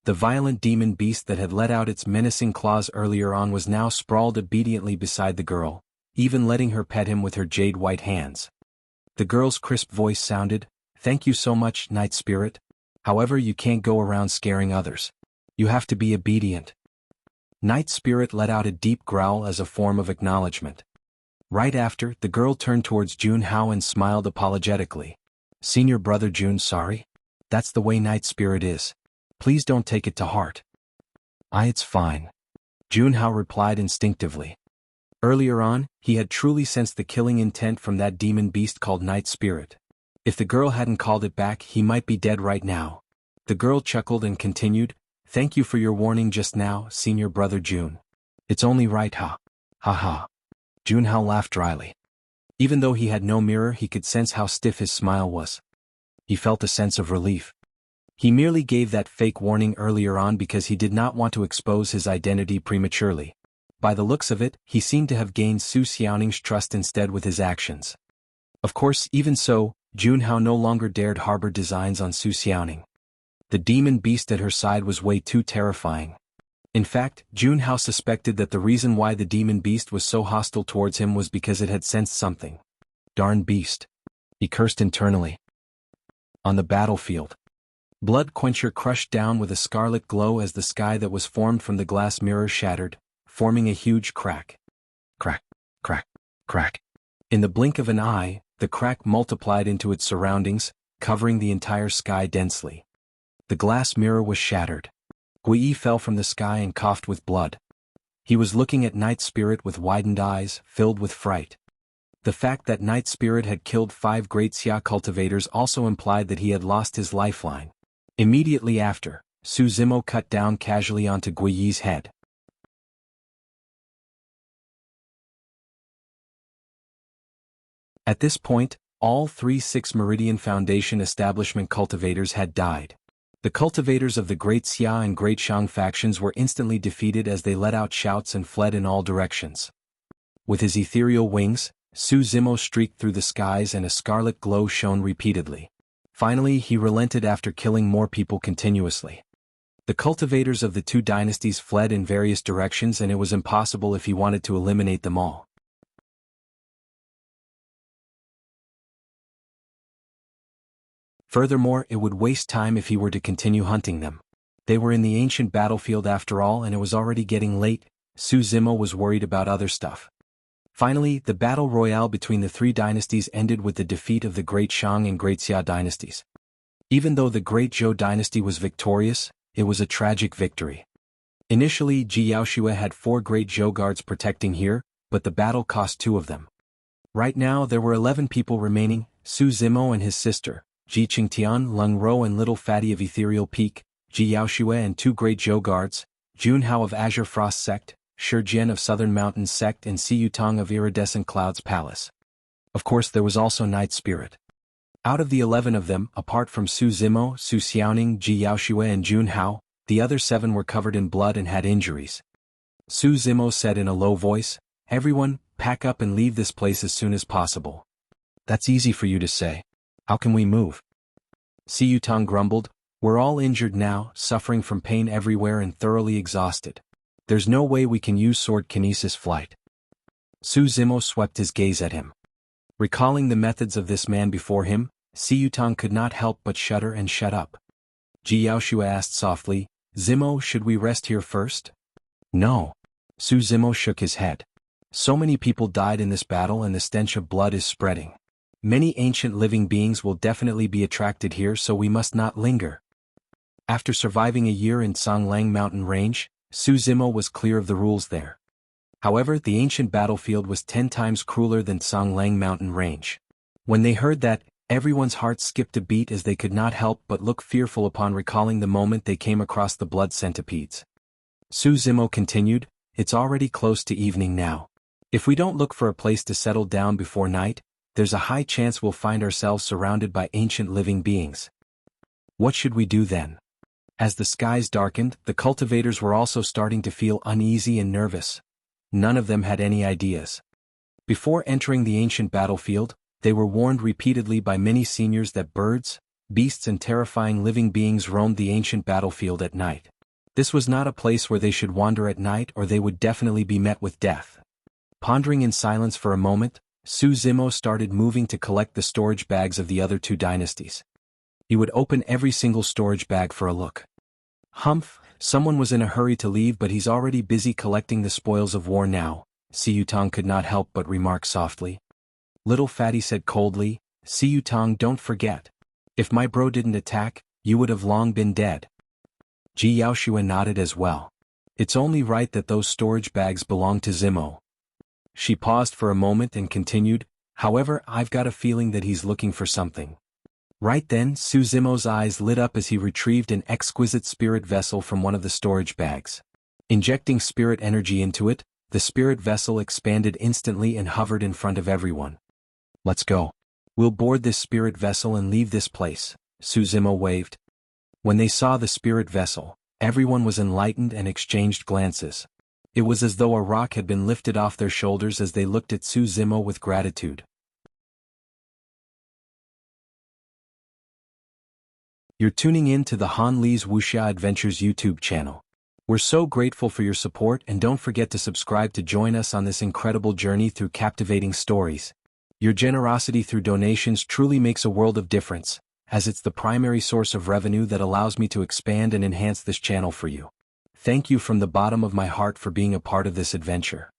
The violent demon beast that had let out its menacing claws earlier on was now sprawled obediently beside the girl, even letting her pet him with her jade-white hands. The girl's crisp voice sounded, "Thank you so much, Night Spirit. However, you can't go around scaring others. You have to be obedient." Night Spirit let out a deep growl as a form of acknowledgement. Right after, the girl turned towards Jianghu and smiled apologetically. "Senior brother Jun, sorry. That's the way Night Spirit is. Please don't take it to heart." It's fine," Jianghu replied instinctively. Earlier on, he had truly sensed the killing intent from that demon beast called Night Spirit. If the girl hadn't called it back, he might be dead right now. The girl chuckled and continued, "Thank you for your warning just now, Senior Brother Jun. It's only right, ha. Ha ha." Jianghu laughed dryly. Even though he had no mirror, he could sense how stiff his smile was. He felt a sense of relief. He merely gave that fake warning earlier on because he did not want to expose his identity prematurely. By the looks of it, he seemed to have gained Su Xiaoning's trust instead with his actions. Of course, even so, Jianghu no longer dared harbor designs on Su Xiaoning. The demon beast at her side was way too terrifying. In fact, Jianghu suspected that the reason why the demon beast was so hostile towards him was because it had sensed something. Darn beast. He cursed internally. On the battlefield, Blood Quencher crushed down with a scarlet glow as the sky that was formed from the glass mirror shattered, forming a huge crack. Crack, crack, crack. In the blink of an eye, the crack multiplied into its surroundings, covering the entire sky densely. The glass mirror was shattered. Gui fell from the sky and coughed with blood. He was looking at Night Spirit with widened eyes, filled with fright. The fact that Night Spirit had killed 5 great Xia cultivators also implied that he had lost his lifeline. Immediately after, Su Zimo cut down casually onto Guiyi's head. At this point, all 3 Six Meridian Foundation establishment cultivators had died. The cultivators of the Great Xia and Great Shang factions were instantly defeated as they let out shouts and fled in all directions. With his ethereal wings, Su Zimo streaked through the skies and a scarlet glow shone repeatedly. Finally, he relented after killing more people continuously. The cultivators of the 2 dynasties fled in various directions and it was impossible if he wanted to eliminate them all. Furthermore, it would waste time if he were to continue hunting them. They were in the ancient battlefield after all and it was already getting late. Su Zimo was worried about other stuff. Finally, the battle royale between the 3 dynasties ended with the defeat of the Great Shang and Great Xia dynasties. Even though the Great Zhou dynasty was victorious, it was a tragic victory. Initially, Jianghu had 4 Great Zhou guards protecting here, but the battle cost 2 of them. Right now there were 11 people remaining: Su Zimo and his sister, Ji Qingtian, Leng Ro and Little Fatty of Ethereal Peak, Jianghu and 2 Great Zhou guards, Junhao of Azure Frost Sect, Shijian of Southern Mountains Sect and Si Yutong of Iridescent Clouds Palace. Of course there was also Night Spirit. Out of the 11 of them, apart from Su Zimo, Su Xiaoning, Jianghu and Junhao, the other 7 were covered in blood and had injuries. Su Zimo said in a low voice, "Everyone, pack up and leave this place as soon as possible." "That's easy for you to say. How can we move?" Si Yutong grumbled, "We're all injured now, suffering from pain everywhere and thoroughly exhausted. There's no way we can use sword kinesis flight." Su Zimo swept his gaze at him. Recalling the methods of this man before him, Si Yutong could not help but shudder and shut up. Jianghu asked softly, "Zimo, should we rest here first?" "No." Su Zimo shook his head. "So many people died in this battle and the stench of blood is spreading. Many ancient living beings will definitely be attracted here, so we must not linger." After surviving a year in Songlang Mountain Range, Su Zimo was clear of the rules there. However, the ancient battlefield was 10 times crueler than Songlang Mountain Range. When they heard that, everyone's heart skipped a beat as they could not help but look fearful upon recalling the moment they came across the blood centipedes. Su Zimo continued, "It's already close to evening now. If we don't look for a place to settle down before night, there's a high chance we'll find ourselves surrounded by ancient living beings. What should we do then?" As the skies darkened, the cultivators were also starting to feel uneasy and nervous. None of them had any ideas. Before entering the ancient battlefield, they were warned repeatedly by many seniors that birds, beasts and terrifying living beings roamed the ancient battlefield at night. This was not a place where they should wander at night or they would definitely be met with death. Pondering in silence for a moment, Su Zimo started moving to collect the storage bags of the other 2 dynasties. He would open every single storage bag for a look. "Humph, someone was in a hurry to leave but he's already busy collecting the spoils of war now," Si Yutong could not help but remark softly. Little Fatty said coldly, "Si Yutong, don't forget. If my bro didn't attack, you would have long been dead." Jianghu nodded as well. "It's only right that those storage bags belong to Zimo." She paused for a moment and continued, "However, I've got a feeling that he's looking for something." Right then, Su Zimo's eyes lit up as he retrieved an exquisite spirit vessel from one of the storage bags. Injecting spirit energy into it, the spirit vessel expanded instantly and hovered in front of everyone. "Let's go. We'll board this spirit vessel and leave this place," Su Zimo waved. When they saw the spirit vessel, everyone was enlightened and exchanged glances. It was as though a rock had been lifted off their shoulders as they looked at Su Zimo with gratitude. You're tuning in to the Han Li's Wuxia Adventures YouTube channel. We're so grateful for your support and don't forget to subscribe to join us on this incredible journey through captivating stories. Your generosity through donations truly makes a world of difference, as it's the primary source of revenue that allows me to expand and enhance this channel for you. Thank you from the bottom of my heart for being a part of this adventure.